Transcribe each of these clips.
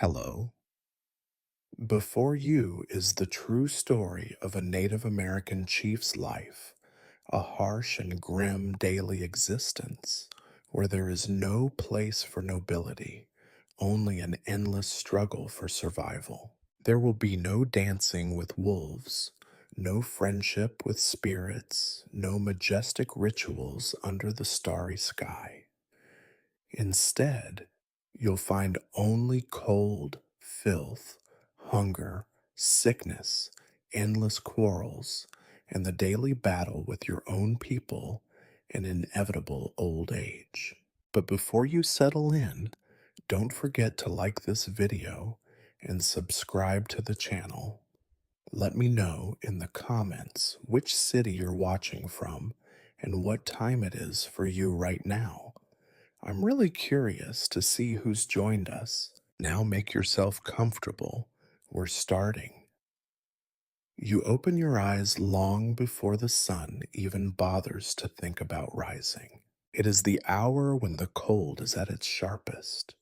Hello. Before you is the true story of a Native American chief's life, a harsh and grim daily existence where there is no place for nobility, only an endless struggle for survival. There will be no dancing with wolves, no friendship with spirits, no majestic rituals under the starry sky. Instead, you'll find only cold, filth, hunger, sickness, endless quarrels, and the daily battle with your own people and inevitable old age. But before you settle in, don't forget to like this video and subscribe to the channel. Let me know in the comments which city you're watching from and what time it is for you right now. I'm really curious to see who's joined us. Now make yourself comfortable. We're starting. You open your eyes long before the sun even bothers to think about rising. It is the hour when the cold is at its sharpest,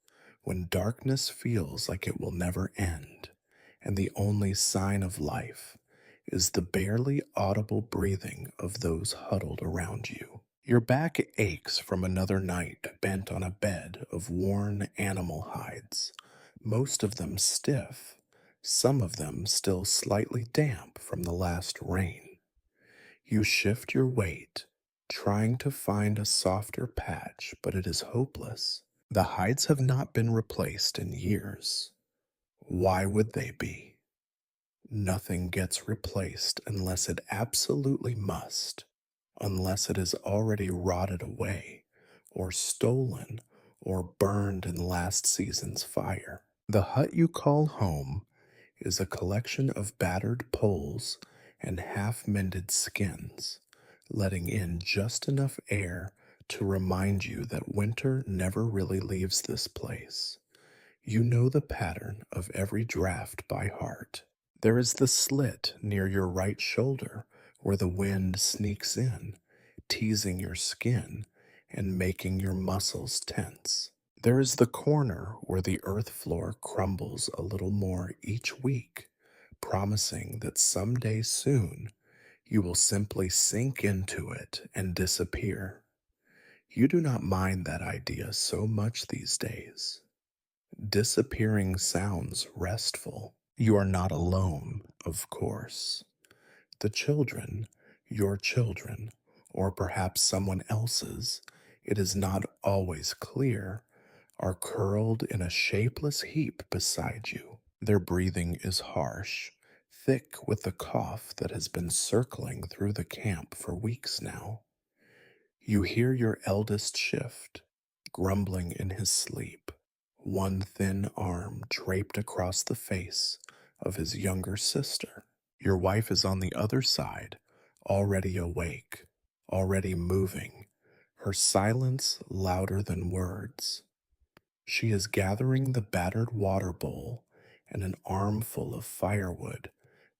when darkness feels like it will never end, and the only sign of life is the barely audible breathing of those huddled around you. Your back aches from another night bent on a bed of worn animal hides, most of them stiff, some of them still slightly damp from the last rain. You shift your weight, trying to find a softer patch, but it is hopeless. The hides have not been replaced in years. Why would they be? Nothing gets replaced unless it absolutely must, unless it is already rotted away, or stolen, or burned in last season's fire. The hut you call home is a collection of battered poles and half mended skins, letting in just enough air to remind you that winter never really leaves this place. You know the pattern of every draft by heart. There is the slit near your right shoulder where the wind sneaks in, teasing your skin and making your muscles tense. There is the corner where the earth floor crumbles a little more each week, promising that someday soon you will simply sink into it and disappear. You do not mind that idea so much these days. Disappearing sounds restful. You are not alone, of course. The children, your children, or perhaps someone else's, it is not always clear, are curled in a shapeless heap beside you. Their breathing is harsh, thick with the cough that has been circling through the camp for weeks now. You hear your eldest shift, grumbling in his sleep, one thin arm draped across the face of his younger sister. Your wife is on the other side, already awake, already moving, her silence louder than words. She is gathering the battered water bowl and an armful of firewood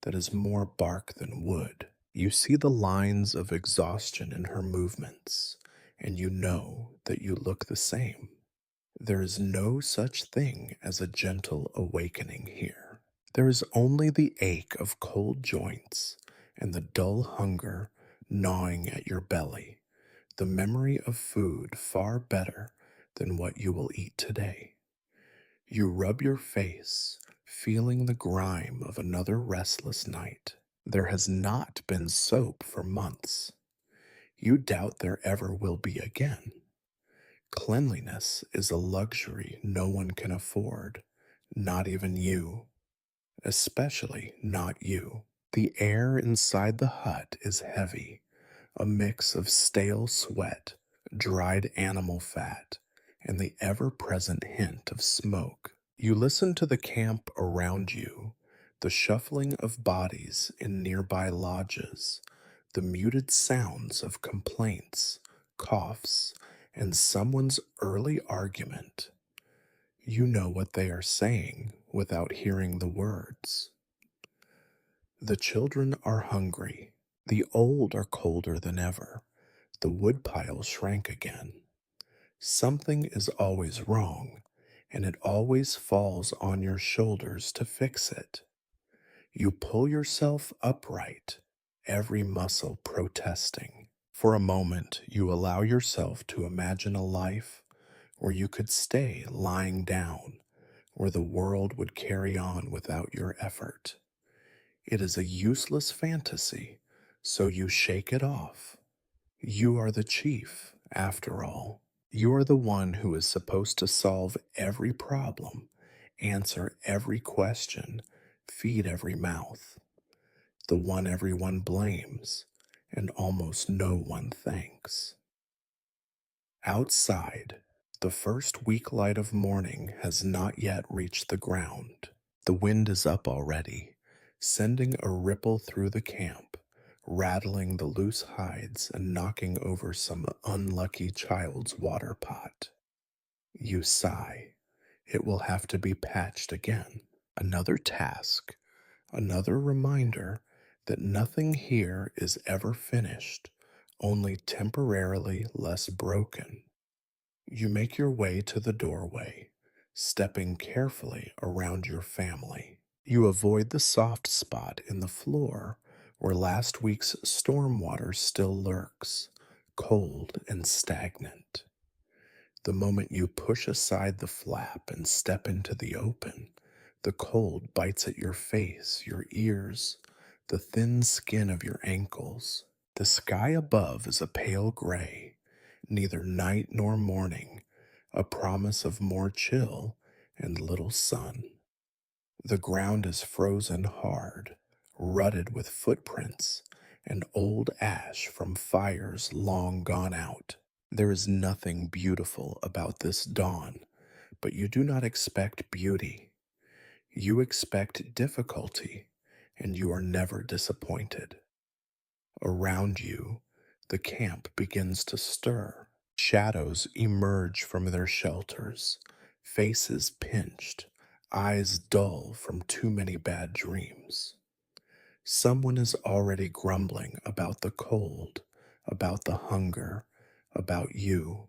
that is more bark than wood. You see the lines of exhaustion in her movements, and you know that you look the same. There is no such thing as a gentle awakening here. There is only the ache of cold joints and the dull hunger gnawing at your belly, the memory of food far better than what you will eat today. You rub your face, feeling the grime of another restless night. There has not been soap for months. You doubt there ever will be again. Cleanliness is a luxury no one can afford, not even you, especially not you. The air inside the hut is heavy, a mix of stale sweat, dried animal fat, and the ever present hint of smoke. You listen to the camp around you, the shuffling of bodies in nearby lodges, the muted sounds of complaints, coughs, and someone's early argument. You know what they are saying without hearing the words. The children are hungry. The old are colder than ever. The woodpile shrank again. Something is always wrong, and it always falls on your shoulders to fix it. You pull yourself upright, every muscle protesting. For a moment, you allow yourself to imagine a life where you could stay lying down, where the world would carry on without your effort. It is a useless fantasy, so you shake it off. You are the chief, after all. You are the one who is supposed to solve every problem, answer every question, feed every mouth, the one everyone blames, and almost no one thanks. Outside, the first weak light of morning has not yet reached the ground. The wind is up already, sending a ripple through the camp, rattling the loose hides and knocking over some unlucky child's water pot. You sigh. It will have to be patched again. Another task, another reminder that nothing here is ever finished, only temporarily less broken. You make your way to the doorway, stepping carefully around your family. You avoid the soft spot in the floor where last week's storm water still lurks, cold and stagnant. The moment you push aside the flap and step into the open, the cold bites at your face, your ears, the thin skin of your ankles. The sky above is a pale gray, neither night nor morning, a promise of more chill and little sun. The ground is frozen hard, rutted with footprints and old ash from fires long gone out. There is nothing beautiful about this dawn, but you do not expect beauty. You expect difficulty, and you are never disappointed. Around you, the camp begins to stir. Shadows emerge from their shelters, faces pinched, eyes dull from too many bad dreams. Someone is already grumbling about the cold, about the hunger, about you,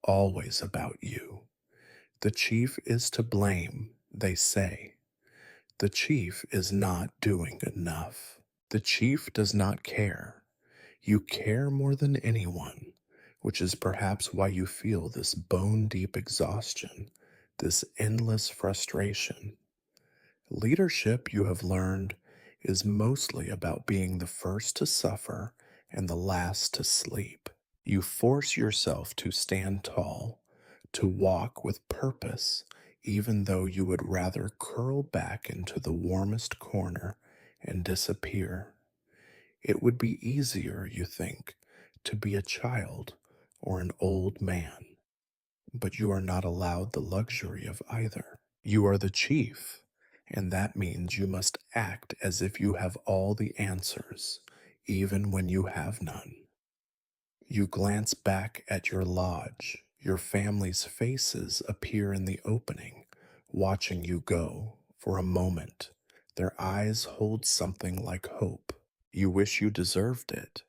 always about you. The chief is to blame, they say. The chief is not doing enough. The chief does not care. You care more than anyone, which is perhaps why you feel this bone deep exhaustion, this endless frustration. Leadership, you have learned, is mostly about being the first to suffer and the last to sleep. You force yourself to stand tall, to walk with purpose, even though you would rather curl back into the warmest corner and disappear. It would be easier, you think, to be a child or an old man, but you are not allowed the luxury of either. You are the chief, and that means you must act as if you have all the answers, even when you have none. You glance back at your lodge. Your family's faces appear in the opening, watching you go. For a moment, their eyes hold something like hope. You wish you deserved it.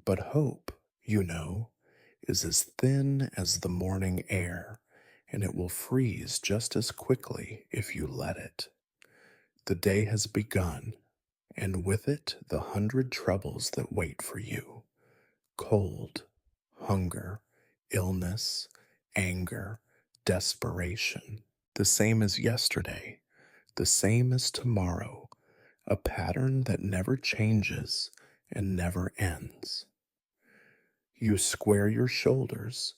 But hope, you know, is as thin as the morning air, and it will freeze just as quickly if you let it. The day has begun, and with it the 100 troubles that wait for you: cold, hunger, illness, anger, desperation. The same as yesterday, the same as tomorrow, a pattern that never changes and never ends. You square your shoulders,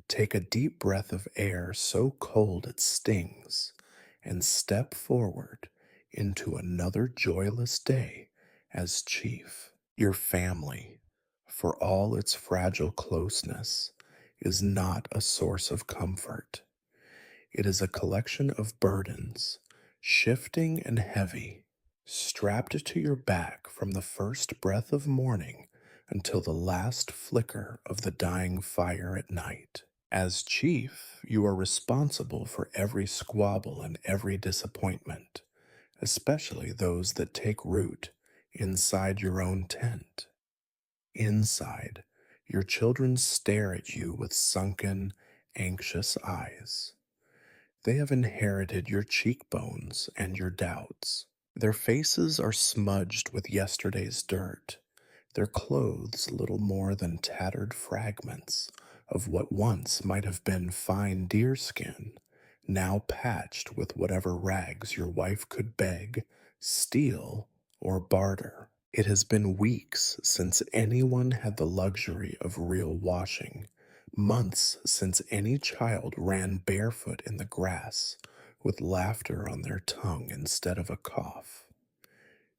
take a deep breath of air so cold it stings, and step forward into another joyless day as chief. Your family, for all its fragile closeness, is not a source of comfort. It is a collection of burdens, shifting and heavy, strapped to your back from the first breath of morning until the last flicker of the dying fire at night. As chief, you are responsible for every squabble and every disappointment, especially those that take root inside your own tent. Inside, your children stare at you with sunken, anxious eyes. They have inherited your cheekbones and your doubts. Their faces are smudged with yesterday's dirt, their clothes little more than tattered fragments of what once might have been fine deerskin, now patched with whatever rags your wife could beg, steal, or barter. It has been weeks since anyone had the luxury of real washing, months since any child ran barefoot in the grass with laughter on their tongue instead of a cough.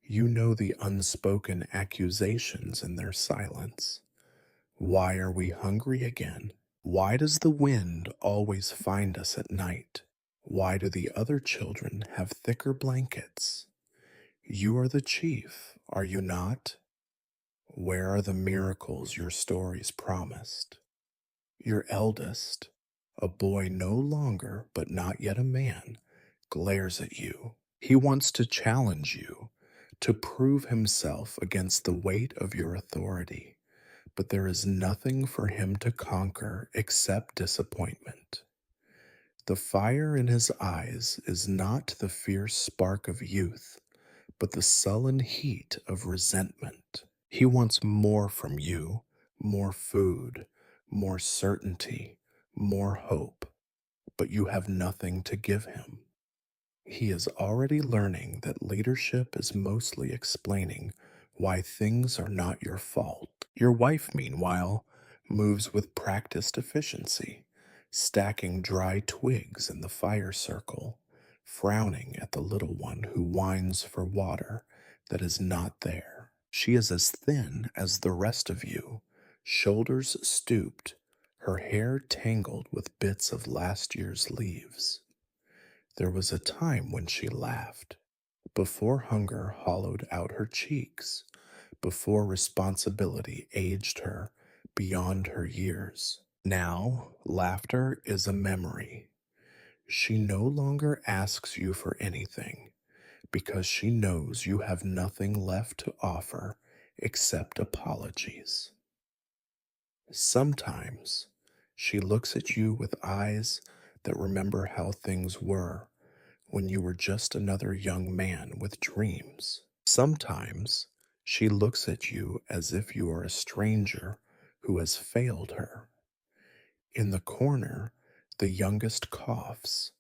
You know the unspoken accusations in their silence. Why are we hungry again? Why does the wind always find us at night? Why do the other children have thicker blankets? You are the chief, are you not? Where are the miracles your stories promised? Your eldest, a boy no longer but not yet a man, glares at you. He wants to challenge you, to prove himself against the weight of your authority, but there is nothing for him to conquer except disappointment. The fire in his eyes is not the fierce spark of youth, but the sullen heat of resentment. He wants more from you, more food, more certainty, more hope, but you have nothing to give him. He is already learning that leadership is mostly explaining why things are not your fault. Your wife, meanwhile, moves with practiced efficiency, stacking dry twigs in the fire circle, frowning at the little one who whines for water that is not there. She is as thin as the rest of you, shoulders stooped, her hair tangled with bits of last year's leaves. There was a time when she laughed, before hunger hollowed out her cheeks, before responsibility aged her beyond her years. Now, laughter is a memory. She no longer asks you for anything because she knows you have nothing left to offer except apologies. Sometimes she looks at you with eyes that remember how things were when you were just another young man with dreams. Sometimes she looks at you as if you are a stranger who has failed her. In the corner, the youngest coughs,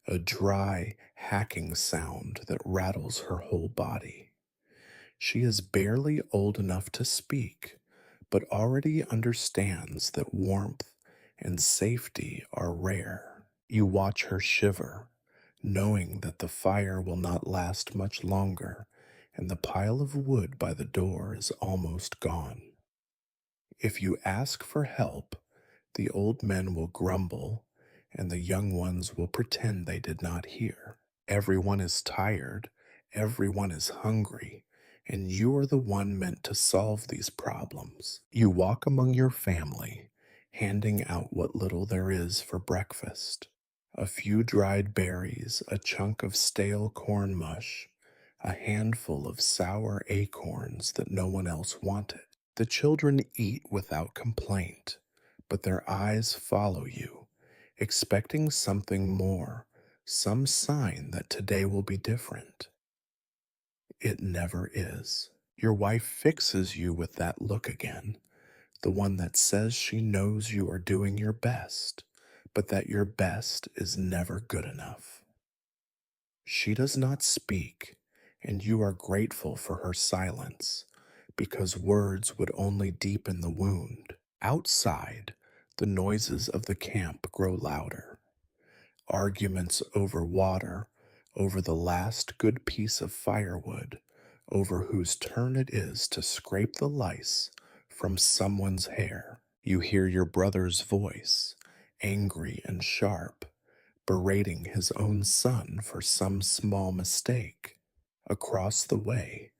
a dry, hacking sound that rattles her whole body. She is barely old enough to speak, but already understands that warmth and safety are rare. You watch her shiver, knowing that the fire will not last much longer, and the pile of wood by the door is almost gone. If you ask for help, the old men will grumble, and the young ones will pretend they did not hear. Everyone is tired, everyone is hungry, and you are the one meant to solve these problems. You walk among your family, handing out what little there is for breakfast: a few dried berries, a chunk of stale corn mush, a handful of sour acorns that no one else wanted. The children eat without complaint, but their eyes follow you, expecting something more, some sign that today will be different. It never is. Your wife fixes you with that look again, the one that says she knows you are doing your best, but that your best is never good enough. She does not speak, and you are grateful for her silence, because words would only deepen the wound. Outside, the noises of the camp grow louder. Arguments over water, over the last good piece of firewood, over whose turn it is to scrape the lice from someone's hair. You hear your brother's voice, angry and sharp, berating his own son for some small mistake. Across the way,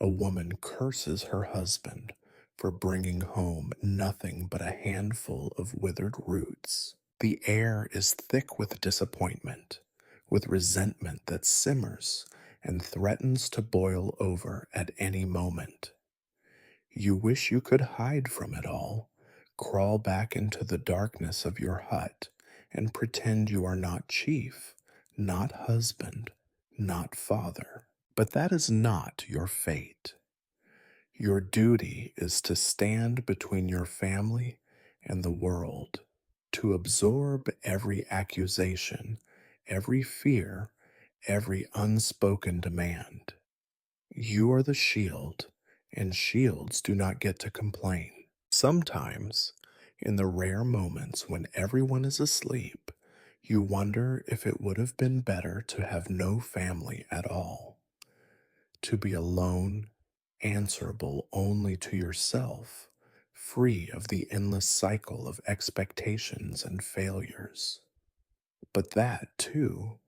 a woman curses her husband for bringing home nothing but a handful of withered roots. The air is thick with disappointment, with resentment that simmers and threatens to boil over at any moment. You wish you could hide from it all, crawl back into the darkness of your hut, and pretend you are not chief, not husband, not father. But that is not your fate. Your duty is to stand between your family and the world, to absorb every accusation, every fear, every unspoken demand. You are the shield, and shields do not get to complain. Sometimes, in the rare moments when everyone is asleep, you wonder if it would have been better to have no family at all, to be alone, answerable only to yourself, free of the endless cycle of expectations and failures. But that, too,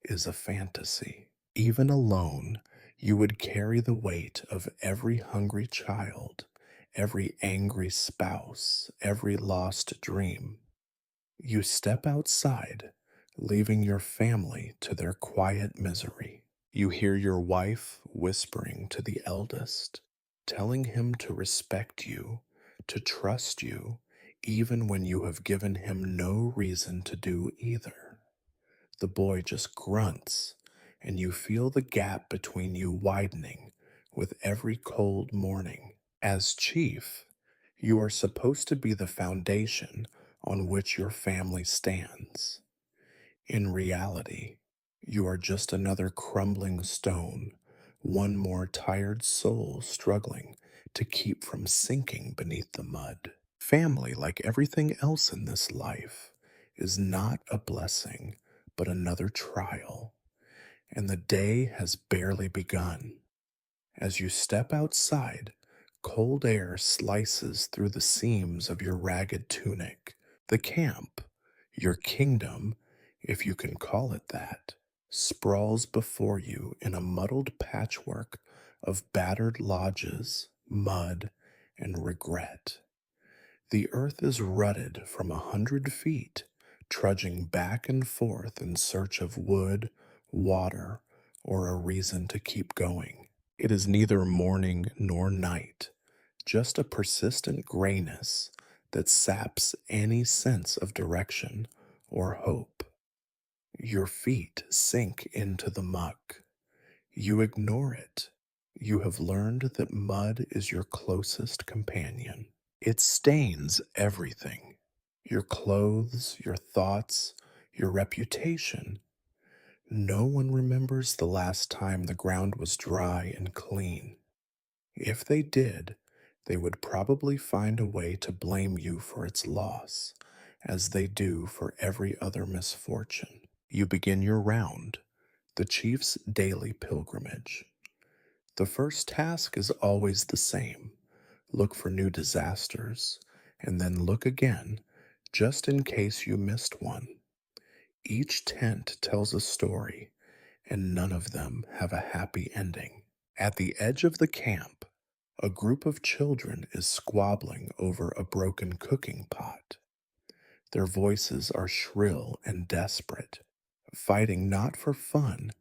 is a fantasy. Even alone, you would carry the weight of every hungry child, every angry spouse, every lost dream. You step outside, leaving your family to their quiet misery. You hear your wife whispering to the eldest, telling him to respect you, to trust you, even when you have given him no reason to do either. The boy just grunts, and you feel the gap between you widening with every cold morning. As chief, you are supposed to be the foundation on which your family stands. In reality, you are just another crumbling stone, one more tired soul struggling to keep from sinking beneath the mud. Family, like everything else in this life, is not a blessing, but another trial, and the day has barely begun. As you step outside, cold air slices through the seams of your ragged tunic. The camp, your kingdom, if you can call it that, sprawls before you in a muddled patchwork of battered lodges, mud, and regret. The earth is rutted from 100 feet, trudging back and forth in search of wood, water, or a reason to keep going. It is neither morning nor night, just a persistent grayness that saps any sense of direction or hope. Your feet sink into the muck. You ignore it. You have learned that mud is your closest companion. It stains everything: your clothes, your thoughts, your reputation. No one remembers the last time the ground was dry and clean. If they did, they would probably find a way to blame you for its loss, as they do for every other misfortune. You begin your round, the chief's daily pilgrimage. The first task is always the same: look for new disasters, and then look again, just in case you missed one. Each tent tells a story, and none of them have a happy ending. At the edge of the camp, a group of children is squabbling over a broken cooking pot. Their voices are shrill and desperate, fighting not for fun,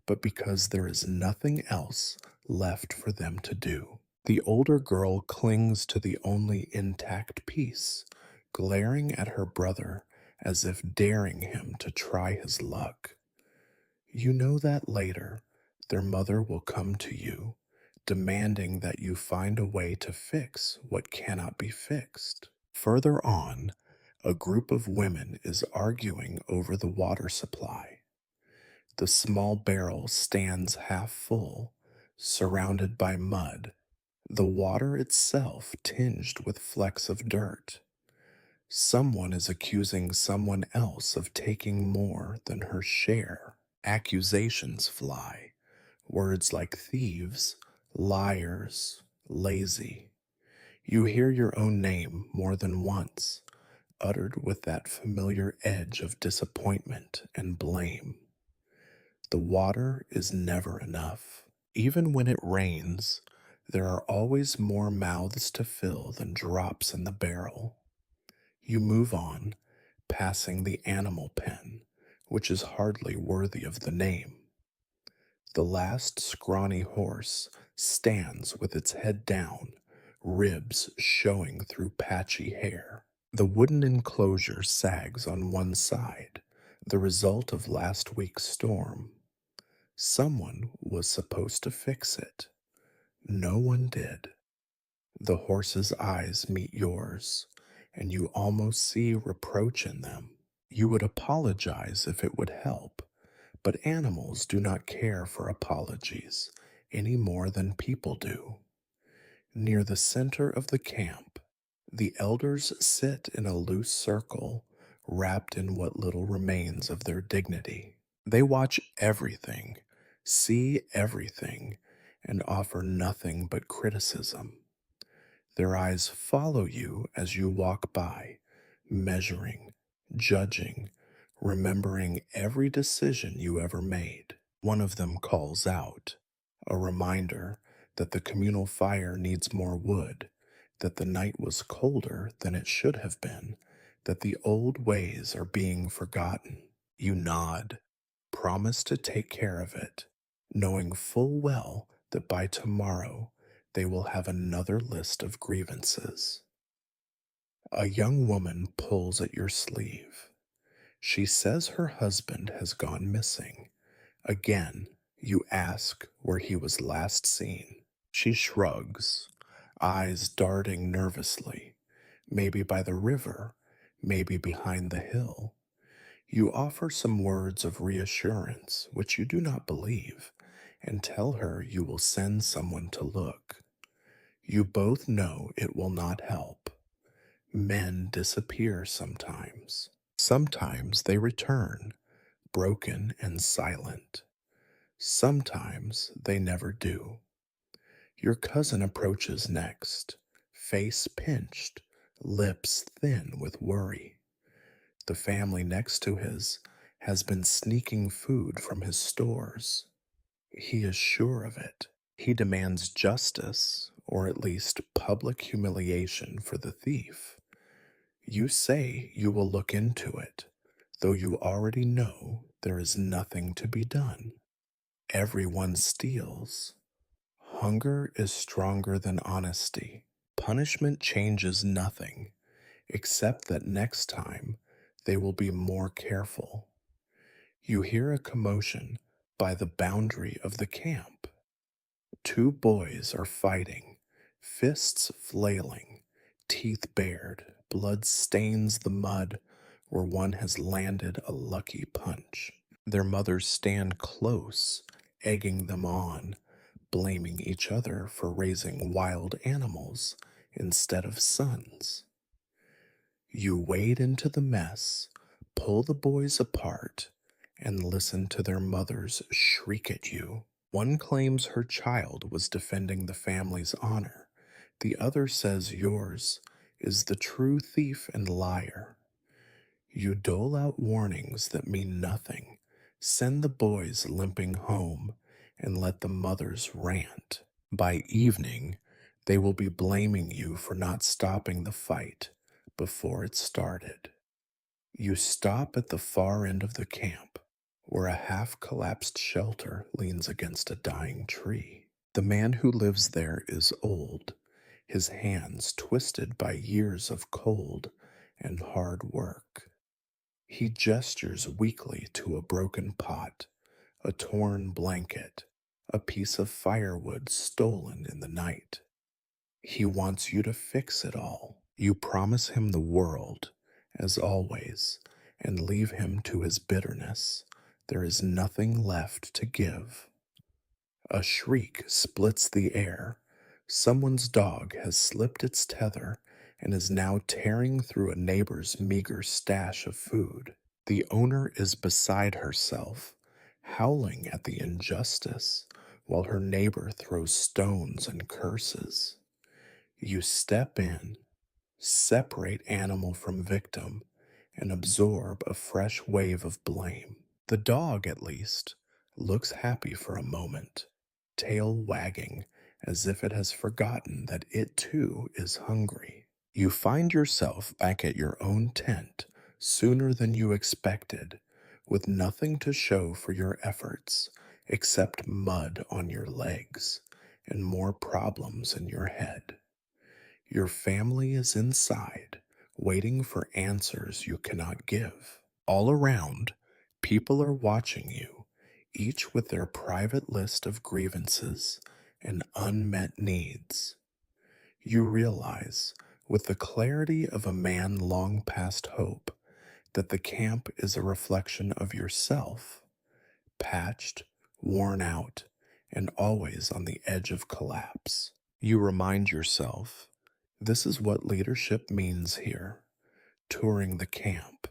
but because there is nothing else left for them to do. The older girl clings to the only intact piece, glaring at her brother as if daring him to try his luck. You know that later their mother will come to you, demanding that you find a way to fix what cannot be fixed. Further on, a group of women is arguing over the water supply. The small barrel stands half full, surrounded by mud, the water itself tinged with flecks of dirt. Someone is accusing someone else of taking more than her share. Accusations fly, words like thieves, liars, lazy. You hear your own name more than once, uttered with that familiar edge of disappointment and blame. The water is never enough. Even when it rains, there are always more mouths to fill than drops in the barrel. You move on, passing the animal pen, which is hardly worthy of the name. The last scrawny horse stands with its head down, ribs showing through patchy hair. The wooden enclosure sags on one side, The result of last week's storm. Someone was supposed to fix it. No one did. The horse's eyes meet yours, and you almost see reproach in them. You would apologize if it would help, but animals do not care for apologies any more than people do. Near the center of the camp, the elders sit in a loose circle, wrapped in what little remains of their dignity. They watch everything, see everything, and offer nothing but criticism. Their eyes follow you as you walk by, measuring, judging, remembering every decision you ever made. One of them calls out, a reminder that the communal fire needs more wood, that the night was colder than it should have been, that the old ways are being forgotten. You nod, promise to take care of it, knowing full well that by tomorrow they will have another list of grievances. A young woman pulls at your sleeve. She says her husband has gone missing. Again, you ask where he was last seen. She shrugs, eyes darting nervously, maybe by the river, maybe behind the hill. You offer some words of reassurance, which you do not believe, and tell her you will send someone to look. You both know it will not help. Men disappear sometimes. Sometimes they return, broken and silent. Sometimes they never do. Your cousin approaches next, face pinched, lips thin with worry. The family next to his has been sneaking food from his stores. He is sure of it. He demands justice, or at least public humiliation for the thief. You say you will look into it, though you already know there is nothing to be done. Everyone steals. Hunger is stronger than honesty. Punishment changes nothing, except that next time they will be more careful. You hear a commotion by the boundary of the camp. Two boys are fighting, fists flailing, teeth bared, blood stains the mud where one has landed a lucky punch. Their mothers stand close, egging them on, blaming each other for raising wild animals instead of sons. You wade into the mess, pull the boys apart, and listen to their mothers shriek at you. One claims her child was defending the family's honor. The other says yours is the true thief and liar. You dole out warnings that mean nothing, send the boys limping home, and let the mothers rant. By evening, they will be blaming you for not stopping the fight before it started. You stop at the far end of the camp, where a half collapsed shelter leans against a dying tree. The man who lives there is old, his hands twisted by years of cold and hard work. He gestures weakly to a broken pot, a torn blanket, a piece of firewood stolen in the night. He wants you to fix it all. You promise him the world, as always, and leave him to his bitterness. There is nothing left to give. A shriek splits the air. Someone's dog has slipped its tether and is now tearing through a neighbor's meager stash of food. The owner is beside herself, howling at the injustice, while her neighbor throws stones and curses. You step in, separate animal from victim, and absorb a fresh wave of blame. The dog, at least, looks happy for a moment, tail wagging as if it has forgotten that it too is hungry. You find yourself back at your own tent sooner than you expected, with nothing to show for your efforts except mud on your legs and more problems in your head. Your family is inside, waiting for answers you cannot give. All around, People are watching you, each with their private list of grievances and unmet needs. You realize, with the clarity of a man long past hope, that the camp is a reflection of yourself, patched, worn out, and always on the edge of collapse. You remind yourself, this is what leadership means here: touring the camp,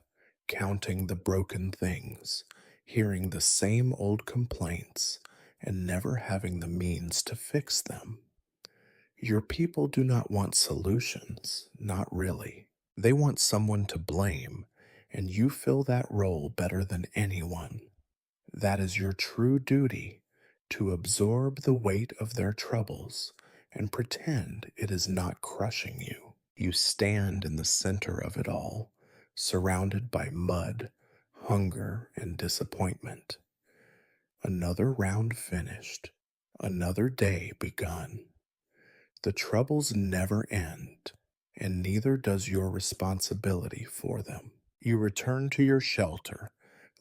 counting the broken things, hearing the same old complaints, and never having the means to fix them. Your people do not want solutions, not really. They want someone to blame, and you fill that role better than anyone. That is your true duty, to absorb the weight of their troubles and pretend it is not crushing you. You stand in the center of it all, surrounded by mud, hunger, and disappointment. Another round finished, another day begun. The troubles never end, and neither does your responsibility for them. You return to your shelter,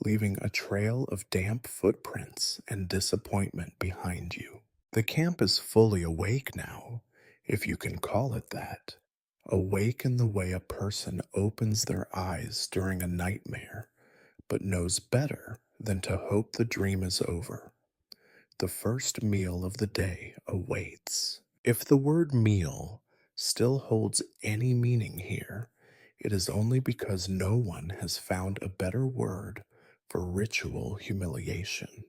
leaving a trail of damp footprints and disappointment behind you. The camp is fully awake now, if you can call it that. Awake in the way a person opens their eyes during a nightmare, but knows better than to hope the dream is over. The first meal of the day awaits. If the word meal still holds any meaning here, it is only because no one has found a better word for ritual humiliation.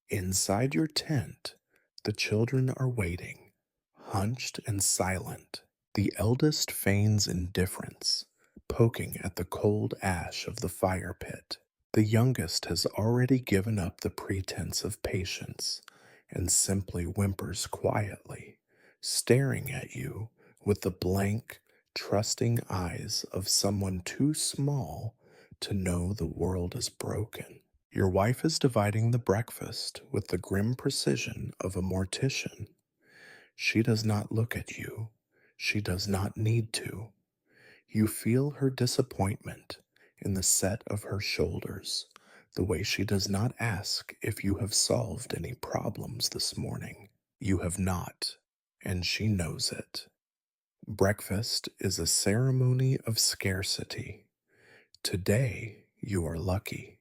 Inside your tent, the children are waiting, hunched and silent. The eldest feigns indifference, poking at the cold ash of the fire pit. The youngest has already given up the pretense of patience and simply whimpers quietly, staring at you with the blank, trusting eyes of someone too small to know the world is broken. Your wife is dividing the breakfast with the grim precision of a mortician. She does not look at you. She does not need to. You feel her disappointment in the set of her shoulders, the way she does not ask if you have solved any problems this morning. You have not, and she knows it. Breakfast is a ceremony of scarcity. Today, you are lucky.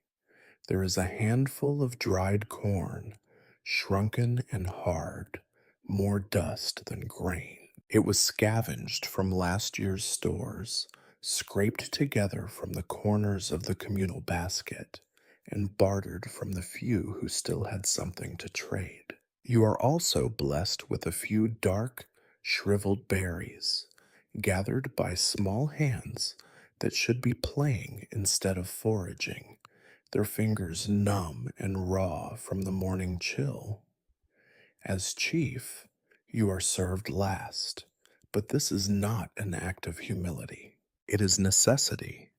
There is a handful of dried corn, shrunken and hard, more dust than grain. It was scavenged from last year's stores, scraped together from the corners of the communal basket, and bartered from the few who still had something to trade. You are also blessed with a few dark, shriveled berries, gathered by small hands that should be playing instead of foraging, their fingers numb and raw from the morning chill. As chief, you are served last, but this is not an act of humility. It is necessity.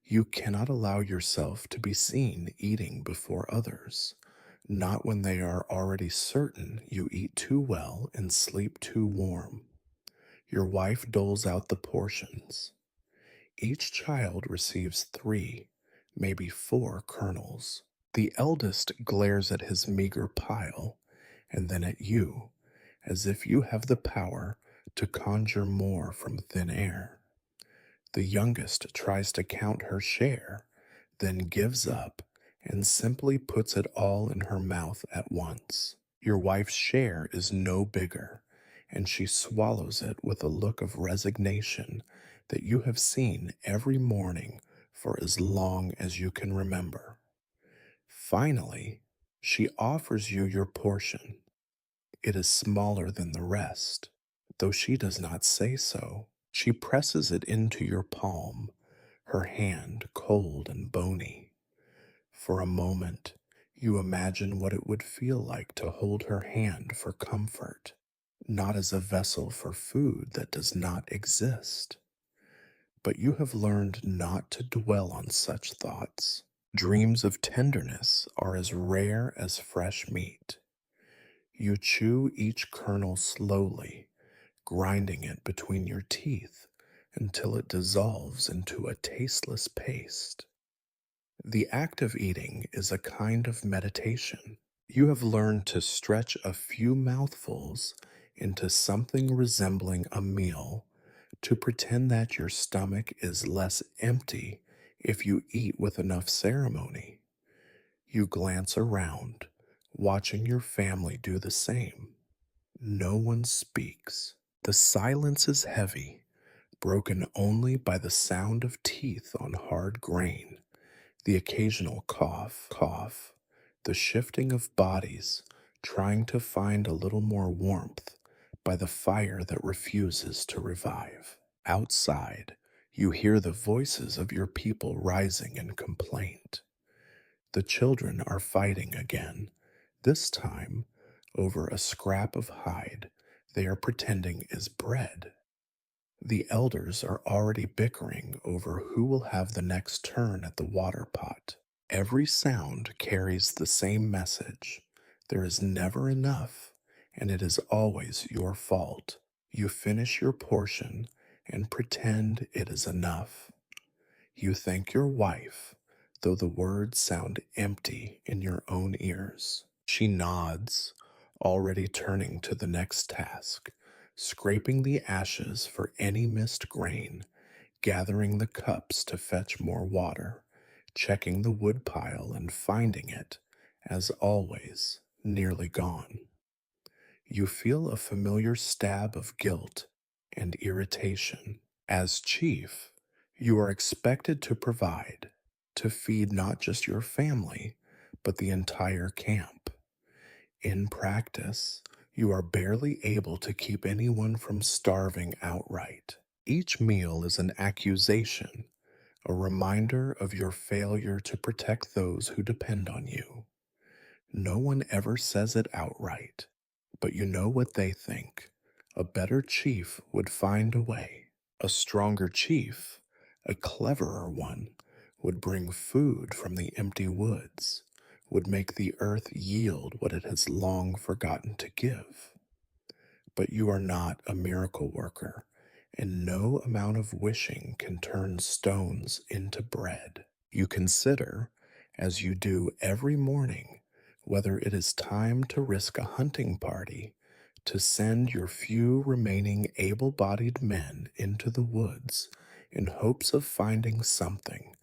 You cannot allow yourself to be seen eating before others, not when they are already certain you eat too well and sleep too warm. Your wife doles out the portions. Each child receives 3, maybe 4 kernels. The eldest glares at his meager pile and then at you, as if you have the power to conjure more from thin air. The youngest tries to count her share, then gives up and simply puts it all in her mouth at once. Your wife's share is no bigger, and she swallows it with a look of resignation that you have seen every morning for as long as you can remember. Finally, she offers you your portion. It is smaller than the rest, though she does not say so. She presses it into your palm, her hand cold and bony. For a moment, you imagine what it would feel like to hold her hand for comfort, not as a vessel for food that does not exist. But you have learned not to dwell on such thoughts. Dreams of tenderness are as rare as fresh meat. You chew each kernel slowly, grinding it between your teeth until it dissolves into a tasteless paste. The act of eating is a kind of meditation. You have learned to stretch a few mouthfuls into something resembling a meal, to pretend that your stomach is less empty if you eat with enough ceremony. You glance around, watching your family do the same. No one speaks. The silence is heavy, broken only by the sound of teeth on hard grain, the occasional cough, the shifting of bodies trying to find a little more warmth by the fire that refuses to revive. Outside, you hear the voices of your people rising in complaint. The children are fighting again, this time over a scrap of hide they are pretending is bread. The elders are already bickering over who will have the next turn at the water pot. Every sound carries the same message. There is never enough, and it is always your fault. You finish your portion and pretend it is enough. You thank your wife, though the words sound empty in your own ears. She nods, already turning to the next task, scraping the ashes for any missed grain, gathering the cups to fetch more water, checking the woodpile and finding it, as always, nearly gone. You feel a familiar stab of guilt and irritation. As chief, you are expected to provide, to feed not just your family, but the entire camp. In practice, you are barely able to keep anyone from starving outright. Each meal is an accusation, a reminder of your failure to protect those who depend on you. No one ever says it outright, but you know what they think. A better chief would find a way. A stronger chief, a cleverer one, would bring food from the empty woods, would make the earth yield what it has long forgotten to give. But you are not a miracle worker, and no amount of wishing can turn stones into bread. You consider, as you do every morning, whether it is time to risk a hunting party, to send your few remaining able bodied men into the woods in hopes of finding something,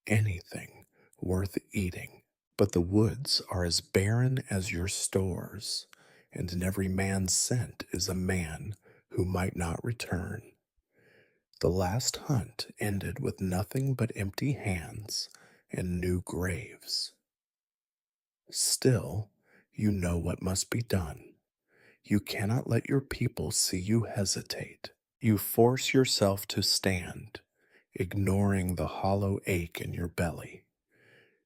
anything, worth eating. But the woods are as barren as your stores, and in every man's scent is a man who might not return. The last hunt ended with nothing but empty hands and new graves. Still, you know what must be done. You cannot let your people see you hesitate. You force yourself to stand, ignoring the hollow ache in your belly.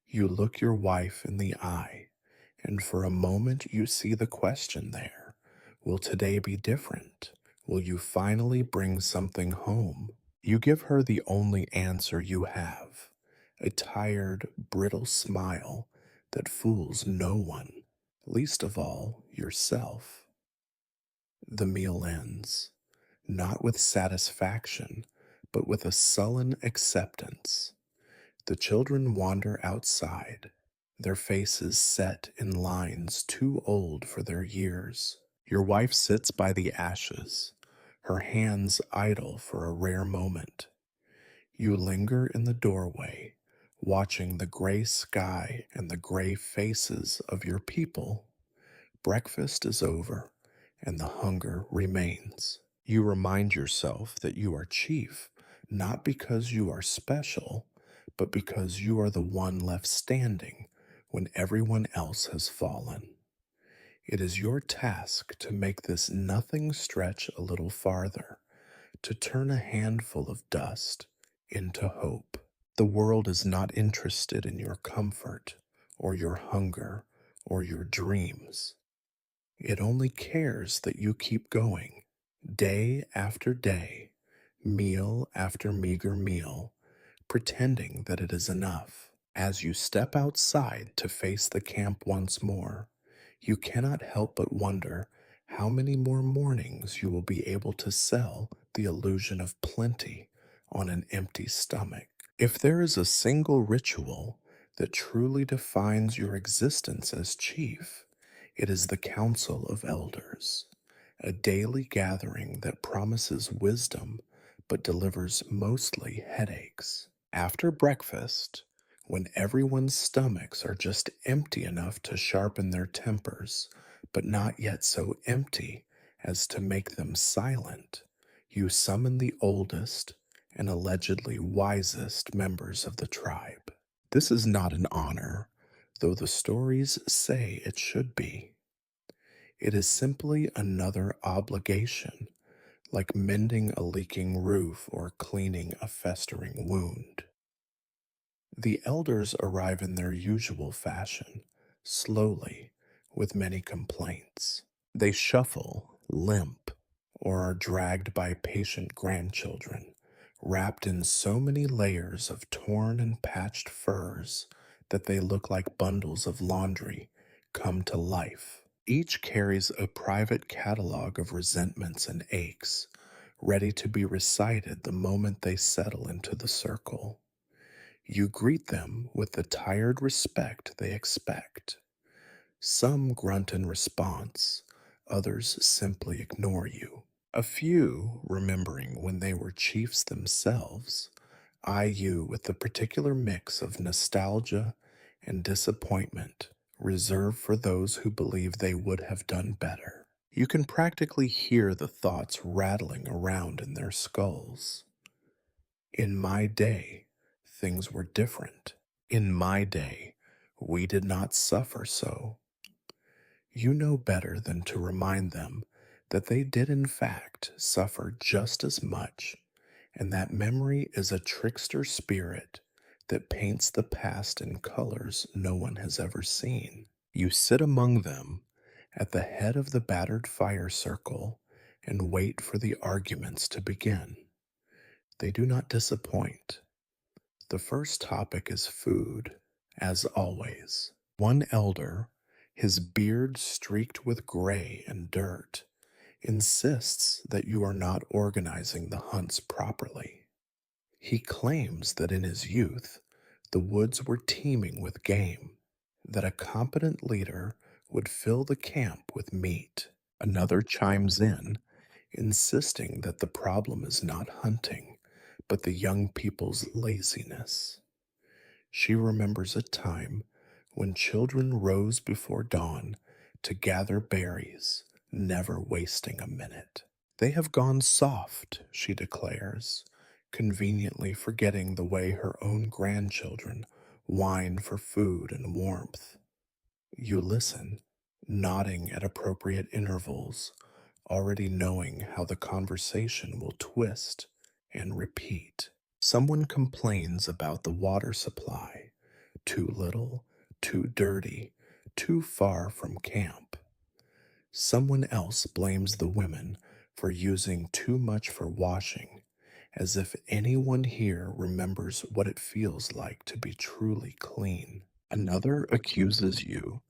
You look your wife in the eye, and for a moment you see the question there. Will today be different? Will you finally bring something home? You give her the only answer you have, a tired, brittle smile that fools no one, least of all yourself. The meal ends, not with satisfaction, but with a sullen acceptance. The children wander outside, their faces set in lines too old for their years. Your wife sits by the ashes, her hands idle for a rare moment. You linger in the doorway, watching the gray sky and the gray faces of your people. Breakfast is over, and the hunger remains. You remind yourself that you are chief, not because you are special, but because you are the one left standing when everyone else has fallen. It is your task to make this nothing stretch a little farther, to turn a handful of dust into hope. The world is not interested in your comfort, or your hunger, or your dreams. It only cares that you keep going, day after day, meal after meager meal, pretending that it is enough. As you step outside to face the camp once more, you cannot help but wonder how many more mornings you will be able to sell the illusion of plenty on an empty stomach. If there is a single ritual that truly defines your existence as chief. It is the Council of Elders, a daily gathering that promises wisdom but delivers mostly headaches. After breakfast, when everyone's stomachs are just empty enough to sharpen their tempers, but not yet so empty as to make them silent, you summon the oldest and allegedly wisest members of the tribe. This is not an honor, though the stories say it should be. It is simply another obligation, like mending a leaking roof or cleaning a festering wound. The elders arrive in their usual fashion, slowly, with many complaints. They shuffle, limp, or are dragged by patient grandchildren, wrapped in so many layers of torn and patched furs that they look like bundles of laundry come to life. Each carries a private catalog of resentments and aches, ready to be recited the moment they settle into the circle. You greet them with the tired respect they expect. Some grunt in response, others simply ignore you. A few, remembering when they were chiefs themselves, eye you with the particular mix of nostalgia and disappointment reserved for those who believe they would have done better. You can practically hear the thoughts rattling around in their skulls. In my day, things were different. In my day, we did not suffer so. You know better than to remind them that they did in fact suffer just as much, and that memory is a trickster spirit that paints the past in colors no one has ever seen. You sit among them at the head of the battered fire circle and wait for the arguments to begin. They do not disappoint. The first topic is food, as always. One elder, his beard streaked with gray and dirt, insists that you are not organizing the hunts properly. He claims that in his youth, the woods were teeming with game, that a competent leader would fill the camp with meat. Another chimes in, insisting that the problem is not hunting, but the young people's laziness. She remembers a time when children rose before dawn to gather berries, never wasting a minute. They have gone soft, she declares, conveniently forgetting the way her own grandchildren whine for food and warmth. You listen, nodding at appropriate intervals, already knowing how the conversation will twist and repeat. Someone complains about the water supply, too little, too dirty, too far from camp. Someone else blames the women for using too much for washing, as if anyone here remembers what it feels like to be truly clean. Another accuses you,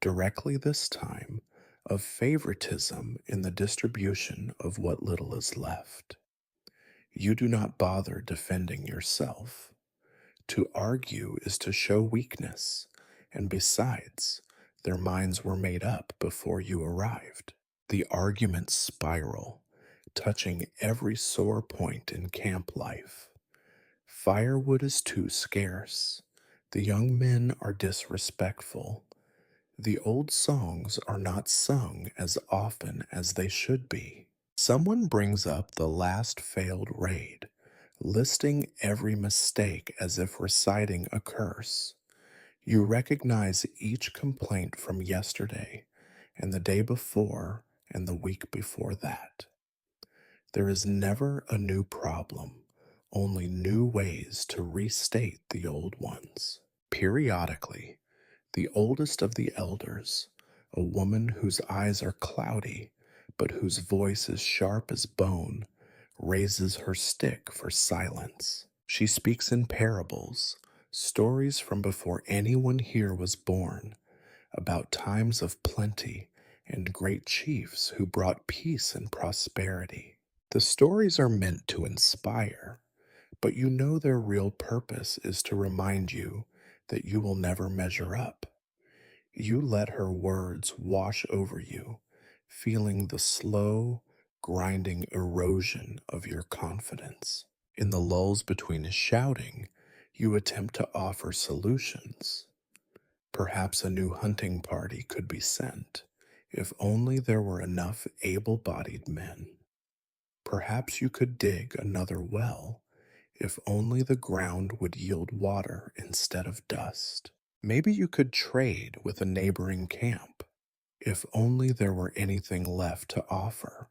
directly this time, of favoritism in the distribution of what little is left. You do not bother defending yourself. To argue is to show weakness, and besides, their minds were made up before you arrived. The arguments spiral, touching every sore point in camp life. Firewood is too scarce. The young men are disrespectful. The old songs are not sung as often as they should be. Someone brings up the last failed raid, listing every mistake as if reciting a curse. You recognize each complaint from yesterday and the day before and the week before that. There is never a new problem, only new ways to restate the old ones. Periodically, the oldest of the elders, a woman whose eyes are cloudy but whose voice is sharp as bone, raises her stick for silence. She speaks in parables, stories from before anyone here was born, about times of plenty and great chiefs who brought peace and prosperity. The stories are meant to inspire, but you know their real purpose is to remind you that you will never measure up. You let her words wash over you, feeling the slow, grinding erosion of your confidence. In the lulls between his shouting, you attempt to offer solutions. Perhaps a new hunting party could be sent, if only there were enough able bodied men. Perhaps you could dig another well, if only the ground would yield water instead of dust. Maybe you could trade with a neighboring camp, if only there were anything left to offer.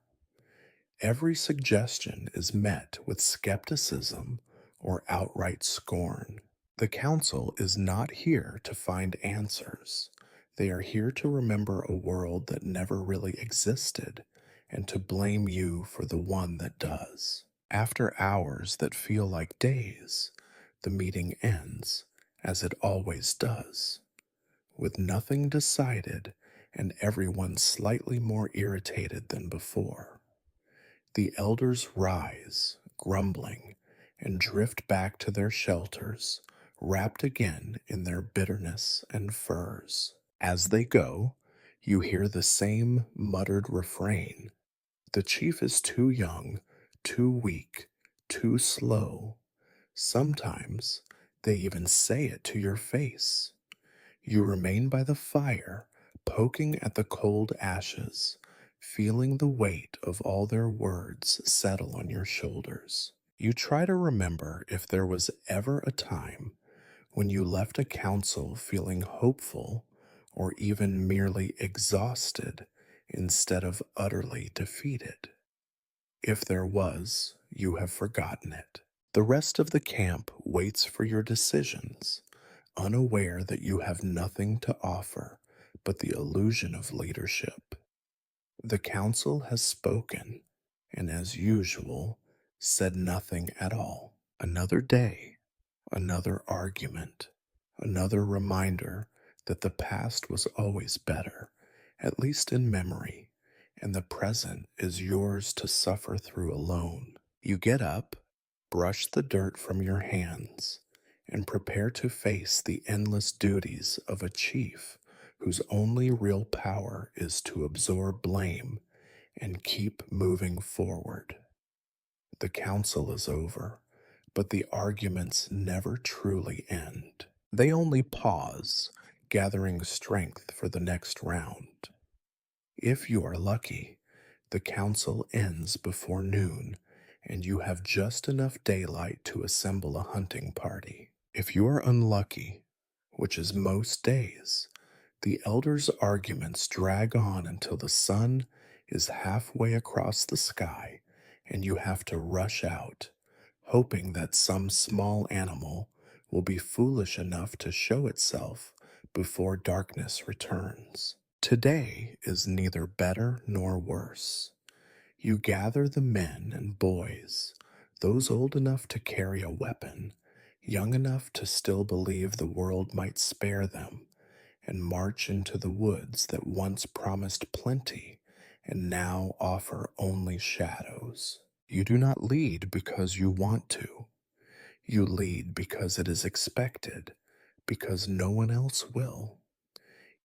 Every suggestion is met with skepticism or outright scorn. The council is not here to find answers. They are here to remember a world that never really existed and to blame you for the one that does. After hours that feel like days, the meeting ends, as it always does, with nothing decided and everyone slightly more irritated than before. The elders rise, grumbling, and drift back to their shelters, wrapped again in their bitterness and furs. As they go, you hear the same muttered refrain. The chief is too young, too weak, too slow. Sometimes they even say it to your face. You remain by the fire, poking at the cold ashes, feeling the weight of all their words settle on your shoulders. You try to remember if there was ever a time when you left a council feeling hopeful or even merely exhausted instead of utterly defeated. If there was, you have forgotten it. The rest of the camp waits for your decisions, unaware that you have nothing to offer but the illusion of leadership. The council has spoken, and as usual, said nothing at all. Another day, another argument, another reminder that the past was always better, at least in memory, and the present is yours to suffer through alone. You get up, brush the dirt from your hands, and prepare to face the endless duties of a chief whose only real power is to absorb blame and keep moving forward. The council is over, but the arguments never truly end. They only pause, gathering strength for the next round. If you are lucky, the council ends before noon, and you have just enough daylight to assemble a hunting party. If you are unlucky, which is most days, the elders' arguments drag on until the sun is halfway across the sky and you have to rush out, hoping that some small animal will be foolish enough to show itself before darkness returns. Today is neither better nor worse. You gather the men and boys, those old enough to carry a weapon, young enough to still believe the world might spare them, and march into the woods that once promised plenty and now offer only shadows. You do not lead because you want to. You lead because it is expected, because no one else will.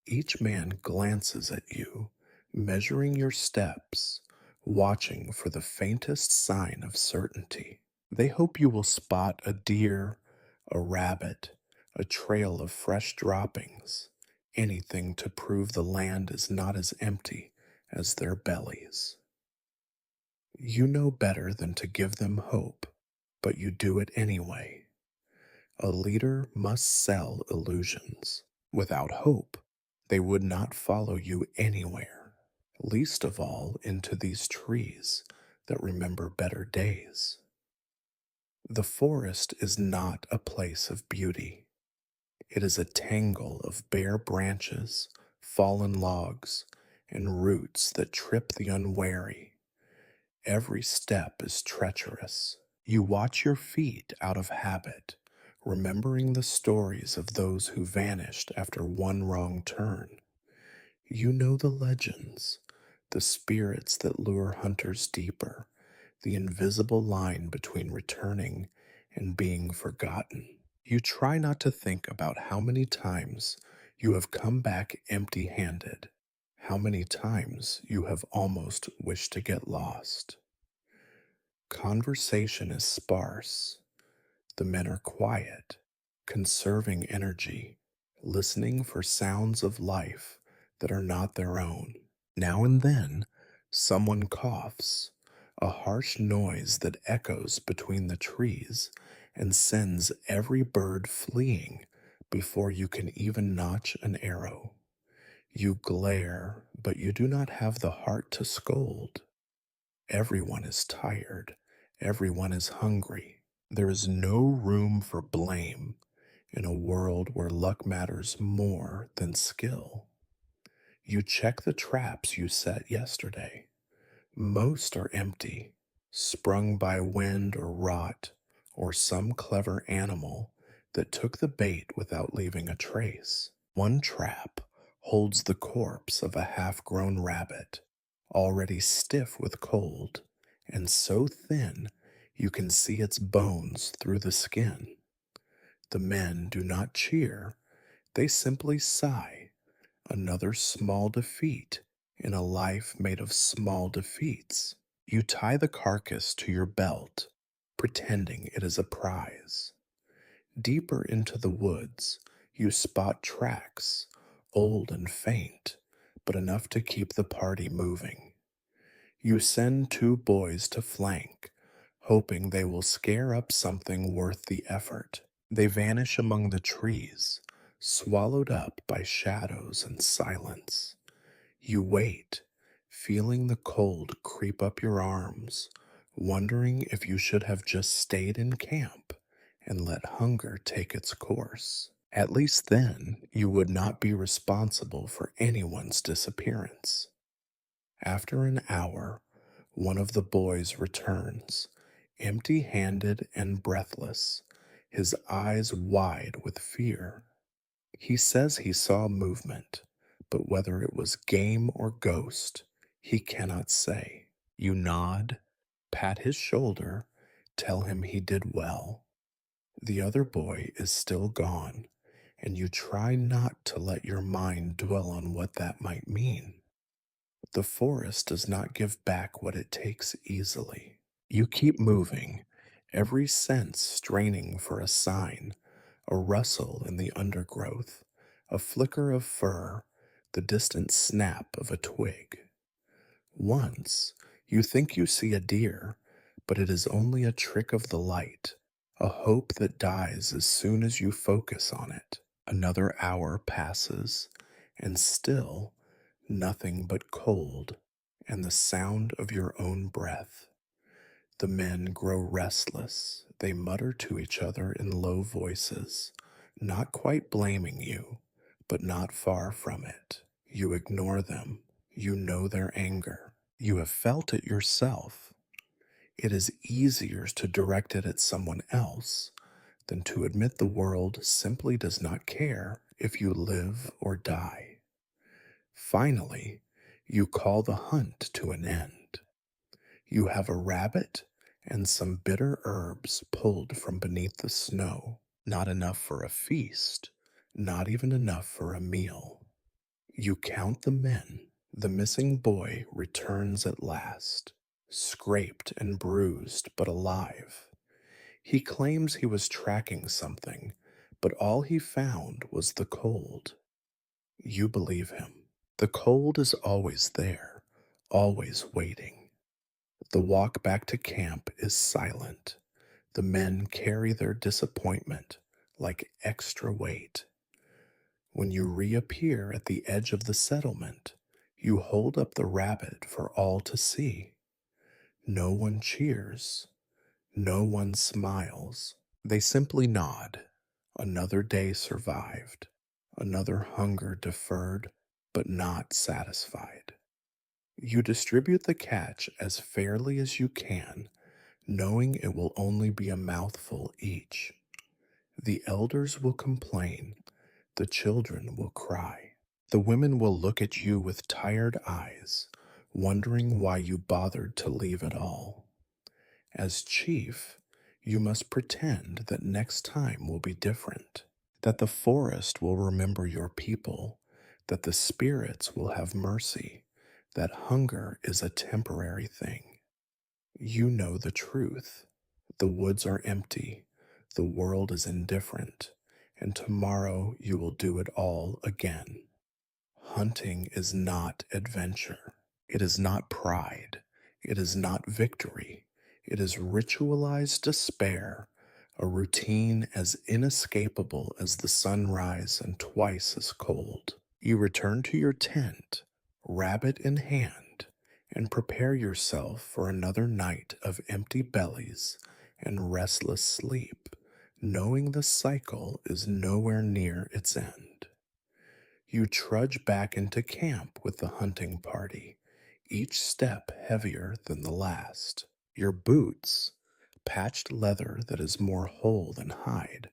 Each man glances at you, measuring your steps, watching for the faintest sign of certainty. They hope you will spot a deer, a rabbit, a trail of fresh droppings, anything to prove the land is not as empty as their bellies. You know better than to give them hope, but you do it anyway. A leader must sell illusions. Without hope, they would not follow you anywhere, least of all into these trees that remember better days. The forest is not a place of beauty. It is a tangle of bare branches, fallen logs, and roots that trip the unwary. Every step is treacherous. You watch your feet out of habit, remembering the stories of those who vanished after one wrong turn. You know the legends, the spirits that lure hunters deeper, the invisible line between returning and being forgotten. You try not to think about how many times you have come back empty handed, how many times you have almost wished to get lost. Conversation is sparse. The men are quiet, conserving energy, listening for sounds of life that are not their own. Now and then, someone coughs, a harsh noise that echoes between the trees and sends every bird fleeing before you can even notch an arrow. You glare, but you do not have the heart to scold. Everyone is tired. Everyone is hungry. There is no room for blame in a world where luck matters more than skill. You check the traps you set yesterday. Most are empty, sprung by wind or rot, or some clever animal that took the bait without leaving a trace. One trap holds the corpse of a half grown rabbit, already stiff with cold, and so thin you can see its bones through the skin. The men do not cheer, they simply sigh. Another small defeat in a life made of small defeats. You tie the carcass to your belt, pretending it is a prize. Deeper into the woods, you spot tracks, old and faint, but enough to keep the party moving. You send two boys to flank, hoping they will scare up something worth the effort. They vanish among the trees, swallowed up by shadows and silence. You wait, feeling the cold creep up your arms, wondering if you should have just stayed in camp and let hunger take its course. At least then you would not be responsible for anyone's disappearance. After an hour, one of the boys returns, empty handed and breathless, his eyes wide with fear. He says he saw movement, but whether it was game or ghost, he cannot say. You nod, pat his shoulder, tell him he did well. The other boy is still gone, and you try not to let your mind dwell on what that might mean. The forest does not give back what it takes easily. You keep moving, every sense straining for a sign, a rustle in the undergrowth, a flicker of fur, the distant snap of a twig. Once, you think you see a deer, but it is only a trick of the light, a hope that dies as soon as you focus on it. Another hour passes, and still nothing but cold and the sound of your own breath. The men grow restless. They mutter to each other in low voices, not quite blaming you, but not far from it. You ignore them. You know their anger. You have felt it yourself. It is easier to direct it at someone else than to admit the world simply does not care if you live or die. Finally, you call the hunt to an end. You have a rabbit and some bitter herbs pulled from beneath the snow, not enough for a feast, not even enough for a meal. You count the men. The missing boy returns at last, scraped and bruised but alive. He claims he was tracking something, but all he found was the cold. You believe him. The cold is always there, always waiting. The walk back to camp is silent. The men carry their disappointment like extra weight. When you reappear at the edge of the settlement, you hold up the rabbit for all to see. No one cheers. No one smiles. They simply nod. Another day survived. Another hunger deferred, but not satisfied. You distribute the catch as fairly as you can, knowing it will only be a mouthful each. The elders will complain, the children will cry. The women will look at you with tired eyes, wondering why you bothered to leave at all. As chief, You must pretend that next time will be different, that the forest will remember your people, that the spirits will have mercy, that hunger is a temporary thing. You know the truth. The woods are empty, the world is indifferent, and tomorrow you will do it all again. Hunting is not adventure. It is not pride. It is not victory. It is ritualized despair, a routine as inescapable as the sunrise and twice as cold. You return to your tent, rabbit in hand, and prepare yourself for another night of empty bellies and restless sleep, knowing the cycle is nowhere near its end. You trudge back into camp with the hunting party, each step heavier than the last. Your boots, patched leather that is more whole than hide,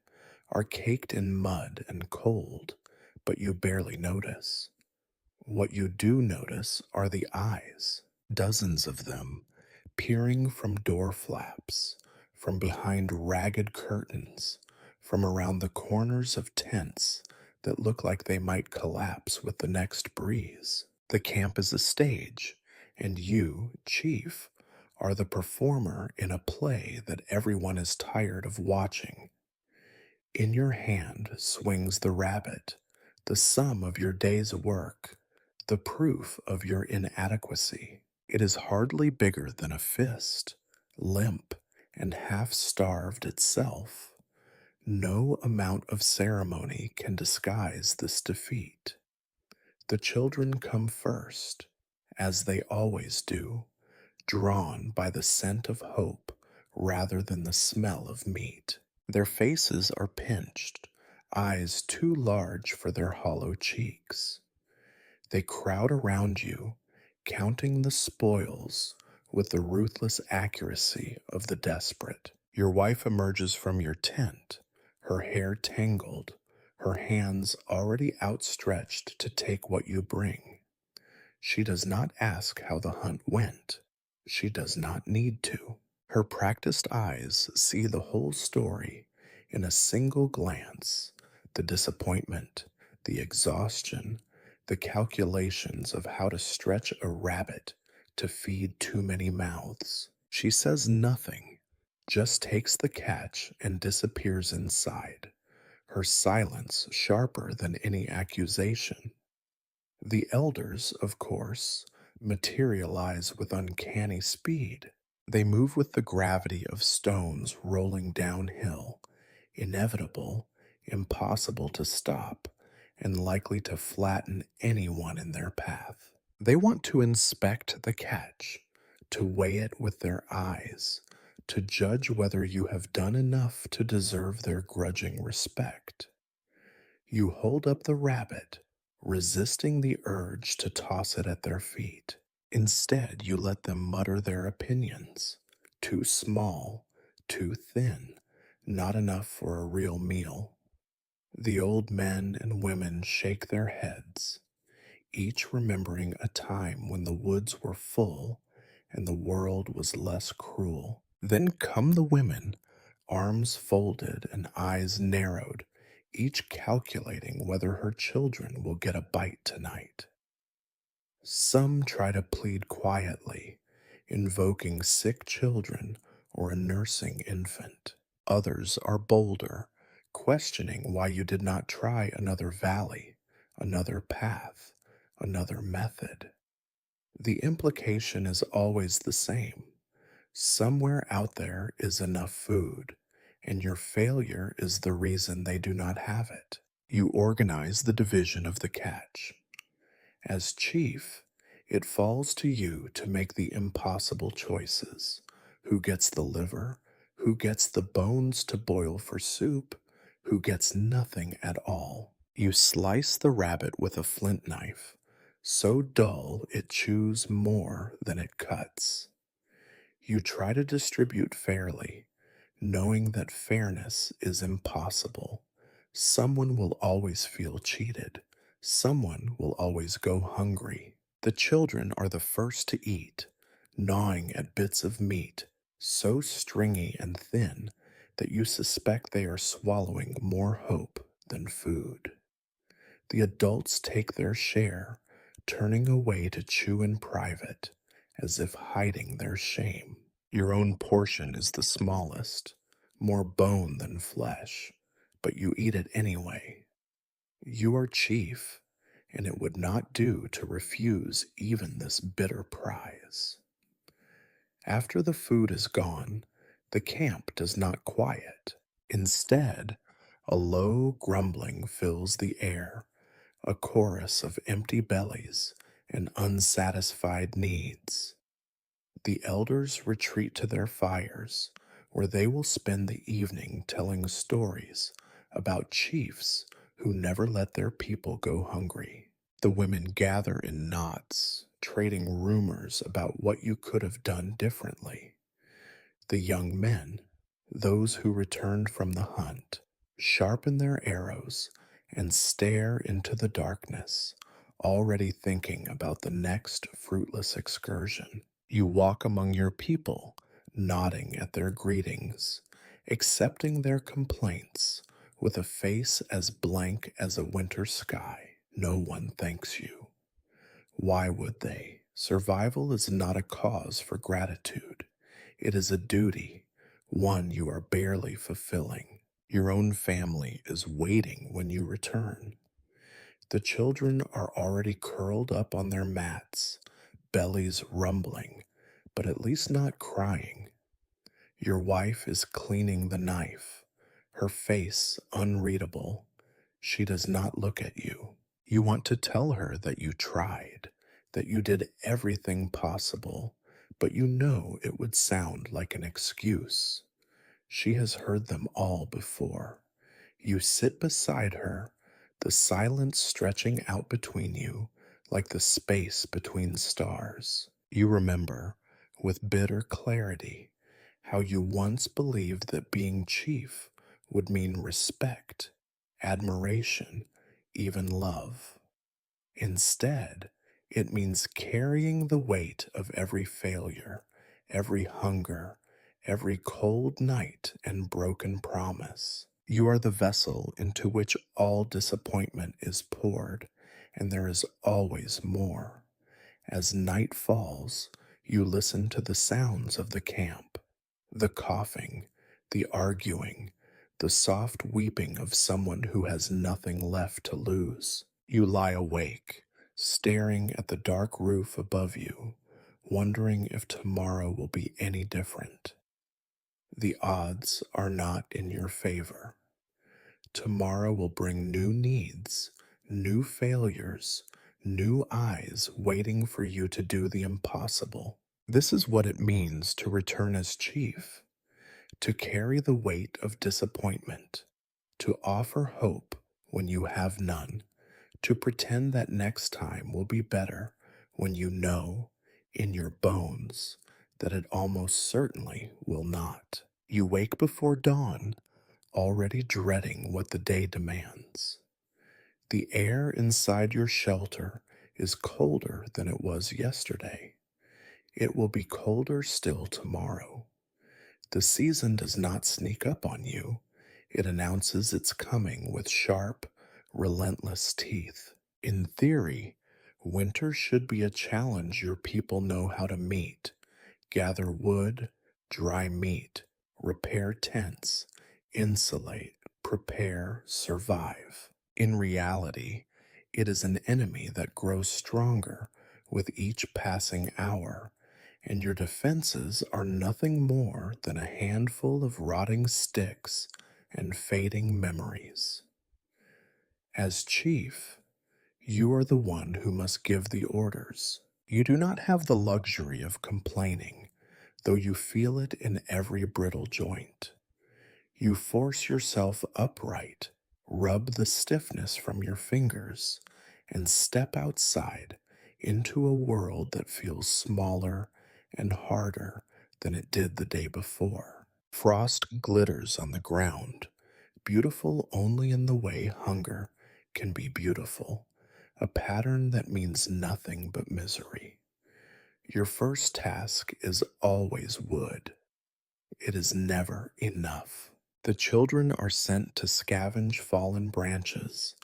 are caked in mud and cold, but you barely notice. What you do notice are the eyes, dozens of them, peering from door flaps, from behind ragged curtains, from around the corners of tents that look like they might collapse with the next breeze. The camp is a stage, and you, Chief, are the performer in a play that everyone is tired of watching. In your hand swings the rabbit, the sum of your day's work, the proof of your inadequacy. It is hardly bigger than a fist, limp and half starved itself. No amount of ceremony can disguise this defeat. The children come first, as they always do, drawn by the scent of hope rather than the smell of meat. Their faces are pinched, eyes too large for their hollow cheeks. They crowd around you, counting the spoils with the ruthless accuracy of the desperate. Your wife emerges from your tent, her hair tangled, her hands already outstretched to take what you bring. She does not ask how the hunt went. She does not need to. Her practiced eyes see the whole story in a single glance: the disappointment, the exhaustion, the calculations of how to stretch a rabbit to feed too many mouths. She says nothing, just takes the catch and disappears inside, her silence sharper than any accusation. The elders, of course, materialize with uncanny speed. They move with the gravity of stones rolling downhill, inevitable, impossible to stop, and likely to flatten anyone in their path. They want to inspect the catch, to weigh it with their eyes, to judge whether you have done enough to deserve their grudging respect. You hold up the rabbit, resisting the urge to toss it at their feet. Instead, you let them mutter their opinions. Too small, too thin, not enough for a real meal. The old men and women shake their heads, each remembering a time when the woods were full and the world was less cruel. Then come the women, arms folded and eyes narrowed, each calculating whether her children will get a bite tonight. Some try to plead quietly, invoking sick children or a nursing infant. Others are bolder, questioning why you did not try another valley, another path, another method. The implication is always the same. Somewhere out there is enough food, and your failure is the reason they do not have it. You organize the division of the catch. As chief, it falls to you to make the impossible choices. Who gets the liver? Who gets the bones to boil for soup? Who gets nothing at all? You slice the rabbit with a flint knife, so dull it chews more than it cuts. You try to distribute fairly, knowing that fairness is impossible. Someone will always feel cheated. Someone will always go hungry. The children are the first to eat, gnawing at bits of meat, so stringy and thin that you suspect they are swallowing more hope than food. The adults take their share, turning away to chew in private, as if hiding their shame. Your own portion is the smallest, more bone than flesh, but you eat it anyway. You are chief, and it would not do to refuse even this bitter prize. After the food is gone, the camp does not quiet. Instead, a low grumbling fills the air, a chorus of empty bellies and unsatisfied needs. The elders retreat to their fires, where they will spend the evening telling stories about chiefs who never let their people go hungry. The women gather in knots, trading rumors about what you could have done differently. The young men, those who returned from the hunt, sharpen their arrows and stare into the darkness, already thinking about the next fruitless excursion. You walk among your people, nodding at their greetings, accepting their complaints with a face as blank as a winter sky. No one thanks you. Why would they? Survival is not a cause for gratitude. It is a duty, one you are barely fulfilling. Your own family is waiting when you return. The children are already curled up on their mats, bellies rumbling, but at least not crying. Your wife is cleaning the knife, her face unreadable. She does not look at you. You want to tell her that you tried, that you did everything possible, but you know it would sound like an excuse. She has heard them all before. You sit beside her, the silence stretching out between you like the space between stars. You remember, with bitter clarity, how you once believed that being chief would mean respect, admiration, even love. Instead, it means carrying the weight of every failure, every hunger, every cold night and broken promise. You are the vessel into which all disappointment is poured, and there is always more. As night falls, you listen to the sounds of the camp, the coughing, the arguing, the soft weeping of someone who has nothing left to lose. You lie awake, staring at the dark roof above you, wondering if tomorrow will be any different. The odds are not in your favor. Tomorrow will bring new needs, new failures, new eyes waiting for you to do the impossible. This is what it means to return as chief, to carry the weight of disappointment, to offer hope when you have none, to pretend that next time will be better when you know in your bones that it almost certainly will not. You wake before dawn, already dreading what the day demands. The air inside your shelter is colder than it was yesterday. It will be colder still tomorrow. The season does not sneak up on you. It announces its coming with sharp, relentless teeth. In theory, winter should be a challenge your people know how to meet. Gather wood, dry meat, repair tents, insulate, prepare, survive. In reality, it is an enemy that grows stronger with each passing hour, and your defenses are nothing more than a handful of rotting sticks and fading memories. As chief, you are the one who must give the orders. You do not have the luxury of complaining, though you feel it in every brittle joint. You force yourself upright, rub the stiffness from your fingers, and step outside into a world that feels smaller and harder than it did the day before. Frost glitters on the ground, beautiful only in the way hunger can be beautiful, a pattern that means nothing but misery. Your first task is always wood. It is never enough. The children are sent to scavenge fallen branches.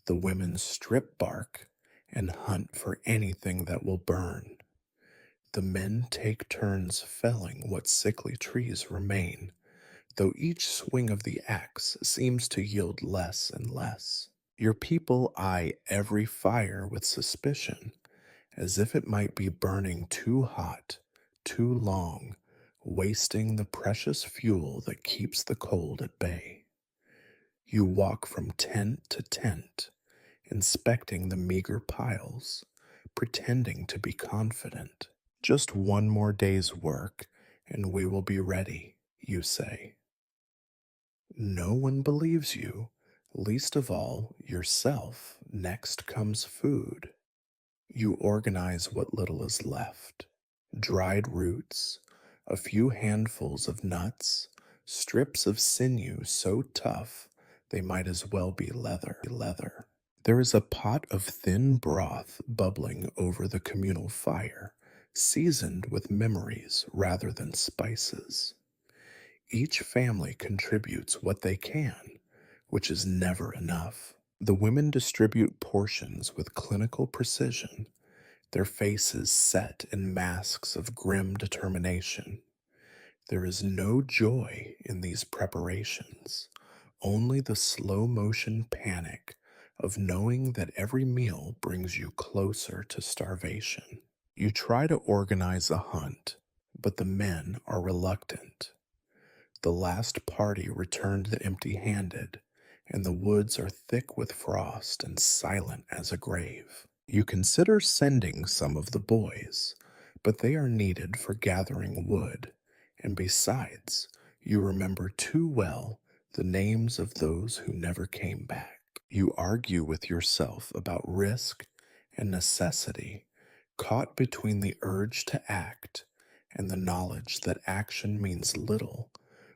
The women strip bark and hunt for anything that will burn. The men take turns felling what sickly trees remain, though each swing of the axe seems to yield less and less. Your people eye every fire with suspicion, as if it might be burning too hot, too long, wasting the precious fuel that keeps the cold at bay. You walk from tent to tent, inspecting the meager piles, pretending to be confident. Just one more day's work, and we will be ready, you say. No one believes you, least of all yourself. Next comes food. You organize what little is left: dried roots, a few handfuls of nuts, strips of sinew so tough they might as well be leather. There is a pot of thin broth bubbling over the communal fire, seasoned with memories rather than spices. Each family contributes what they can, which is never enough. The women distribute portions with clinical precision, their faces set in masks of grim determination. There is no joy in these preparations, only the slow motion panic of knowing that every meal brings you closer to starvation. You try to organize a hunt, but the men are reluctant. The last party returned empty handed, and the woods are thick with frost and silent as a grave. You consider sending some of the boys, but they are needed for gathering wood, and besides, you remember too well the names of those who never came back. You argue with yourself about risk and necessity, caught between the urge to act and the knowledge that action means little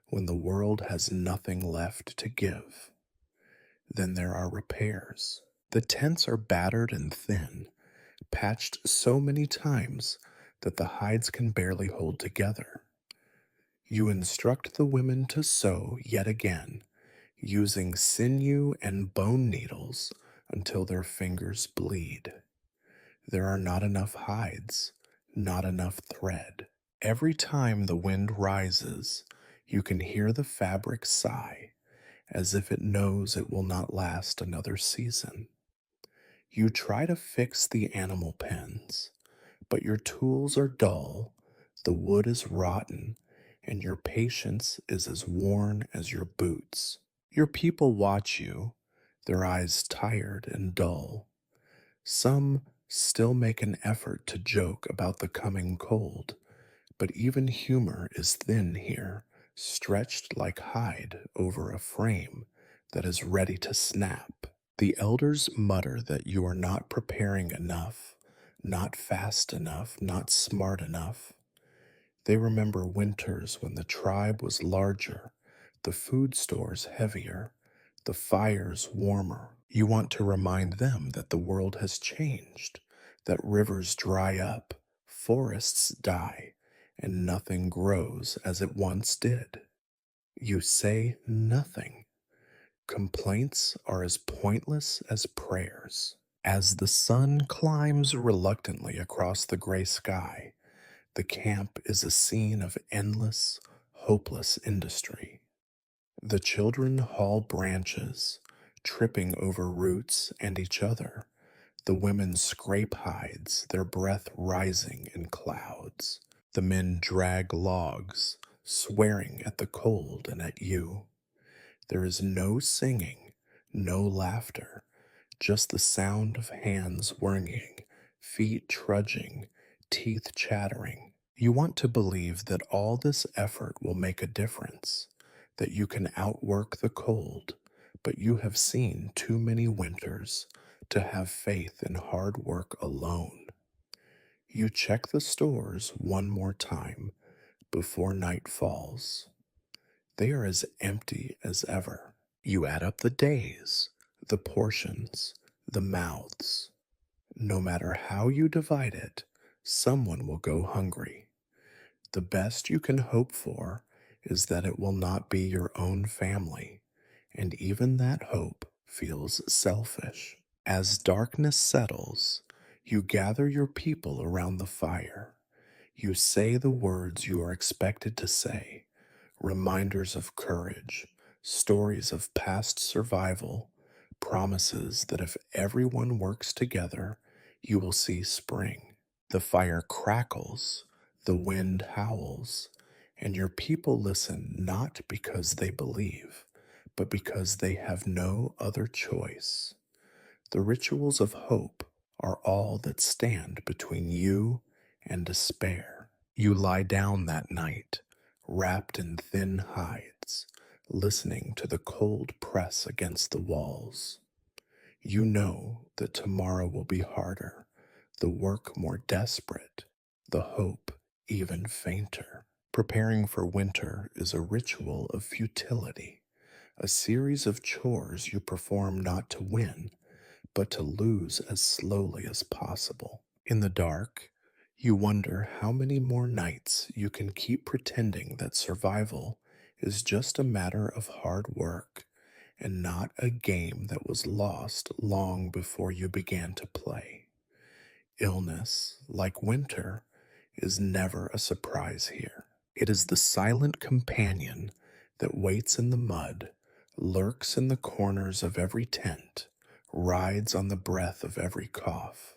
when the world has nothing left to give. Then there are repairs. The tents are battered and thin, patched so many times that the hides can barely hold together. You instruct the women to sew yet again, using sinew and bone needles until their fingers bleed. There are not enough hides, not enough thread. Every time the wind rises, you can hear the fabric sigh, as if it knows it will not last another season. You try to fix the animal pens, but your tools are dull, the wood is rotten, and your patience is as worn as your boots. Your people watch you, their eyes tired and dull. Some still make an effort to joke about the coming cold, but even humor is thin here, stretched like hide over a frame that is ready to snap. The elders mutter that you are not preparing enough, not fast enough, not smart enough. They remember winters when the tribe was larger, the food stores heavier, the fires warmer. You want to remind them that the world has changed, that rivers dry up, forests die, and nothing grows as it once did. You say nothing. Complaints are as pointless as prayers. As the sun climbs reluctantly across the gray sky, the camp is a scene of endless, hopeless industry. The children haul branches, tripping over roots and each other. The women scrape hides, their breath rising in clouds. The men drag logs, swearing at the cold and at you. There is no singing, no laughter, just the sound of hands worrying, feet trudging, teeth chattering. You want to believe that all this effort will make a difference, that you can outwork the cold, but you have seen too many winters to have faith in hard work alone. You check the stores one more time before night falls. They are as empty as ever. You add up the days, the portions, the mouths. No matter how you divide it, someone will go hungry. The best you can hope for is that it will not be your own family, and even that hope feels selfish. As darkness settles, you gather your people around the fire. You say the words you are expected to say, reminders of courage, stories of past survival, promises that if everyone works together, you will see spring. The fire crackles, the wind howls, and your people listen not because they believe, but because they have no other choice. The rituals of hope are all that stand between you and despair. You lie down that night, wrapped in thin hides, listening to the cold press against the walls. You know that tomorrow will be harder, the work more desperate, the hope even fainter. Preparing for winter is a ritual of futility, a series of chores you perform not to win, but to lose as slowly as possible. In the dark, you wonder how many more nights you can keep pretending that survival is just a matter of hard work and not a game that was lost long before you began to play. Illness, like winter, is never a surprise here. It is the silent companion that waits in the mud, lurks in the corners of every tent, rides on the breath of every cough.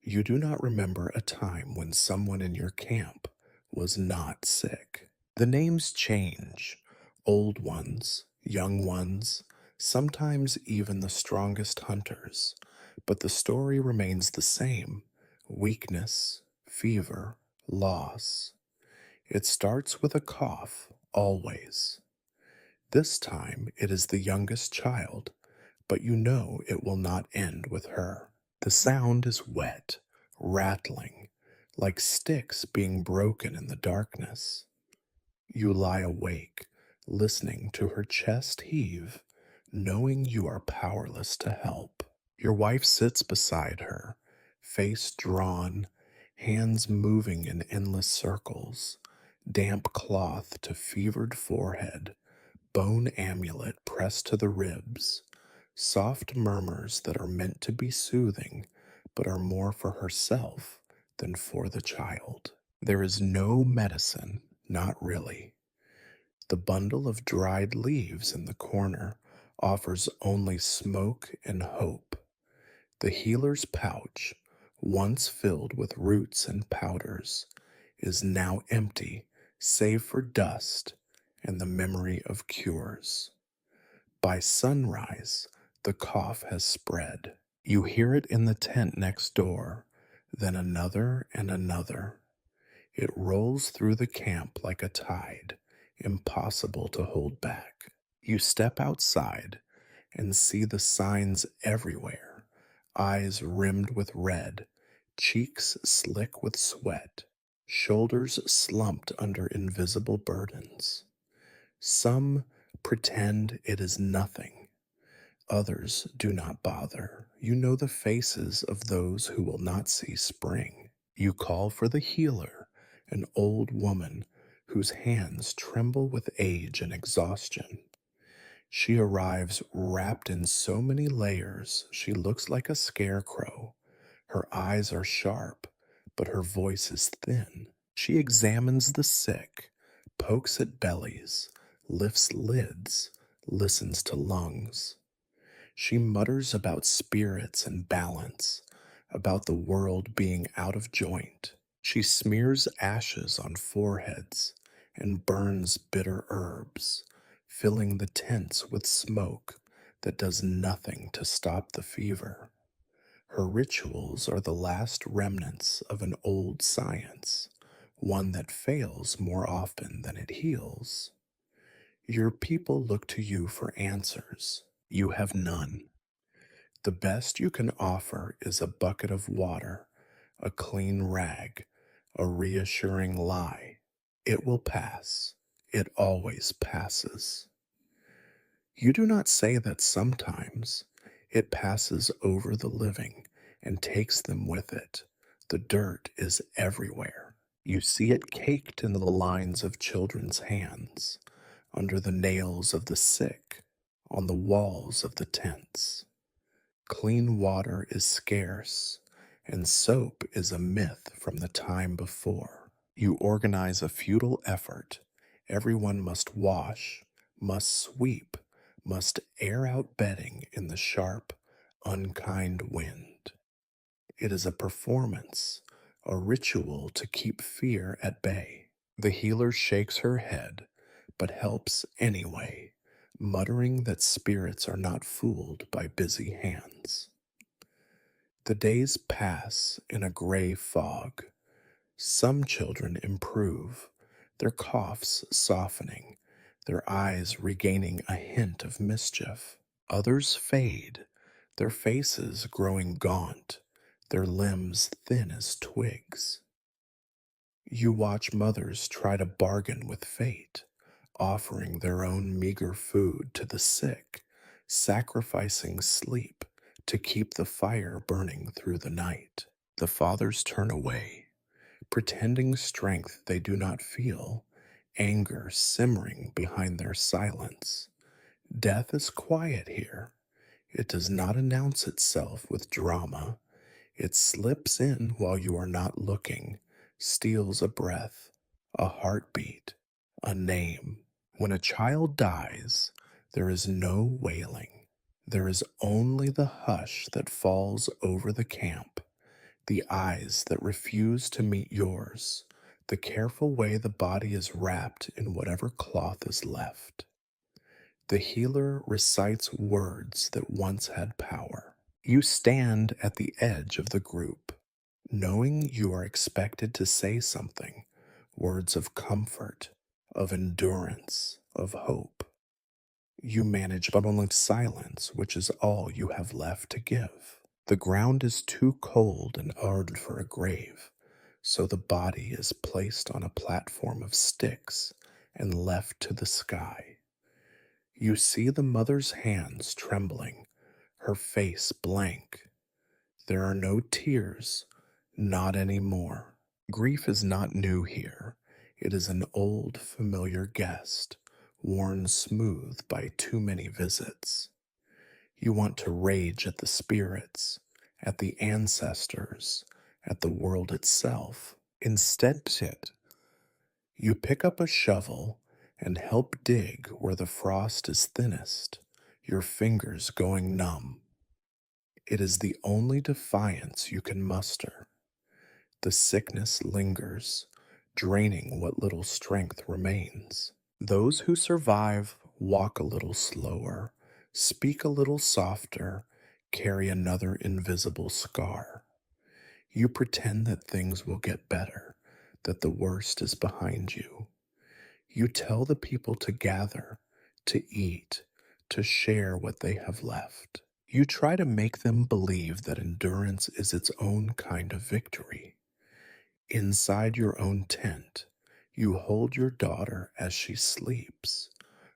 You do not remember a time when someone in your camp was not sick. The names change, old ones, young ones, sometimes even the strongest hunters, but the story remains the same: weakness, fever, loss. It starts with a cough, always. This time it is the youngest child, but you know it will not end with her. The sound is wet, rattling, like sticks being broken in the darkness. You lie awake, listening to her chest heave, knowing you are powerless to help. Your wife sits beside her, face drawn, hands moving in endless circles, damp cloth to fevered forehead, bone amulet pressed to the ribs, soft murmurs that are meant to be soothing, but are more for herself than for the child. There is no medicine, not really. The bundle of dried leaves in the corner offers only smoke and hope. The healer's pouch, once filled with roots and powders, is now empty save for dust and the memory of cures. By sunrise, the cough has spread. You hear it in the tent next door, then another and another. It rolls through the camp like a tide, impossible to hold back. You step outside and see the signs everywhere: eyes rimmed with red, cheeks slick with sweat, shoulders slumped under invisible burdens. Some pretend it is nothing. Others do not bother. You know the faces of those who will not see spring. You call for the healer, an old woman whose hands tremble with age and exhaustion. She arrives wrapped in so many layers she looks like a scarecrow. Her eyes are sharp, but her voice is thin. She examines the sick, pokes at bellies, lifts lids, listens to lungs. She mutters about spirits and balance, about the world being out of joint. She smears ashes on foreheads and burns bitter herbs, filling the tents with smoke that does nothing to stop the fever. Her rituals are the last remnants of an old science, one that fails more often than it heals. Your people look to you for answers. You have none. The best you can offer is a bucket of water, a clean rag, a reassuring lie. It will pass. It always passes. You do not say that sometimes it passes over the living and takes them with it. The dirt is everywhere. You see it caked in the lines of children's hands, under the nails of the sick, on the walls of the tents. Clean water is scarce, and soap is a myth from the time before. You organize a futile effort. Everyone must wash, must sweep, must air out bedding in the sharp, unkind wind. It is a performance, a ritual to keep fear at bay. The healer shakes her head, but helps anyway, muttering that spirits are not fooled by busy hands. The days pass in a gray fog. Some children improve, their coughs softening, their eyes regaining a hint of mischief. Others fade, their faces growing gaunt, their limbs thin as twigs. You watch mothers try to bargain with fate, offering their own meager food to the sick, sacrificing sleep to keep the fire burning through the night. The fathers turn away, pretending strength they do not feel, anger simmering behind their silence. Death is quiet here. It does not announce itself with drama. It slips in while you are not looking, steals a breath, a heartbeat, a name. When a child dies, there is no wailing. There is only the hush that falls over the camp, the eyes that refuse to meet yours, the careful way the body is wrapped in whatever cloth is left. The healer recites words that once had power. You stand at the edge of the group, knowing you are expected to say something, words of comfort, of endurance, of hope. You manage but only silence, which is all you have left to give. The ground is too cold and hard for a grave, so the body is placed on a platform of sticks and left to the sky. You see the mother's hands trembling, her face blank. There are no tears, not any more. Grief is not new here. It is an old, familiar guest, worn smooth by too many visits. You want to rage at the spirits, at the ancestors, at the world itself. Instead, you pick up a shovel and help dig where the frost is thinnest, your fingers going numb. It is the only defiance you can muster. The sickness lingers, draining what little strength remains. Those who survive walk a little slower, speak a little softer, carry another invisible scar. You pretend that things will get better, that the worst is behind you. You tell the people to gather, to eat, to share what they have left. You try to make them believe that endurance is its own kind of victory. Inside your own tent, you hold your daughter as she sleeps,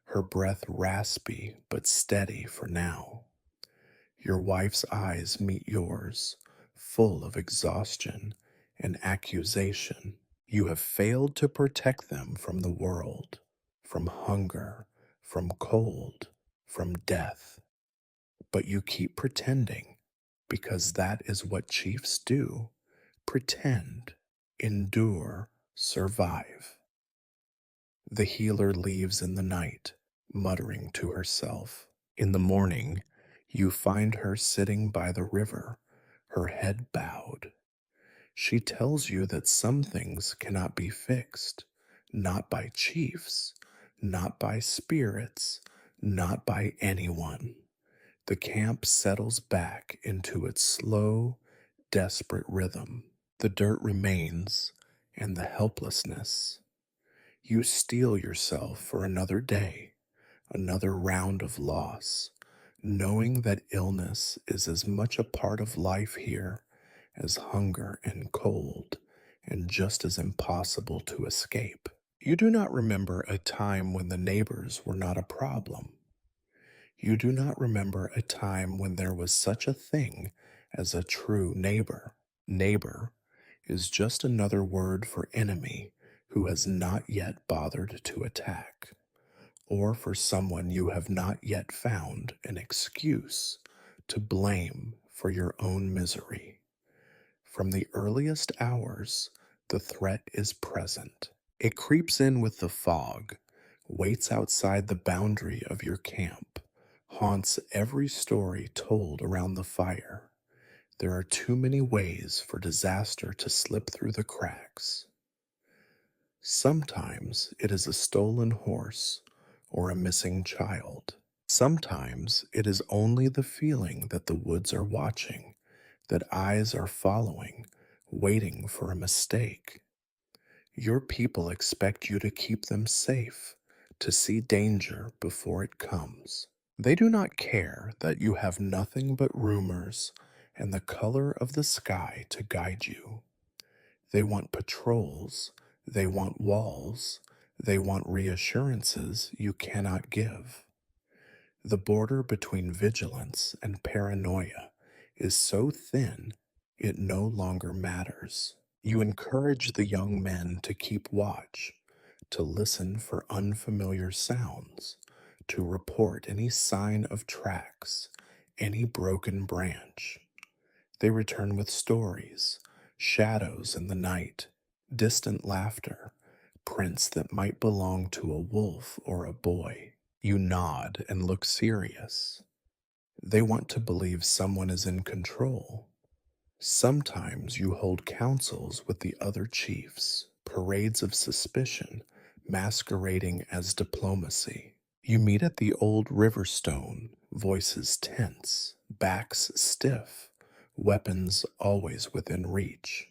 her breath raspy but steady for now. Your wife's eyes meet yours, full of exhaustion and accusation. You have failed to protect them from the world, from hunger, from cold, from death. But you keep pretending, because that is what chiefs do: pretend, endure, survive. The healer leaves in the night, muttering to herself. In the morning, you find her sitting by the river, her head bowed. She tells you that some things cannot be fixed, not by chiefs, not by spirits, not by anyone. The camp settles back into its slow, desperate rhythm. The dirt remains, and the helplessness. You steel yourself for another day, another round of loss, knowing that illness is as much a part of life here as hunger and cold, and just as impossible to escape. You do not remember a time when the neighbors were not a problem. You do not remember a time when there was such a thing as a true neighbor. Neighbor is just another word for enemy who has not yet bothered to attack, or for someone you have not yet found an excuse to blame for your own misery. From the earliest hours, the threat is present. It creeps in with the fog, waits outside the boundary of your camp, haunts every story told around the fire. There are too many ways for disaster to slip through the cracks. Sometimes it is a stolen horse or a missing child. Sometimes it is only the feeling that the woods are watching, that eyes are following, waiting for a mistake. Your people expect you to keep them safe, to see danger before it comes. They do not care that you have nothing but rumors and the color of the sky to guide you. They want patrols, they want walls, they want reassurances you cannot give. The border between vigilance and paranoia is so thin it no longer matters. You encourage the young men to keep watch, to listen for unfamiliar sounds, to report any sign of tracks, any broken branch. They return with stories, shadows in the night, distant laughter, prints that might belong to a wolf or a boy. You nod and look serious. They want to believe someone is in control. Sometimes you hold councils with the other chiefs, parades of suspicion masquerading as diplomacy. You meet at the old Riverstone, voices tense, backs stiff, weapons always within reach.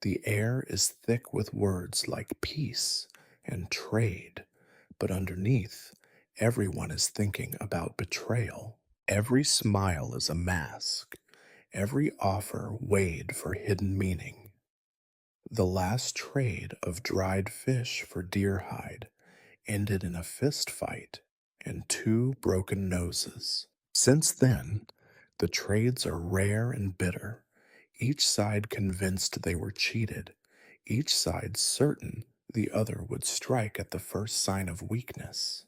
The air is thick with words like peace and trade, but underneath, everyone is thinking about betrayal. Every smile is a mask, every offer weighed for hidden meaning. The last trade of dried fish for deer hide ended in a fist fight and two broken noses. Since then, the trades are rare and bitter, each side convinced they were cheated, each side certain the other would strike at the first sign of weakness.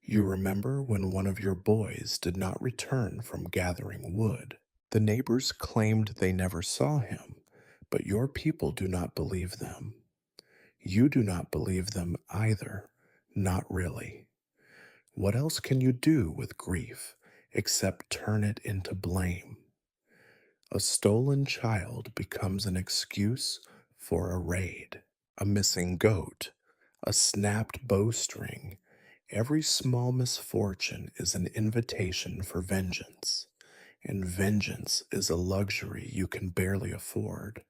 You remember when one of your boys did not return from gathering wood. The neighbors claimed they never saw him, but your people do not believe them. You do not believe them either, not really. What else can you do with grief except turn it into blame? A stolen child becomes an excuse for a raid, a missing goat, a snapped bowstring. Every small misfortune is an invitation for vengeance, and vengeance is a luxury you can barely afford,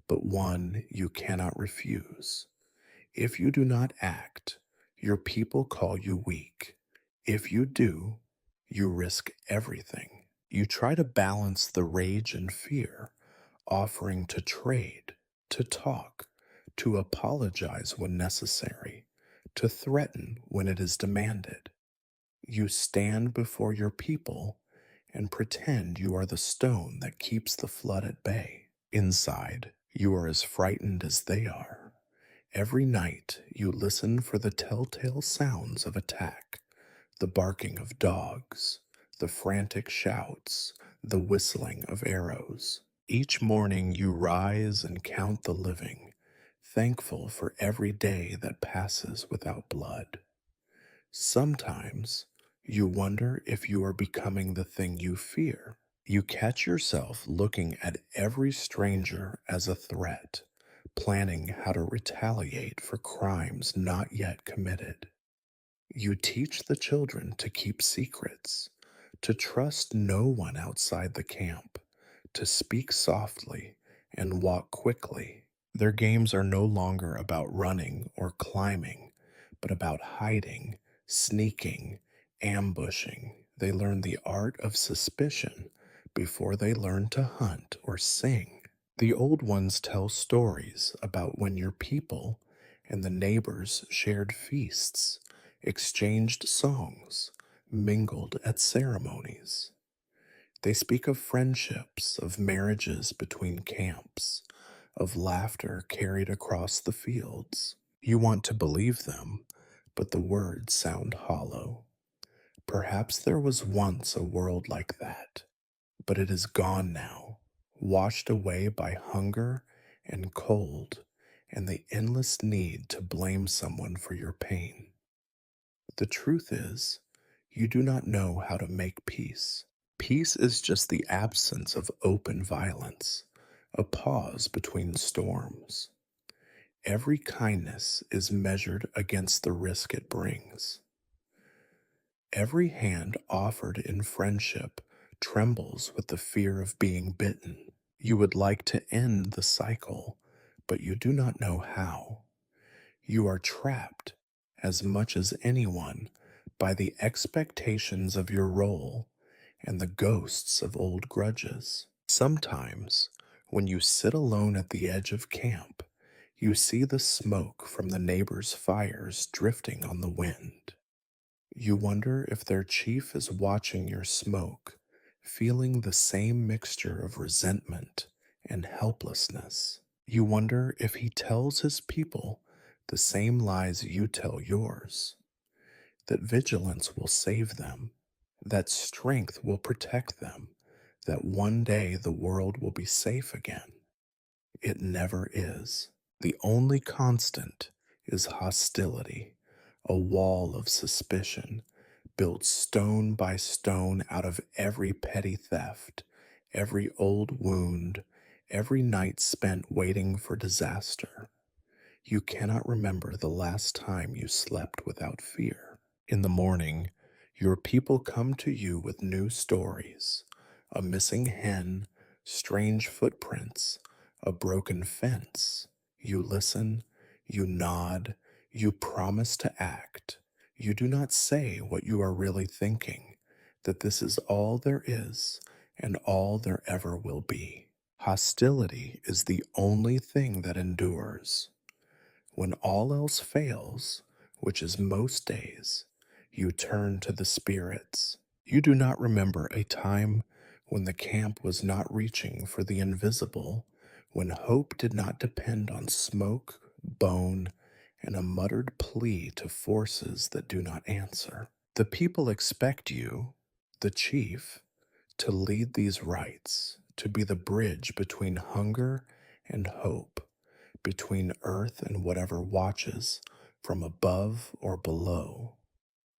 but one you cannot refuse. If you do not act, your people call you weak. If you do, you risk everything. You try to balance the rage and fear, offering to trade, to talk, to apologize when necessary, to threaten when it is demanded. You stand before your people and pretend you are the stone that keeps the flood at bay. Inside, you are as frightened as they are. Every night, you listen for the telltale sounds of attack, the barking of dogs, the frantic shouts, the whistling of arrows. Each morning, you rise and count the living, thankful for every day that passes without blood. Sometimes, you wonder if you are becoming the thing you fear. You catch yourself looking at every stranger as a threat, planning how to retaliate for crimes not yet committed. You teach the children to keep secrets, to trust no one outside the camp, to speak softly and walk quickly. Their games are no longer about running or climbing, but about hiding, sneaking, ambushing. They learn the art of suspicion before they learn to hunt or sing. The old ones tell stories about when your people and the neighbors shared feasts, exchanged songs, mingled at ceremonies. They speak of friendships, of marriages between camps, of laughter carried across the fields. You want to believe them, but the words sound hollow. Perhaps there was once a world like that, but it is gone now, washed away by hunger and cold and the endless need to blame someone for your pain. The truth is, you do not know how to make peace. Peace is just the absence of open violence, a pause between storms. Every kindness is measured against the risk it brings. Every hand offered in friendship trembles with the fear of being bitten. You would like to end the cycle, but you do not know how. You are trapped, as much as anyone, by the expectations of your role and the ghosts of old grudges. Sometimes, when you sit alone at the edge of camp, you see the smoke from the neighbors' fires drifting on the wind. You wonder if their chief is watching your smoke, feeling the same mixture of resentment and helplessness. You wonder if he tells his people the same lies you tell yours, that vigilance will save them, that strength will protect them, that one day the world will be safe again. It never is. The only constant is hostility, a wall of suspicion built stone by stone out of every petty theft, every old wound, every night spent waiting for disaster. You cannot remember the last time you slept without fear. In the morning, your people come to you with new stories: a missing hen, strange footprints, a broken fence. You listen, you nod, you promise to act. You do not say what you are really thinking, that this is all there is and all there ever will be. Hostility is the only thing that endures. When all else fails, which is most days, you turn to the spirits. You do not remember a time when the camp was not reaching for the invisible, when hope did not depend on smoke, bone, and a muttered plea to forces that do not answer. The people expect you, the chief, to lead these rites, to be the bridge between hunger and hope, between earth and whatever watches from above or below.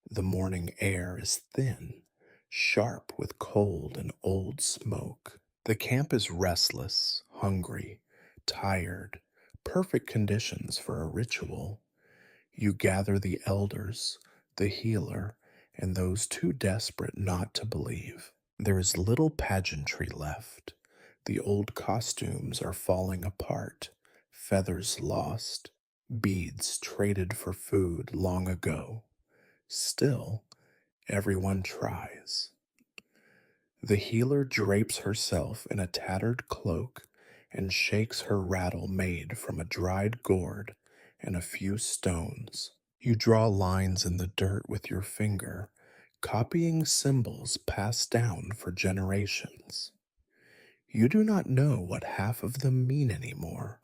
The morning air is thin, sharp with cold and old smoke. The camp is restless, hungry, tired, perfect conditions for a ritual. You gather the elders, the healer, and those too desperate not to believe. There is little pageantry left. The old costumes are falling apart, feathers lost, beads traded for food long ago. Still, everyone tries. The healer drapes herself in a tattered cloak and shakes her rattle made from a dried gourd and a few stones. You draw lines in the dirt with your finger, copying symbols passed down for generations. You do not know what half of them mean anymore,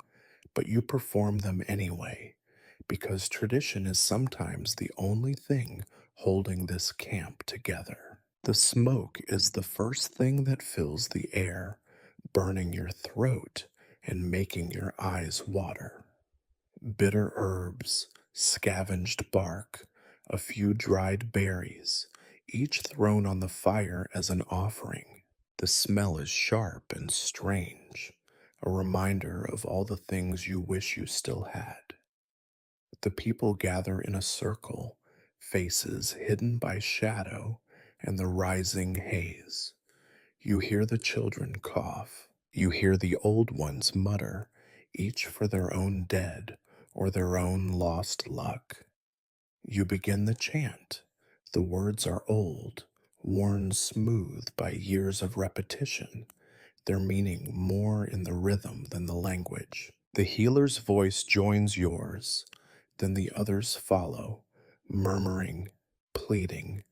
but you perform them anyway, because tradition is sometimes the only thing holding this camp together. The smoke is the first thing that fills the air, burning your throat and making your eyes water. Bitter herbs, scavenged bark, a few dried berries, each thrown on the fire as an offering. The smell is sharp and strange, a reminder of all the things you wish you still had. The people gather in a circle, faces hidden by shadow and the rising haze. You hear the children cough. You hear the old ones mutter, each for their own dead or their own lost luck. You begin the chant. The words are old, worn smooth by years of repetition, their meaning more in the rhythm than the language. The healer's voice joins yours, then the others follow, murmuring, pleading,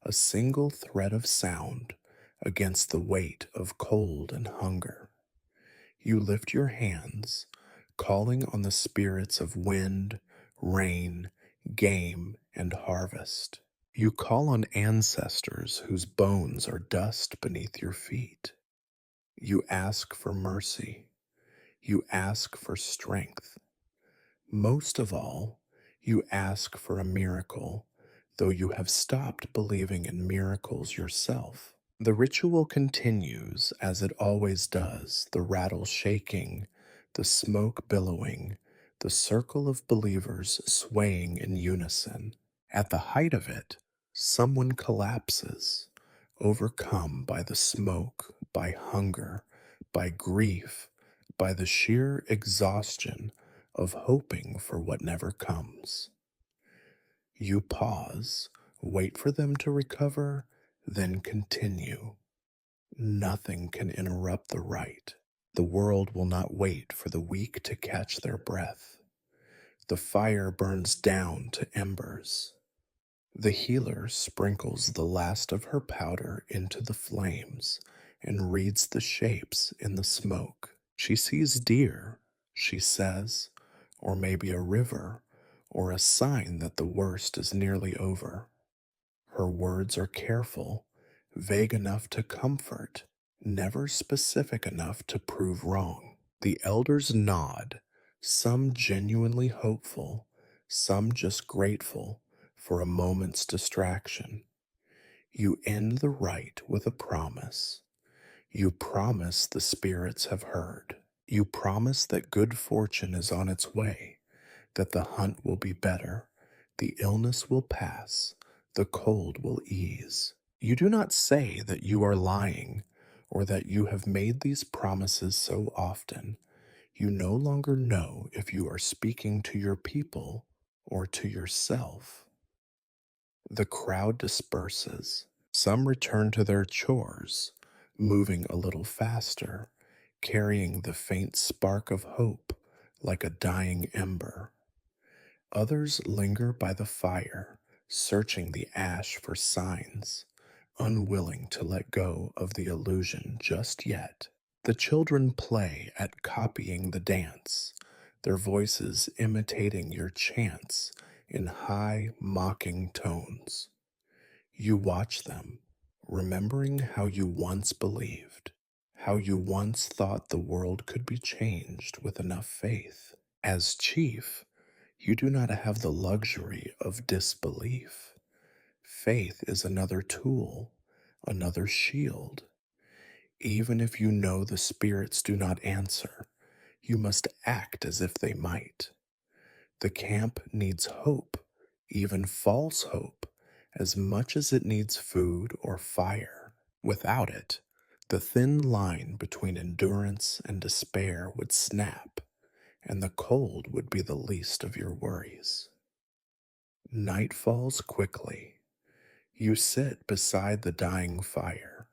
a single thread of sound against the weight of cold and hunger. You lift your hands, calling on the spirits of wind, rain, game, and harvest. You call on ancestors whose bones are dust beneath your feet. You ask for mercy. You ask for strength. Most of all, you ask for a miracle, though you have stopped believing in miracles yourself. The ritual continues as it always does, the rattle shaking, the smoke billowing, the circle of believers swaying in unison. At the height of it, someone collapses, overcome by the smoke, by hunger, by grief, by the sheer exhaustion of hoping for what never comes. You pause, wait for them to recover, then continue. Nothing can interrupt the rite. The world will not wait for the weak to catch their breath. The fire burns down to embers. The healer sprinkles the last of her powder into the flames and reads the shapes in the smoke. She sees deer, she says, or maybe a river, or a sign that the worst is nearly over. Her words are careful, vague enough to comfort, never specific enough to prove wrong. The elders nod, some genuinely hopeful, some just grateful for a moment's distraction. You end the rite with a promise. You promise the spirits have heard. You promise that good fortune is on its way, that the hunt will be better, the illness will pass, the cold will ease. You do not say that you are lying or that you have made these promises so often. You no longer know if you are speaking to your people or to yourself. The crowd disperses. Some return to their chores, moving a little faster, carrying the faint spark of hope like a dying ember. Others linger by the fire, searching the ash for signs, unwilling to let go of the illusion just yet. The children play at copying the dance, their voices imitating your chants in high, mocking tones. You watch them, remembering how you once believed, how you once thought the world could be changed with enough faith. As chief, you do not have the luxury of disbelief. Faith is another tool, another shield. Even if you know the spirits do not answer, you must act as if they might. The camp needs hope, even false hope, as much as it needs food or fire. Without it, the thin line between endurance and despair would snap, and the cold would be the least of your worries. Night falls quickly. You sit beside the dying fire,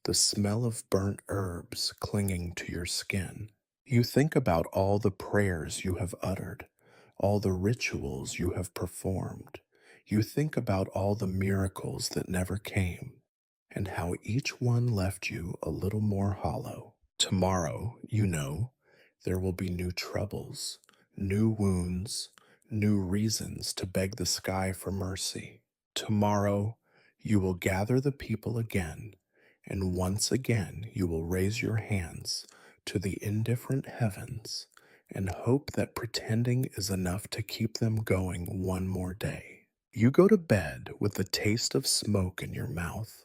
the smell of burnt herbs clinging to your skin. You think about all the prayers you have uttered, all the rituals you have performed. You think about all the miracles that never came, and how each one left you a little more hollow. Tomorrow, you know, there will be new troubles, new wounds, new reasons to beg the sky for mercy. Tomorrow, you will gather the people again, and once again you will raise your hands to the indifferent heavens and hope that pretending is enough to keep them going one more day. You go to bed with the taste of smoke in your mouth,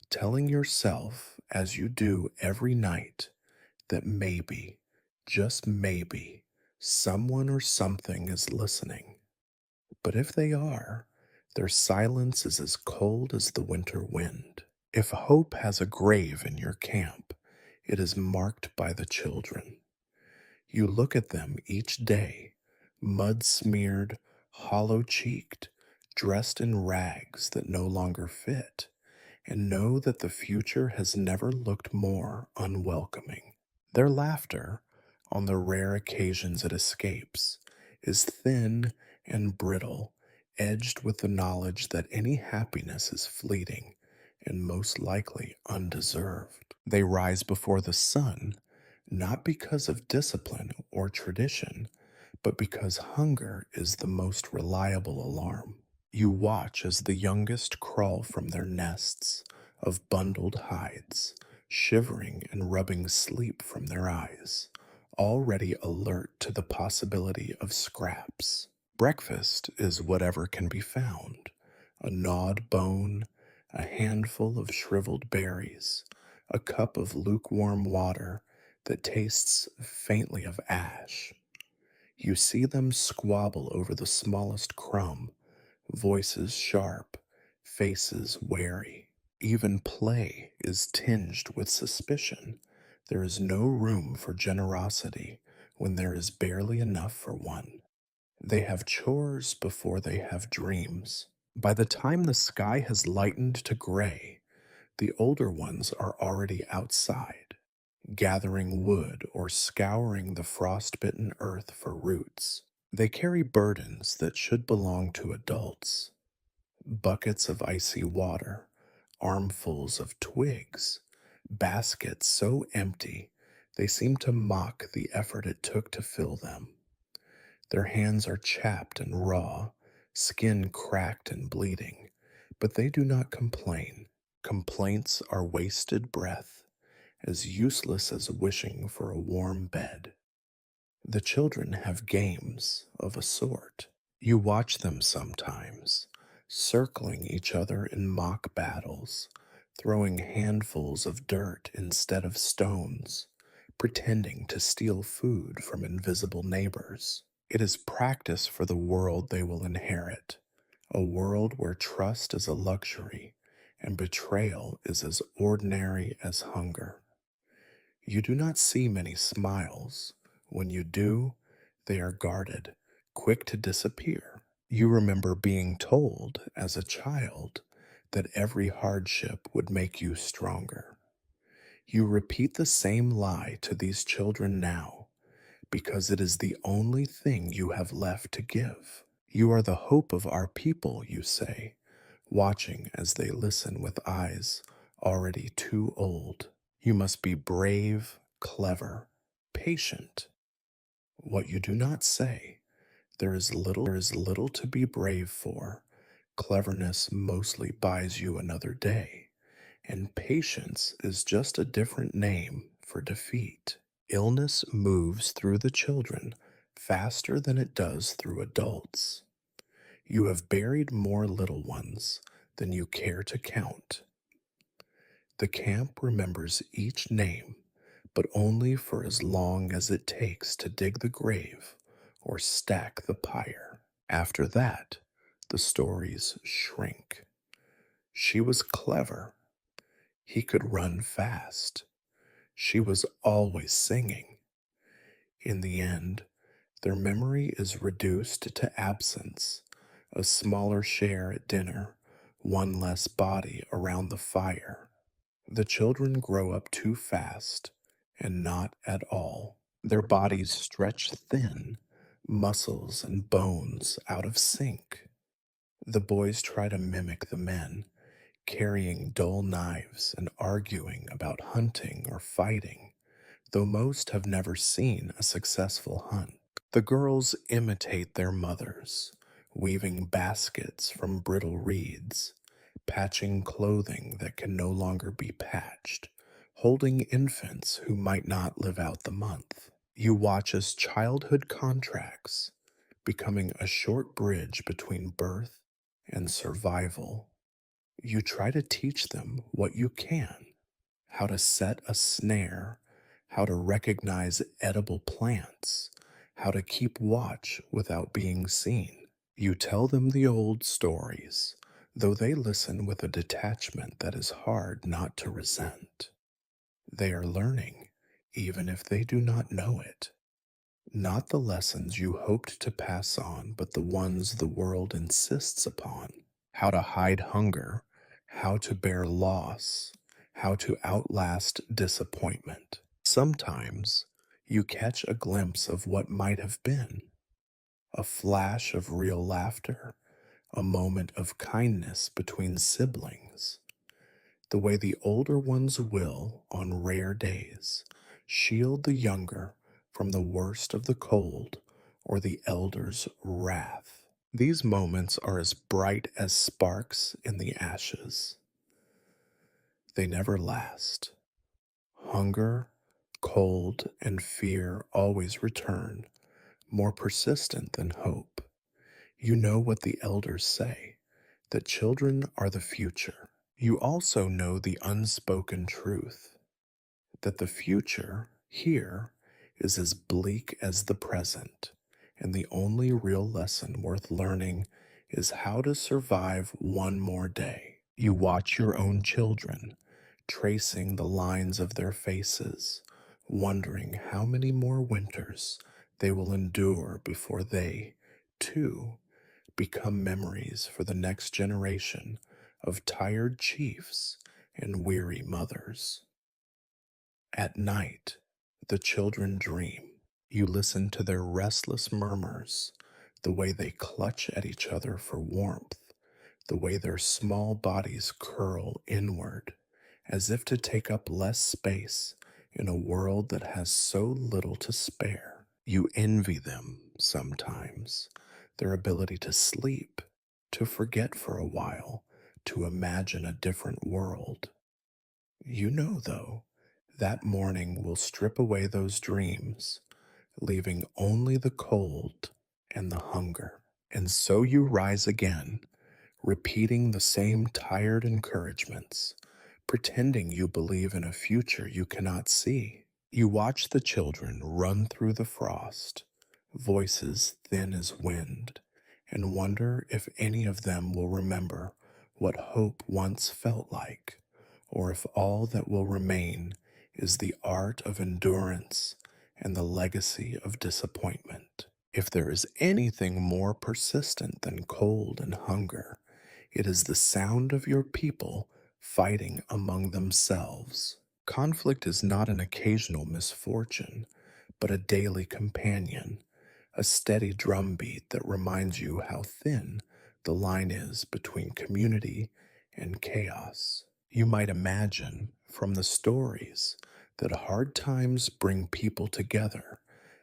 telling yourself, as you do every night, that maybe, just maybe, someone or something is listening. But if they are, their silence is as cold as the winter wind. If hope has a grave in your camp, it is marked by the children. You look at them each day, mud smeared, hollow cheeked, dressed in rags that no longer fit, and know that the future has never looked more unwelcoming. Their laughter, on the rare occasions it escapes, is thin and brittle, edged with the knowledge that any happiness is fleeting and most likely undeserved. They rise before the sun, not because of discipline or tradition, but because hunger is the most reliable alarm. You watch as the youngest crawl from their nests of bundled hides, shivering and rubbing sleep from their eyes, already alert to the possibility of scraps. Breakfast is whatever can be found: a gnawed bone, a handful of shriveled berries, a cup of lukewarm water that tastes faintly of ash. You see them squabble over the smallest crumb, voices sharp, faces wary. Even play is tinged with suspicion. There is no room for generosity when there is barely enough for one. They have chores before they have dreams. By the time the sky has lightened to gray, the older ones are already outside, gathering wood or scouring the frostbitten earth for roots. They carry burdens that should belong to adults: buckets of icy water, armfuls of twigs, baskets so empty they seem to mock the effort it took to fill them. Their hands are chapped and raw, skin cracked and bleeding, but they do not complain. Complaints are wasted breath, as useless as wishing for a warm bed. The children have games of a sort. You watch them sometimes, circling each other in mock battles, throwing handfuls of dirt instead of stones, pretending to steal food from invisible neighbors. It is practice for the world they will inherit, a world where trust is a luxury and betrayal is as ordinary as hunger. You do not see many smiles. When you do, they are guarded, quick to disappear. You remember being told as a child that every hardship would make you stronger. You repeat the same lie to these children now because it is the only thing you have left to give. You are the hope of our people, you say, watching as they listen with eyes already too old. You must be brave, clever, patient. What you do not say: there is little to be brave for. Cleverness mostly buys you another day, and patience is just a different name for defeat. Illness moves through the children faster than it does through adults. You have buried more little ones than you care to count. The camp remembers each name, but only for as long as it takes to dig the grave or stack the pyre. After that, the stories shrink. She was clever. He could run fast. She was always singing. In the end, their memory is reduced to absence: a smaller share at dinner, one less body around the fire. The children grow up too fast, and not at all. Their bodies stretch thin, muscles and bones out of sync. The boys try to mimic the men, carrying dull knives and arguing about hunting or fighting, though most have never seen a successful hunt. The girls imitate their mothers, weaving baskets from brittle reeds, patching clothing that can no longer be patched, holding infants who might not live out the month. You watch as childhood contracts, becoming a short bridge between birth and survival. You try to teach them what you can: how to set a snare, how to recognize edible plants, how to keep watch without being seen. You tell them the old stories, though they listen with a detachment that is hard not to resent. They are learning, even if they do not know it. Not the lessons you hoped to pass on, but the ones the world insists upon: how to hide hunger, how to bear loss, how to outlast disappointment. Sometimes you catch a glimpse of what might have been: a flash of real laughter, a moment of kindness between siblings, the way the older ones will on rare days, shield the younger from the worst of the cold or the elder's wrath. These moments are as bright as sparks in the ashes. They never last. Hunger, cold, and fear always return, more persistent than hope. You know what the elders say, that children are the future. You also know the unspoken truth, that the future here is as bleak as the present, and the only real lesson worth learning is how to survive one more day. You watch your own children, tracing the lines of their faces, wondering how many more winters they will endure before they, too, become memories for the next generation of tired chiefs and weary mothers. At night, the children dream. You listen to their restless murmurs, the way they clutch at each other for warmth, the way their small bodies curl inward, as if to take up less space in a world that has so little to spare. You envy them sometimes, their ability to sleep, to forget for a while, to imagine a different world. You know, though, that morning will strip away those dreams, leaving only the cold and the hunger. And so you rise again, repeating the same tired encouragements, pretending you believe in a future you cannot see. You watch the children run through the frost, voices thin as wind, and wonder if any of them will remember what hope once felt like, or if all that will remain is the art of endurance and the legacy of disappointment. If there is anything more persistent than cold and hunger, it is the sound of your people fighting among themselves. Conflict is not an occasional misfortune, but a daily companion, a steady drumbeat that reminds you how thin the line is between community and chaos. You might imagine from the stories that hard times bring people together,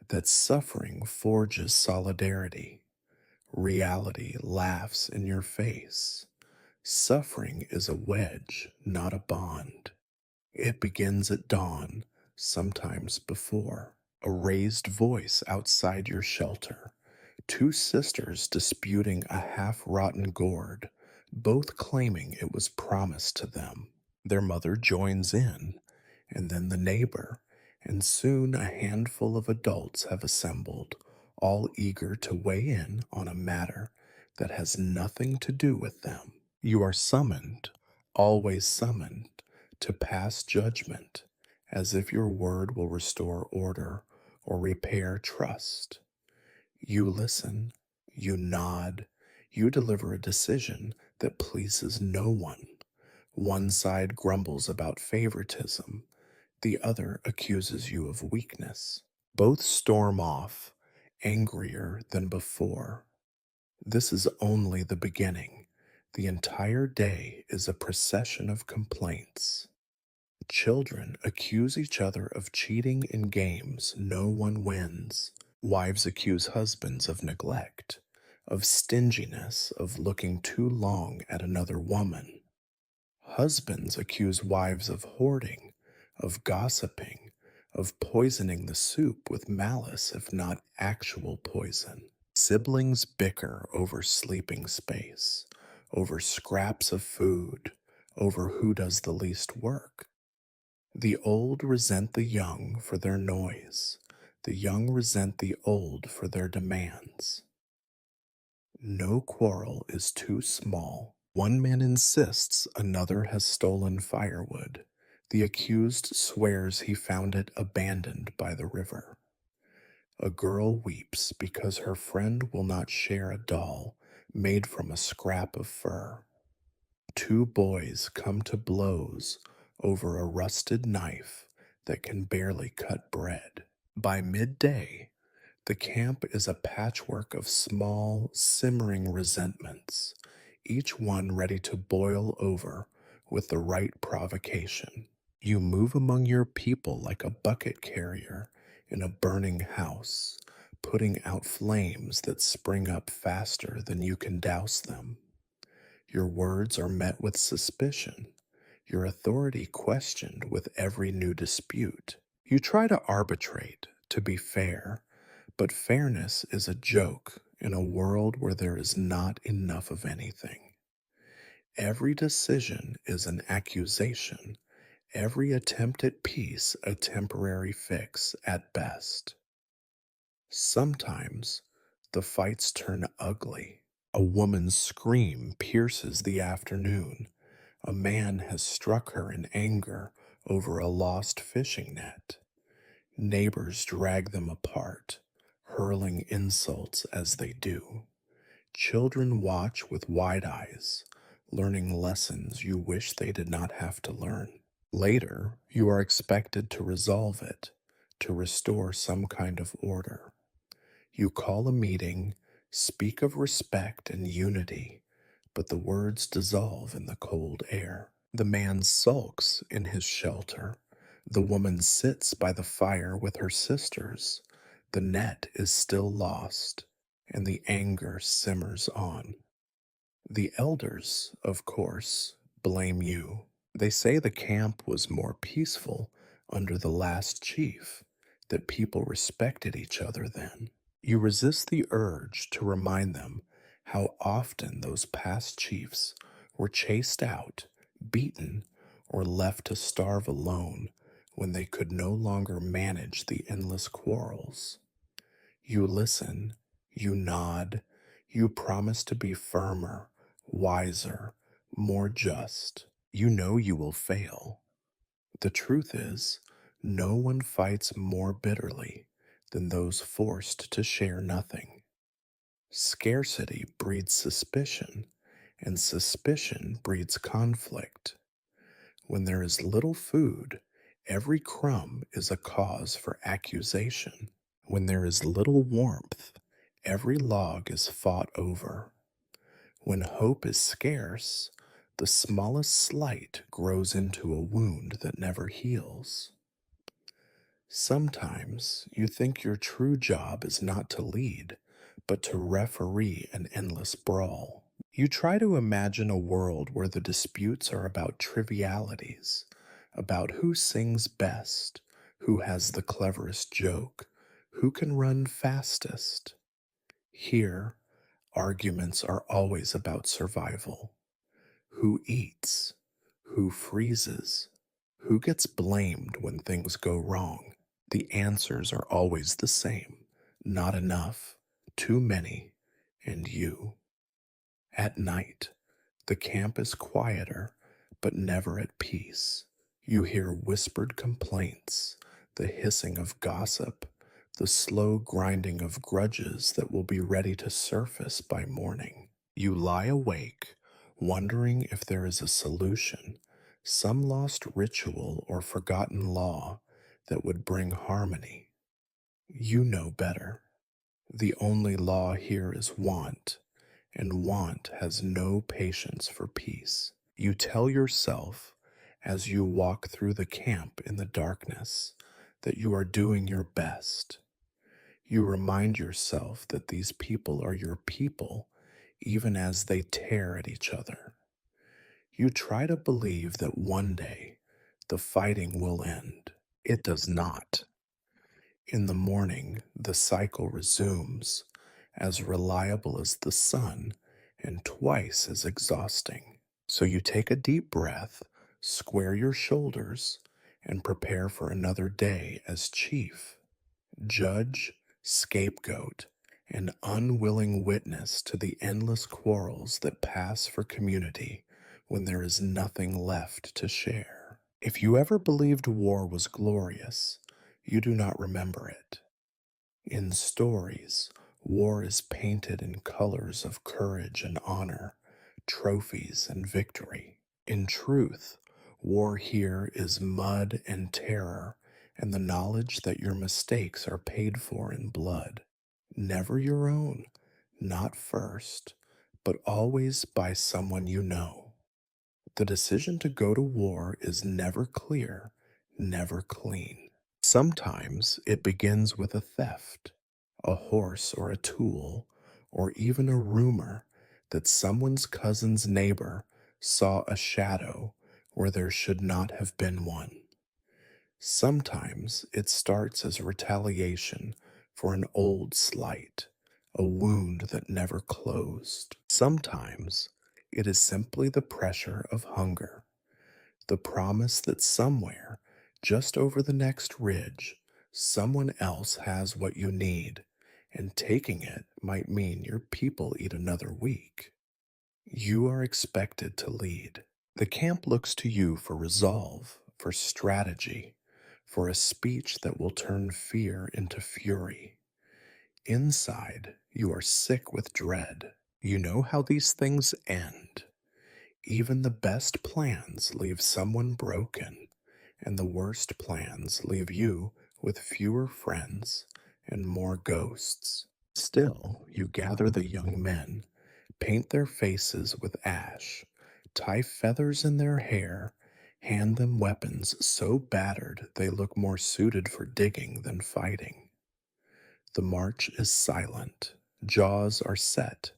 that suffering forges solidarity. Reality laughs in your face. Suffering is a wedge, not a bond. It begins at dawn, sometimes before. A raised voice outside your shelter. Two sisters disputing a half rotten gourd, both claiming it was promised to them. Their mother joins in, and then the neighbor, and soon a handful of adults have assembled, all eager to weigh in on a matter that has nothing to do with them. You are summoned, always summoned, to pass judgment, as if your word will restore order or repair trust. You listen, you nod, you deliver a decision that pleases no one. One side grumbles about favoritism, the other accuses you of weakness. Both storm off, angrier than before. This is only the beginning. The entire day is a procession of complaints. Children accuse each other of cheating in games no one wins. Wives accuse husbands of neglect, of stinginess, of looking too long at another woman. Husbands accuse wives of hoarding, of gossiping, of poisoning the soup with malice, if not actual poison. Siblings bicker over sleeping space, over scraps of food, over who does the least work. The old resent the young for their noise. The young resent the old for their demands. No quarrel is too small. One man insists another has stolen firewood. The accused swears he found it abandoned by the river. A girl weeps because her friend will not share a doll made from a scrap of fur. Two boys come to blows over a rusted knife that can barely cut bread. By midday, the camp is a patchwork of small, simmering resentments, each one ready to boil over with the right provocation. You move among your people like a bucket carrier in a burning house, putting out flames that spring up faster than you can douse them. Your words are met with suspicion, your authority questioned with every new dispute. You try to arbitrate, to be fair, but fairness is a joke in a world where there is not enough of anything. Every decision is an accusation, every attempt at peace a temporary fix at best. Sometimes the fights turn ugly. A woman's scream pierces the afternoon. A man has struck her in anger over a lost fishing net. Neighbors drag them apart, hurling insults as they do. Children watch with wide eyes, learning lessons you wish they did not have to learn. Later, you are expected to resolve it, to restore some kind of order. You call a meeting, speak of respect and unity, but the words dissolve in the cold air. The man sulks in his shelter. The woman sits by the fire with her sisters. The net is still lost, and the anger simmers on. The elders, of course, blame you. They say the camp was more peaceful under the last chief, that people respected each other then. You resist the urge to remind them how often those past chiefs were chased out, beaten, or left to starve alone when they could no longer manage the endless quarrels. You listen, you nod, you promise to be firmer, wiser, more just. You know you will fail. The truth is, no one fights more bitterly than those forced to share nothing. Scarcity breeds suspicion, and suspicion breeds conflict. When there is little food, every crumb is a cause for accusation. When there is little warmth, every log is fought over. When hope is scarce, the smallest slight grows into a wound that never heals. Sometimes you think your true job is not to lead, but to referee an endless brawl. You try to imagine a world where the disputes are about trivialities, about who sings best, who has the cleverest joke, who can run fastest. Here, arguments are always about survival. Who eats? Who freezes? Who gets blamed when things go wrong? The answers are always the same: not enough, too many, and you. At night, the camp is quieter, but never at peace. You hear whispered complaints, the hissing of gossip, the slow grinding of grudges that will be ready to surface by morning. You lie awake, wondering if there is a solution, some lost ritual or forgotten law that would bring harmony. You know better. The only law here is want, and want has no patience for peace. You tell yourself, as you walk through the camp in the darkness, that you are doing your best. You remind yourself that these people are your people, even as they tear at each other. You try to believe that one day the fighting will end. It does not. In the morning, the cycle resumes, as reliable as the sun and twice as exhausting. So you take a deep breath, square your shoulders, and prepare for another day as chief, judge, scapegoat, and unwilling witness to the endless quarrels that pass for community when there is nothing left to share. If you ever believed war was glorious, you do not remember it. In stories, war is painted in colors of courage and honor, trophies and victory. In truth, war here is mud and terror, and the knowledge that your mistakes are paid for in blood. Never your own, not first, but always by someone you know. The decision to go to war is never clear, never clean. Sometimes it begins with a theft, a horse or a tool, or even a rumor that someone's cousin's neighbor saw a shadow where there should not have been one. Sometimes it starts as retaliation for an old slight, a wound that never closed. Sometimes it is simply the pressure of hunger, the promise that somewhere, just over the next ridge, someone else has what you need, and taking it might mean your people eat another week. You are expected to lead. The camp looks to you for resolve, for strategy, for a speech that will turn fear into fury. Inside, you are sick with dread. You know how these things end. Even the best plans leave someone broken, and the worst plans leave you with fewer friends and more ghosts. Still, you gather the young men, paint their faces with ash, tie feathers in their hair, hand them weapons so battered they look more suited for digging than fighting. The march is silent, jaws are set,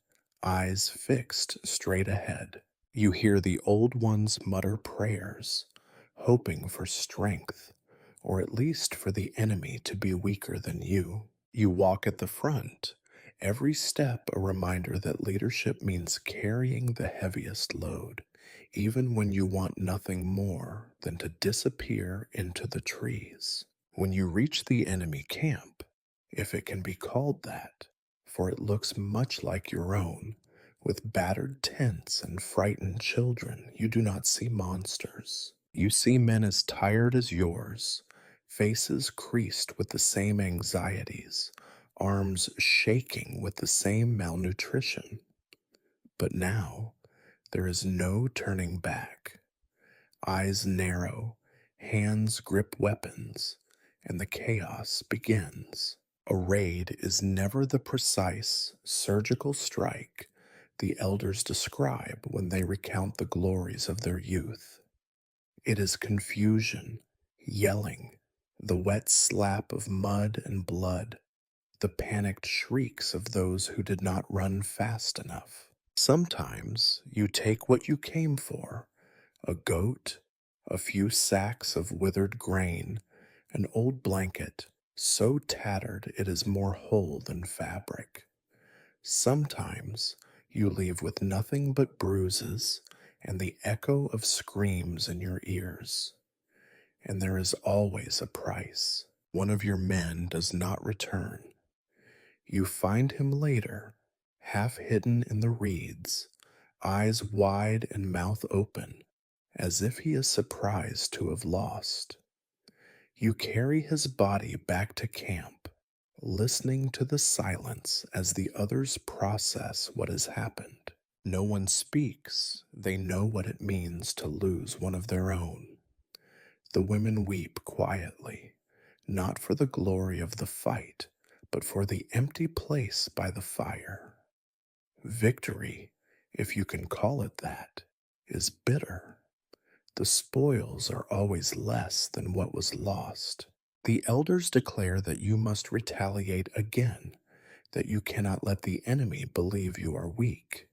eyes fixed straight ahead. You hear the old ones mutter prayers, hoping for strength, or at least for the enemy to be weaker than you. You walk at the front, every step a reminder that leadership means carrying the heaviest load, even when you want nothing more than to disappear into the trees. When you reach the enemy camp, if it can be called that, for it looks much like your own, with battered tents and frightened children, you do not see monsters. You see men as tired as yours, faces creased with the same anxieties, arms shaking with the same malnutrition. But now there is no turning back. Eyes narrow, hands grip weapons, and the chaos begins. A raid is never the precise, surgical strike the elders describe when they recount the glories of their youth. It is confusion, yelling, the wet slap of mud and blood, the panicked shrieks of those who did not run fast enough. Sometimes you take what you came for: a goat, a few sacks of withered grain, an old blanket so tattered it is more whole than fabric. Sometimes you leave with nothing but bruises and the echo of screams in your ears. And there is always a price. One of your men does not return. You find him later, half hidden in the reeds, eyes wide and mouth open, as if he is surprised to have lost. You carry his body back to camp, listening to the silence as the others process what has happened. No one speaks. They know what it means to lose one of their own. The women weep quietly, not for the glory of the fight, but for the empty place by the fire. Victory, if you can call it that, is bitter. The spoils are always less than what was lost. The elders declare that you must retaliate again, that you cannot let the enemy believe you are weak.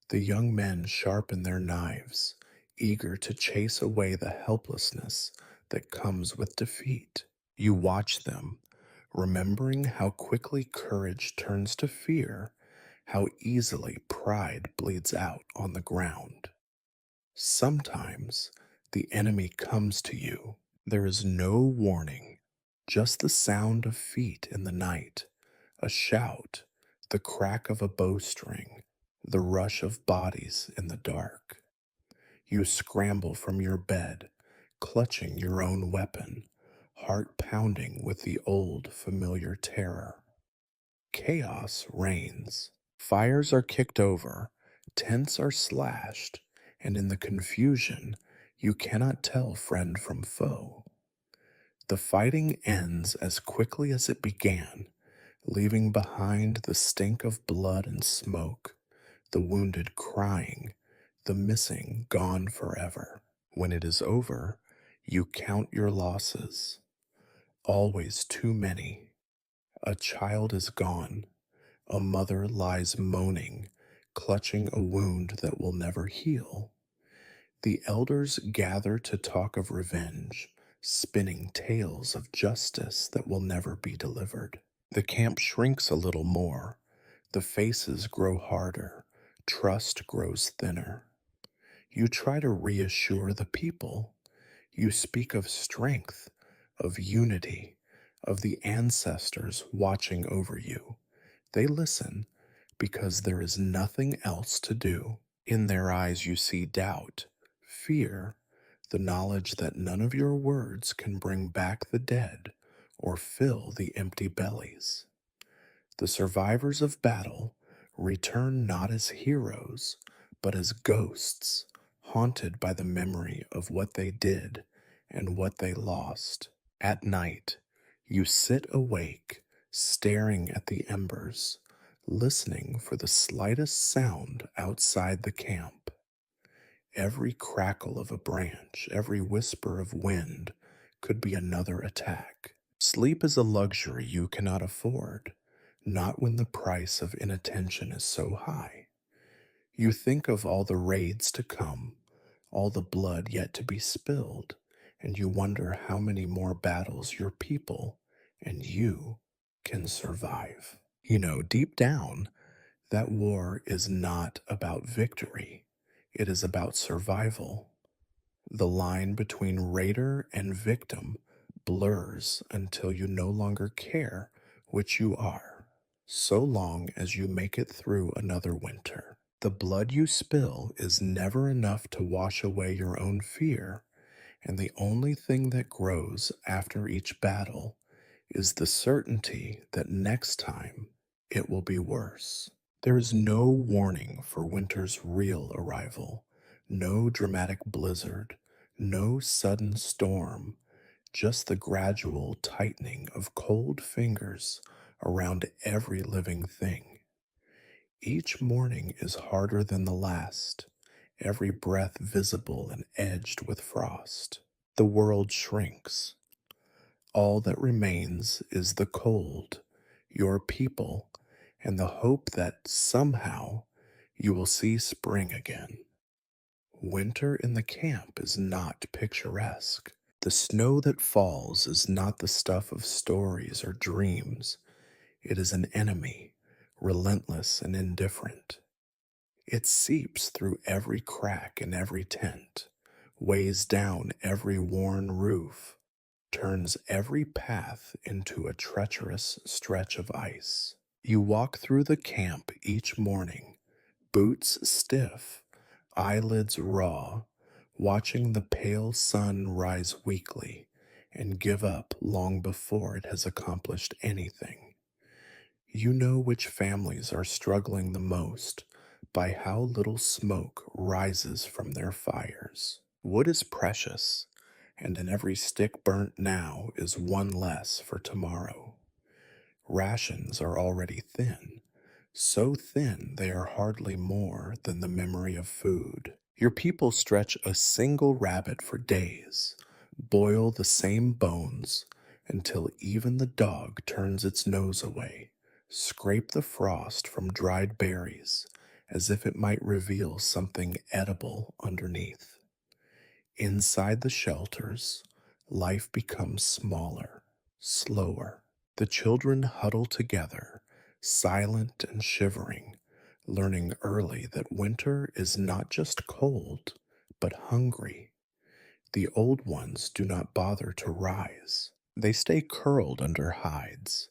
The young men sharpen their knives, eager to chase away the helplessness that comes with defeat. You watch them, remembering how quickly courage turns to fear, how easily pride bleeds out on the ground. Sometimes the enemy comes to you. There is no warning, just the sound of feet in the night, a shout, the crack of a bowstring, the rush of bodies in the dark. You scramble from your bed, clutching your own weapon, heart pounding with the old familiar terror. Chaos reigns. Fires are kicked over, tents are slashed, and in the confusion, you cannot tell friend from foe. The fighting ends as quickly as it began, leaving behind the stink of blood and smoke, the wounded crying, the missing gone forever. When it is over, you count your losses, always too many. A child is gone, a mother lies moaning, clutching a wound that will never heal. The elders gather to talk of revenge, spinning tales of justice that will never be delivered. The camp shrinks a little more. The faces grow harder. Trust grows thinner. You try to reassure the people. You speak of strength, of unity, of the ancestors watching over you. They listen because there is nothing else to do. In their eyes, you see doubt, fear, the knowledge that none of your words can bring back the dead or fill the empty bellies. The survivors of battle return not as heroes, but as ghosts, haunted by the memory of what they did and what they lost. At night, you sit awake, staring at the embers, listening for the slightest sound outside the camp. Every crackle of a branch, every whisper of wind could be another attack. Sleep is a luxury you cannot afford, not when the price of inattention is so high. You think of all the raids to come, all the blood yet to be spilled, and you wonder how many more battles your people and you can survive. Deep down, that war is not about victory, it is about survival. The line between raider and victim blurs until you no longer care which you are, so long as you make it through another winter. The blood you spill is never enough to wash away your own fear, and the only thing that grows after each battle is the certainty that next time it will be worse. There is no warning for winter's real arrival, no dramatic blizzard, no sudden storm, just the gradual tightening of cold fingers around every living thing. Each morning is harder than the last, every breath visible and edged with frost. The world shrinks. All that remains is the cold, your people, and the hope that somehow you will see spring again. Winter in the camp is not picturesque. The snow that falls is not the stuff of stories or dreams. It is an enemy, relentless and indifferent. It seeps through every crack in every tent, weighs down every worn roof, turns every path into a treacherous stretch of ice. You walk through the camp each morning, boots stiff, eyelids raw, watching the pale sun rise weakly and give up long before it has accomplished anything. You know which families are struggling the most by how little smoke rises from their fires. Wood is precious, and in every stick burnt now is one less for tomorrow. Rations are already thin, so thin they are hardly more than the memory of food. Your people stretch a single rabbit for days, boil the same bones until even the dog turns its nose away, scrape the frost from dried berries as if it might reveal something edible underneath. Inside the shelters, life becomes smaller, slower. The children huddle together, silent and shivering, learning early that winter is not just cold, but hungry. The old ones do not bother to rise. They stay curled under hides,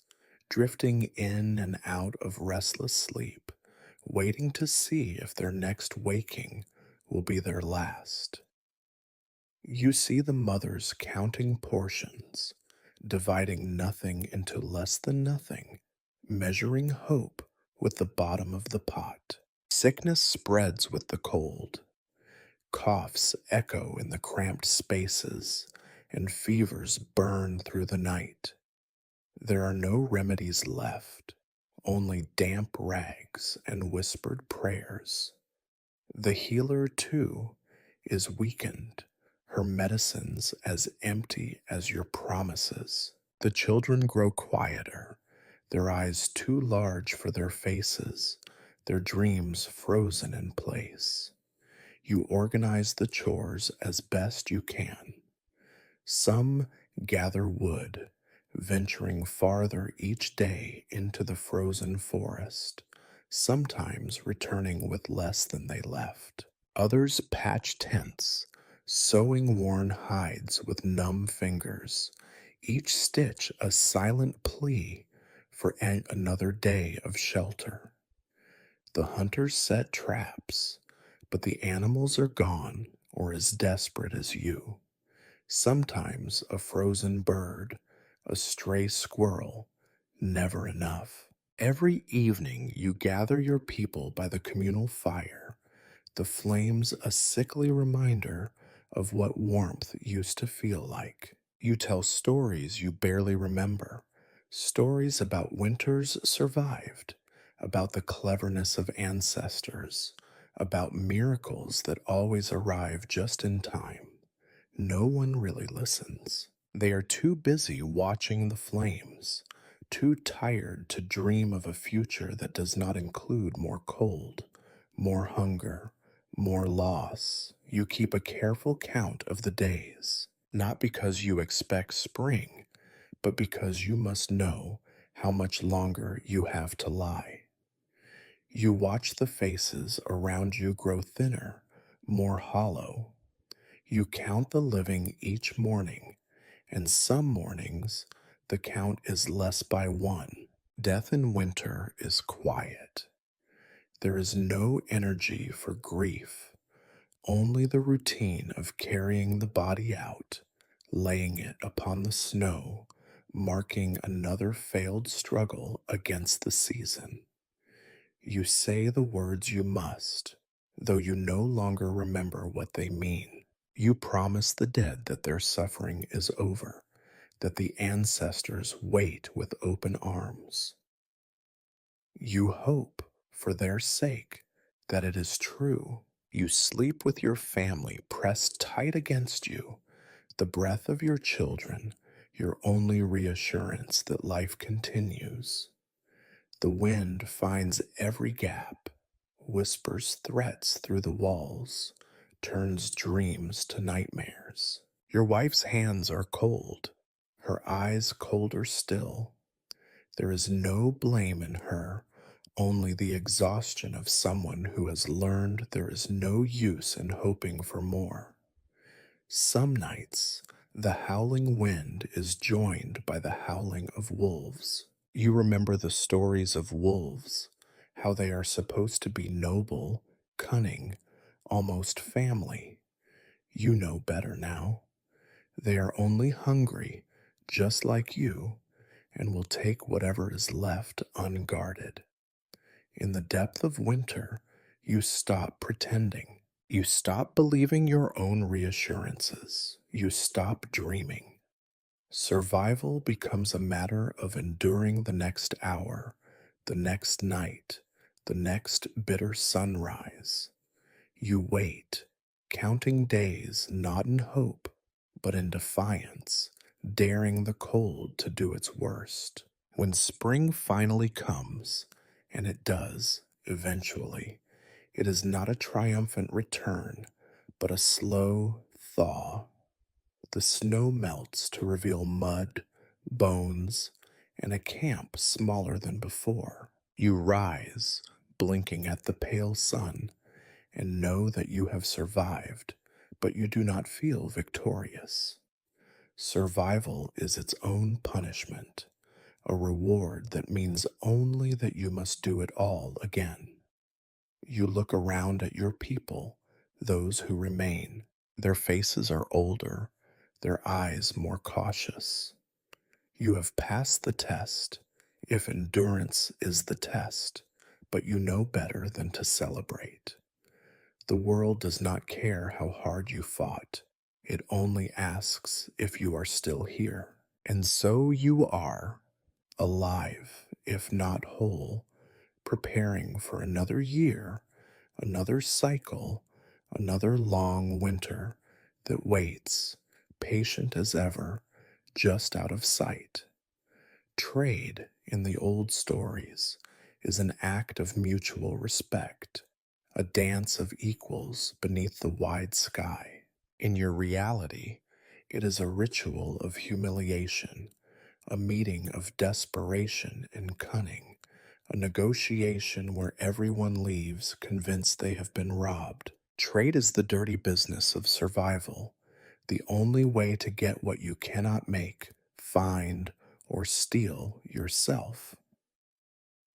drifting in and out of restless sleep, waiting to see if their next waking will be their last. You see the mothers counting portions, dividing nothing into less than nothing, measuring hope with the bottom of the pot. Sickness spreads with the cold. Coughs echo in the cramped spaces, and fevers burn through the night. There are no remedies left, only damp rags and whispered prayers. The healer, too, is weakened, her medicines as empty as your promises. The children grow quieter, their eyes too large for their faces, their dreams frozen in place. You organize the chores as best you can. Some gather wood, venturing farther each day into the frozen forest, sometimes returning with less than they left. Others patch tents, sewing worn hides with numb fingers, each stitch a silent plea for another day of shelter. The hunters set traps, but the animals are gone or as desperate as you. Sometimes a frozen bird, a stray squirrel, never enough. Every evening you gather your people by the communal fire, the flames a sickly reminder of what warmth used to feel like. You tell stories you barely remember, stories about winters survived, about the cleverness of ancestors, about miracles that always arrive just in time. No one really listens. They are too busy watching the flames, too tired to dream of a future that does not include more cold, more hunger, more loss. You keep a careful count of the days, not because you expect spring, but because you must know how much longer you have to lie. You watch the faces around you grow thinner, more hollow. You count the living each morning, and some mornings the count is less by one. Death in winter is quiet. There is no energy for grief, only the routine of carrying the body out, laying it upon the snow, marking another failed struggle against the season. You say the words you must, though you no longer remember what they mean. You promise the dead that their suffering is over, that the ancestors wait with open arms. You hope, for their sake, that it is true. You sleep with your family pressed tight against you, the breath of your children, your only reassurance that life continues. The wind finds every gap, whispers threats through the walls, turns dreams to nightmares. Your wife's hands are cold, her eyes colder still. There is no blame in her, only the exhaustion of someone who has learned there is no use in hoping for more. Some nights, the howling wind is joined by the howling of wolves. You remember the stories of wolves, how they are supposed to be noble, cunning, almost family. You know better now. They are only hungry, just like you, and will take whatever is left unguarded. In the depth of winter, you stop pretending. You stop believing your own reassurances. You stop dreaming. Survival becomes a matter of enduring the next hour, the next night, the next bitter sunrise. You wait, counting days not in hope, but in defiance, daring the cold to do its worst. When spring finally comes, and it does eventually, it is not a triumphant return, but a slow thaw. The snow melts to reveal mud, bones, and a camp smaller than before. You rise, blinking at the pale sun, and know that you have survived, but you do not feel victorious. Survival is its own punishment, a reward that means only that you must do it all again. You look around at your people, those who remain. Their faces are older, their eyes more cautious. You have passed the test, if endurance is the test, but you know better than to celebrate. The world does not care how hard you fought. It only asks if you are still here. And so you are, alive, if not whole, preparing for another year Another cycle, another long winter that waits, patient as ever, just out of sight. Trade, in the old stories, is an act of mutual respect, a dance of equals beneath the wide sky. In your reality, it is a ritual of humiliation, a meeting of desperation and cunning, a negotiation where everyone leaves convinced they have been robbed. Trade is the dirty business of survival, the only way to get what you cannot make, find, or steal yourself.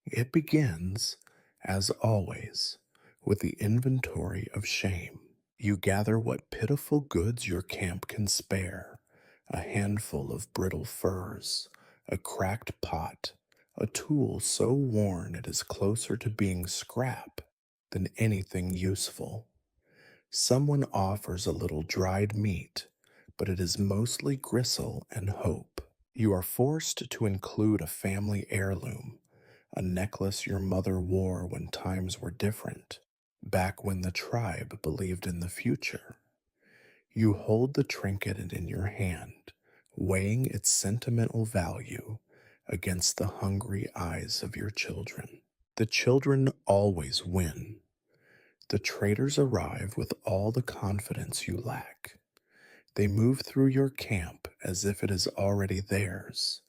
It begins, as always, with the inventory of shame. You gather what pitiful goods your camp can spare: a handful of brittle furs, a cracked pot, a tool so worn it is closer to being scrap than anything useful. Someone offers a little dried meat, but it is mostly gristle and hope. You are forced to include a family heirloom, a necklace your mother wore when times were different, back when the tribe believed in the future. You hold the trinket in your hand, weighing its sentimental value against the hungry eyes of your children. The children always win. The traders arrive with all the confidence you lack. They move through your camp as if it is already theirs,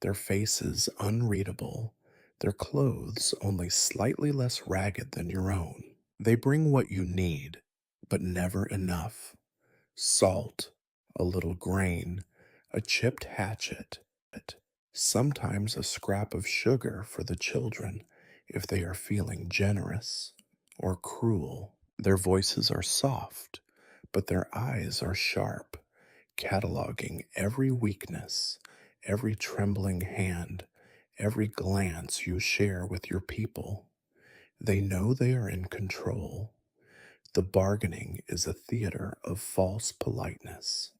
their faces unreadable, their clothes only slightly less ragged than your own. They bring what you need, but never enough: salt, a little grain, a chipped hatchet, sometimes a scrap of sugar for the children if they are feeling generous or cruel. Their voices are soft, but their eyes are sharp, cataloging every weakness, every trembling hand, every glance you share with your people. They know they are in control. The bargaining is a theater of false politeness.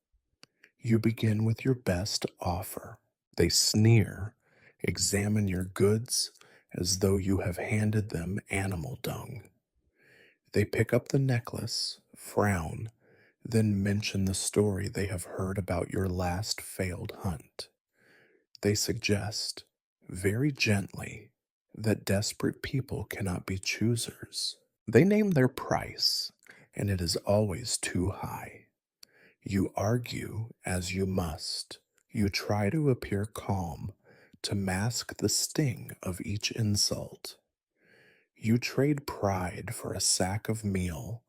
You begin with your best offer. They sneer, examine your goods as though you have handed them animal dung. They pick up the necklace, frown, then mention the story they have heard about your last failed hunt. They suggest, very gently, that desperate people cannot be choosers. They name their price, and it is always too high. You argue as you must. You try to appear calm, to mask the sting of each insult. You trade pride for a sack of meal,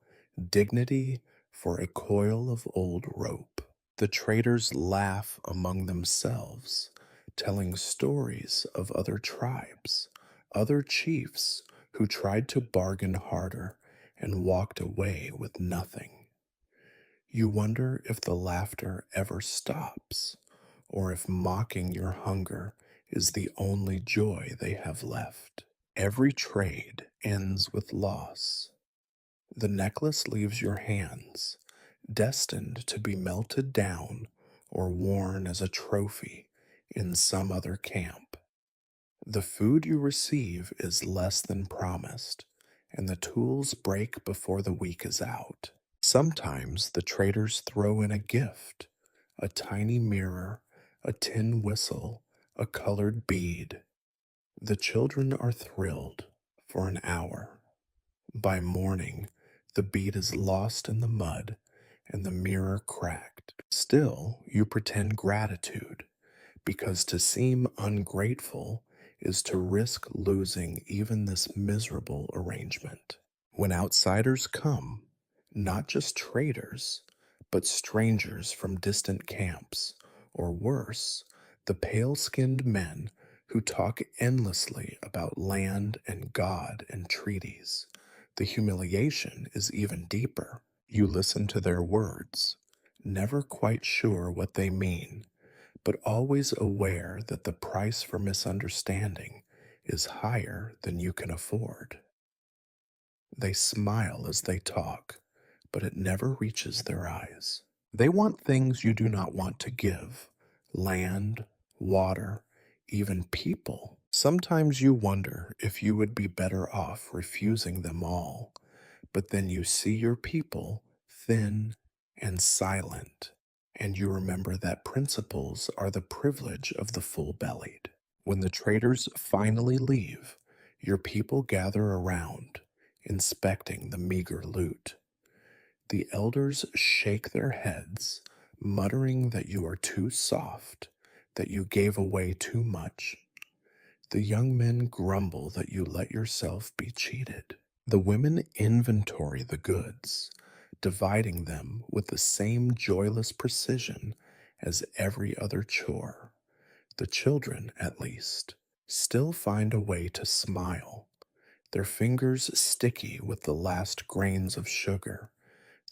dignity for a coil of old rope. The traders laugh among themselves, telling stories of other tribes, other chiefs who tried to bargain harder and walked away with nothing. You wonder if the laughter ever stops, or if mocking your hunger is the only joy they have left. Every trade ends with loss. The necklace leaves your hands, destined to be melted down or worn as a trophy in some other camp. The food you receive is less than promised, and the tools break before the week is out. Sometimes the traders throw in a gift: a tiny mirror, a tin whistle, a colored bead. The children are thrilled for an hour. By morning, the bead is lost in the mud and the mirror cracked. Still, you pretend gratitude, because to seem ungrateful is to risk losing even this miserable arrangement. When outsiders come, not just traders, but strangers from distant camps, or worse, the pale skinned men who talk endlessly about land and God and treaties, the humiliation is even deeper. You listen to their words, never quite sure what they mean, but always aware that the price for misunderstanding is higher than you can afford. They smile as they talk, but it never reaches their eyes. They want things you do not want to give: land, water, even people. Sometimes you wonder if you would be better off refusing them all, But then you see your people thin and silent, and you remember that principles are the privilege of the full bellied. When the traders finally leave, your people gather around, inspecting the meager loot. The elders shake their heads, muttering that you are too soft, that you gave away too much. The young men grumble that you let yourself be cheated. The women inventory the goods, dividing them with the same joyless precision as every other chore. The children, at least, still find a way to smile, their fingers sticky with the last grains of sugar,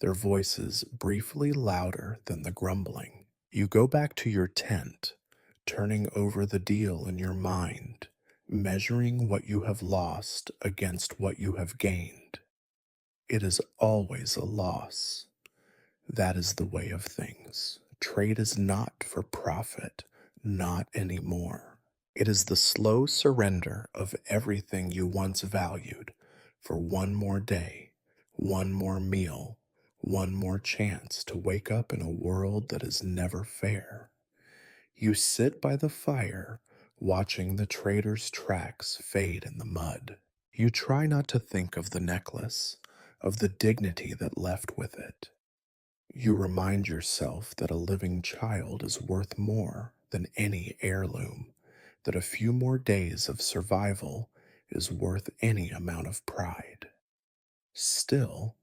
their voices briefly louder than the grumbling. You go back to your tent, turning over the deal in your mind, measuring what you have lost against what you have gained. It is always a loss. That is the way of things. Trade is not for profit, not anymore. It is the slow surrender of everything you once valued for one more day, one more meal, one more chance to wake up in a world that is never fair. You sit by the fire, watching the trader's tracks fade in the mud. You try not to think of the necklace, of the dignity that left with it. You remind yourself that a living child is worth more than any heirloom, that a few more days of survival is worth any amount of pride. Still,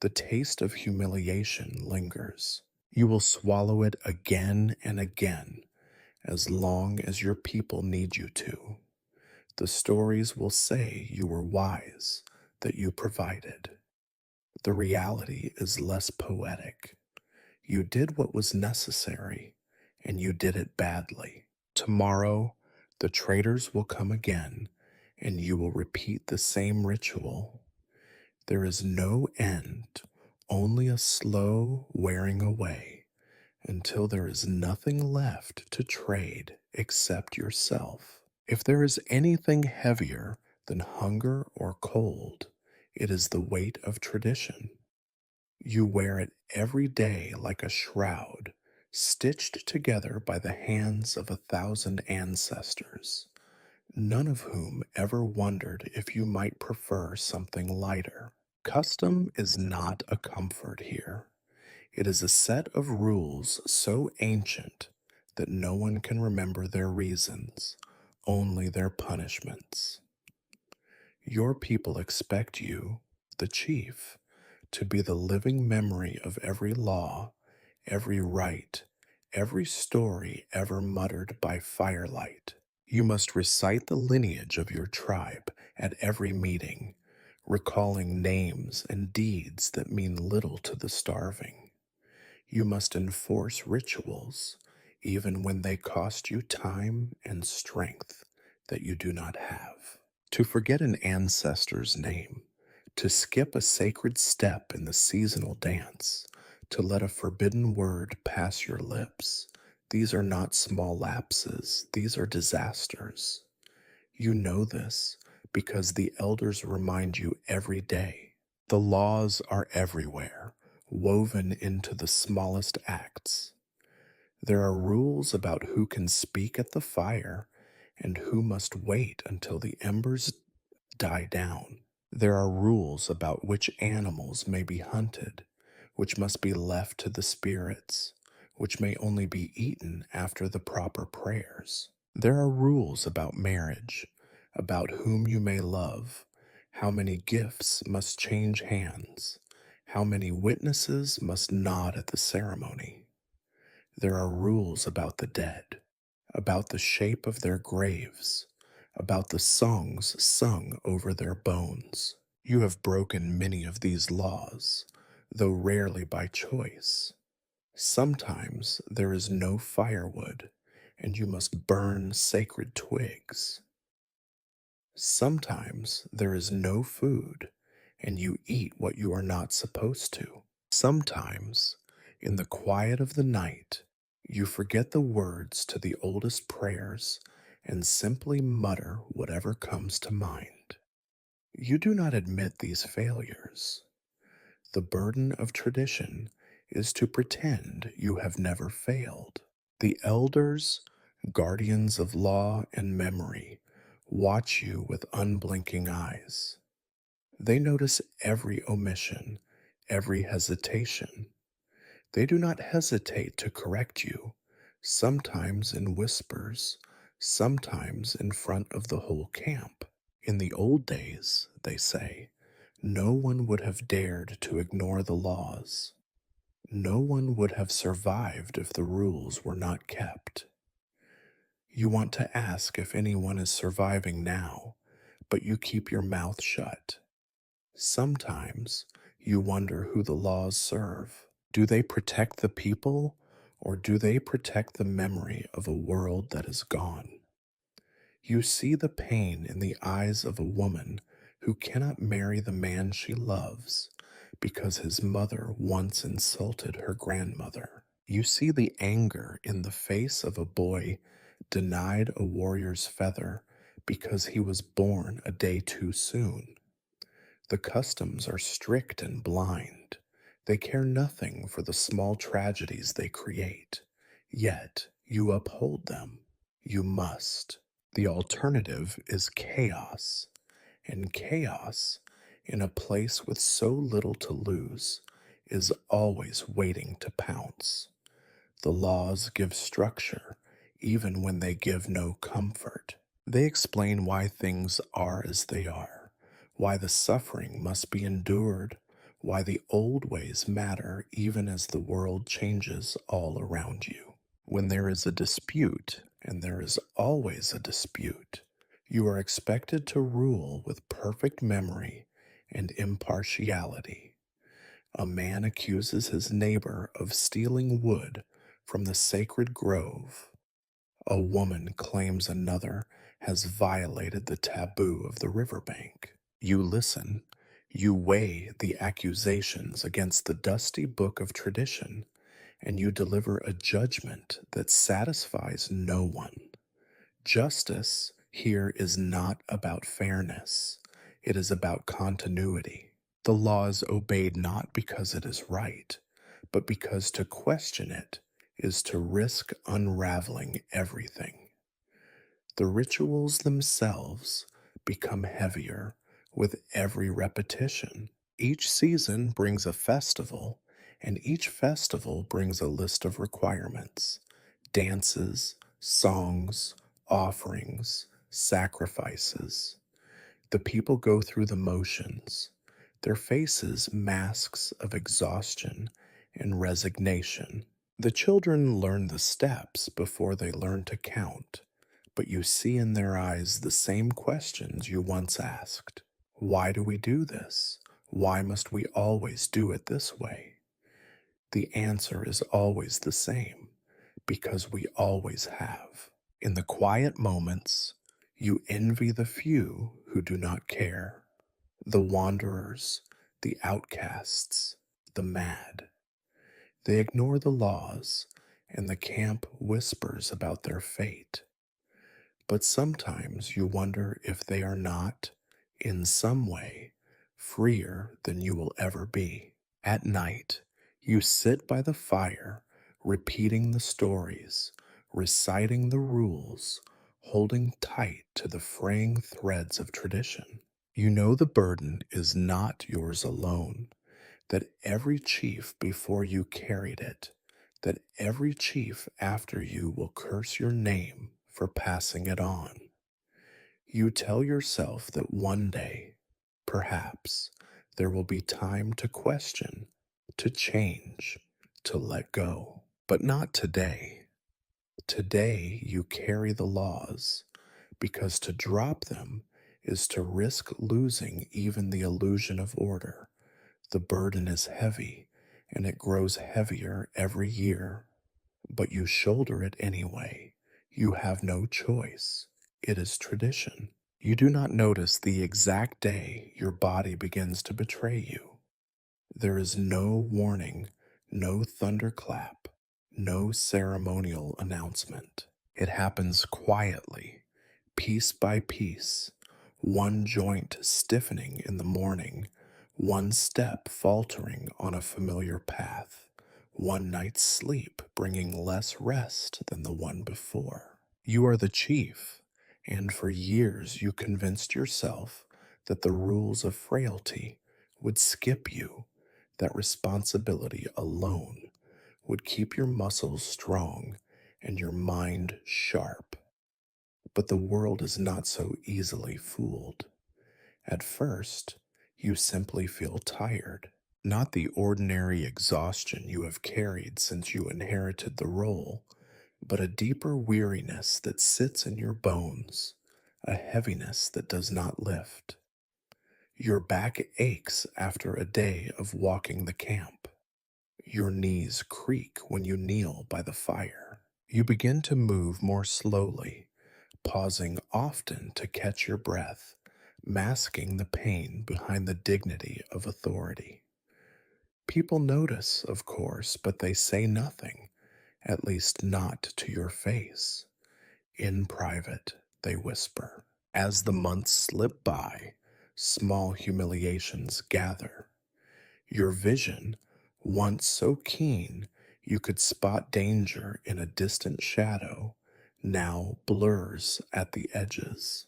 the taste of humiliation lingers. You will swallow it again and again, as long as your people need you to. The stories will say you were wise, that you provided. The reality is less poetic. You did what was necessary, and you did it badly. Tomorrow, the traders will come again, and you will repeat the same ritual. There is no end, only a slow wearing away, until there is nothing left to trade except yourself. If there is anything heavier than hunger or cold, it is the weight of tradition. You wear it every day like a shroud, stitched together by the hands of 1,000 ancestors, none of whom ever wondered if you might prefer something lighter. Custom is not a comfort here. It is a set of rules so ancient that no one can remember their reasons, only their punishments. Your people expect you, the chief, to be the living memory of every law, every rite, every story ever muttered by firelight. You must recite the lineage of your tribe at every meeting, recalling names and deeds that mean little to the starving. You must enforce rituals, even when they cost you time and strength that you do not have. To forget an ancestor's name, to skip a sacred step in the seasonal dance, to let a forbidden word pass your lips, these are not small lapses, these are disasters. You know this because the elders remind you every day. The laws are everywhere, woven into the smallest acts. There are rules about who can speak at the fire and who must wait until the embers die down. There are rules about which animals may be hunted, which must be left to the spirits, which may only be eaten after the proper prayers. There are rules about marriage, about whom you may love, how many gifts must change hands, how many witnesses must nod at the ceremony. There are rules about the dead, about the shape of their graves, about the songs sung over their bones. You have broken many of these laws, though rarely by choice. Sometimes there is no firewood, and you must burn sacred twigs. Sometimes there is no food, and you eat what you are not supposed to. Sometimes, in the quiet of the night, you forget the words to the oldest prayers and simply mutter whatever comes to mind. You do not admit these failures. The burden of tradition is to pretend you have never failed. The elders, guardians of law and memory, watch you with unblinking eyes. They notice every omission, every hesitation. They do not hesitate to correct you, sometimes in whispers, sometimes in front of the whole camp. In the old days, they say, no one would have dared to ignore the laws. No one would have survived if the rules were not kept. You want to ask if anyone is surviving now, but you keep your mouth shut. Sometimes you wonder who the laws serve. Do they protect the people, or do they protect the memory of a world that is gone? You see the pain in the eyes of a woman who cannot marry the man she loves because his mother once insulted her grandmother. You see the anger in the face of a boy denied a warrior's feather because he was born a day too soon. The customs are strict and blind. They care nothing for the small tragedies they create. Yet you uphold them. You must. The alternative is chaos. And chaos, in a place with so little to lose, is always waiting to pounce. The laws give structure, even when they give no comfort. They explain why things are as they are, why the suffering must be endured, why the old ways matter even as the world changes all around you. When there is a dispute, and there is always a dispute, you are expected to rule with perfect memory and impartiality. A man accuses his neighbor of stealing wood from the sacred grove. A woman claims another has violated the taboo of the riverbank. You listen. You weigh the accusations against the dusty book of tradition, and you deliver a judgment that satisfies no one. Justice here is not about fairness, it is about continuity. The law is obeyed not because it is right, but because to question it is to risk unraveling everything. The rituals themselves become heavier with every repetition. Each season brings a festival, and each festival brings a list of requirements: dances, songs, offerings, sacrifices. The people go through the motions, their faces masks of exhaustion and resignation. The children learn the steps before they learn to count, but you see in their eyes the same questions you once asked. Why do we do this? Why must we always do it this way? The answer is always the same, because we always have. In the quiet moments, you envy the few who do not care, the wanderers, the outcasts, the mad. They ignore the laws, and the camp whispers about their fate. But sometimes you wonder if they are not, in some way, freer than you will ever be. At night, you sit by the fire, repeating the stories, reciting the rules, holding tight to the fraying threads of tradition. You know the burden is not yours alone, that every chief before you carried it, that every chief after you will curse your name for passing it on. You tell yourself that one day, perhaps, there will be time to question, to change, to let go. But not today. Today you carry the laws, because to drop them is to risk losing even the illusion of order. The burden is heavy, and it grows heavier every year. But you shoulder it anyway. You have no choice. It is tradition. You do not notice the exact day your body begins to betray you. There is no warning, no thunderclap, no ceremonial announcement. It happens quietly, piece by piece, one joint stiffening in the morning, one step faltering on a familiar path, one night's sleep bringing less rest than the one before. You are the chief, and for years you convinced yourself that the rules of frailty would skip you, that responsibility alone would keep your muscles strong and your mind sharp. But the world is not so easily fooled. At first, you simply feel tired, not the ordinary exhaustion you have carried since you inherited the role, but a deeper weariness that sits in your bones, a heaviness that does not lift. Your back aches after a day of walking the camp. Your knees creak when you kneel by the fire. You begin to move more slowly, pausing often to catch your breath, masking the pain behind the dignity of authority. People notice, of course, but they say nothing, at least not to your face. In private, they whisper. As the months slip by, small humiliations gather. Your vision, once so keen you could spot danger in a distant shadow, now blurs at the edges.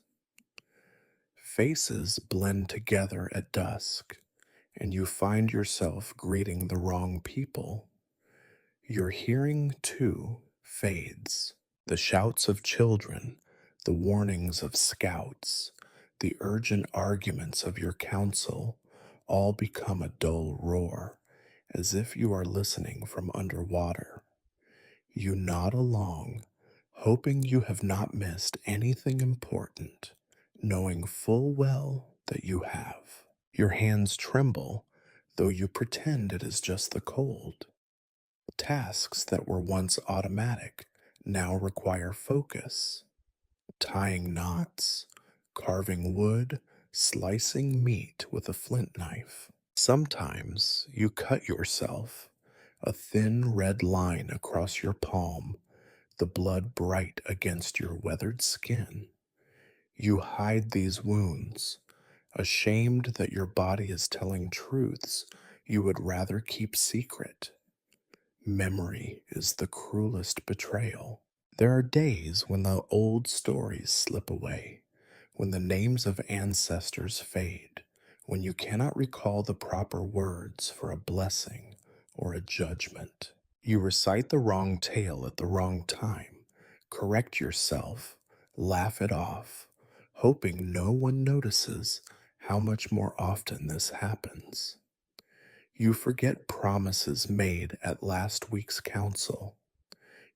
Faces blend together at dusk, and you find yourself greeting the wrong people. Your hearing, too, fades. The shouts of children, the warnings of scouts, the urgent arguments of your council all become a dull roar, as if you are listening from underwater. You nod along, hoping you have not missed anything important, knowing full well that you have. Your hands tremble, though you pretend it is just the cold. Tasks that were once automatic now require focus. Tying knots, carving wood, slicing meat with a flint knife. Sometimes you cut yourself, a thin red line across your palm, the blood bright against your weathered skin. You hide these wounds, ashamed that your body is telling truths you would rather keep secret. Memory is the cruelest betrayal. There are days when the old stories slip away, when the names of ancestors fade, when you cannot recall the proper words for a blessing or a judgment. You recite the wrong tale at the wrong time, correct yourself, laugh it off, hoping no one notices how much more often this happens. You forget promises made at last week's council.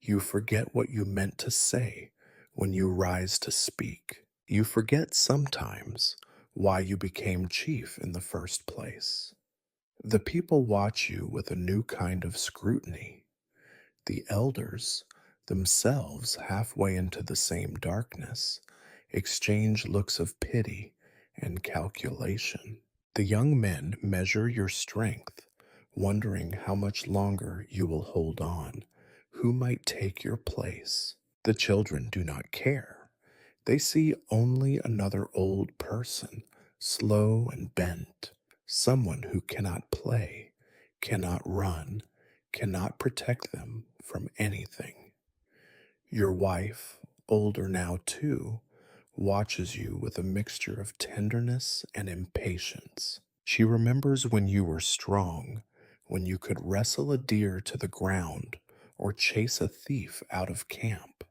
You forget what you meant to say when you rise to speak. You forget sometimes why you became chief in the first place. The people watch you with a new kind of scrutiny. The elders, themselves halfway into the same darkness, exchange looks of pity and calculation. The young men measure your strength, wondering how much longer you will hold on, who might take your place. The children do not care. They see only another old person, slow and bent, someone who cannot play, cannot run, cannot protect them from anything. Your wife, older now too, watches you with a mixture of tenderness and impatience. She remembers when you were strong, when you could wrestle a deer to the ground or chase a thief out of camp.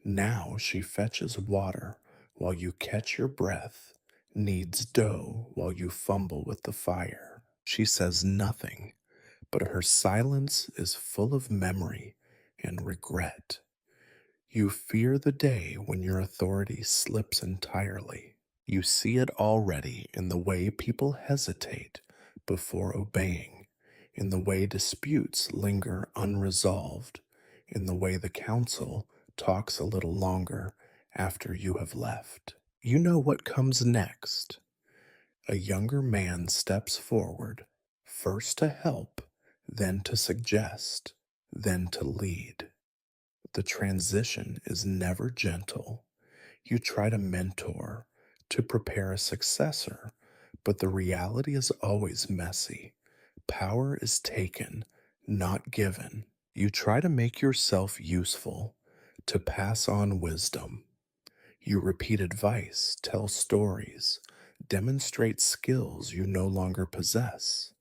Now she fetches water while you catch your breath, kneads dough while you fumble with the fire. She says nothing, but her silence is full of memory and regret. You fear the day when your authority slips entirely. You see it already in the way people hesitate before obeying, in the way disputes linger unresolved, in the way the council talks a little longer after you have left. You know what comes next. A younger man steps forward, first to help, then to suggest, then to lead. The transition is never gentle. You try to mentor, to prepare a successor, But the reality is always messy. Power is taken, not given. You try to make yourself useful, to pass on wisdom. You repeat advice, tell stories, demonstrate skills you no longer possess.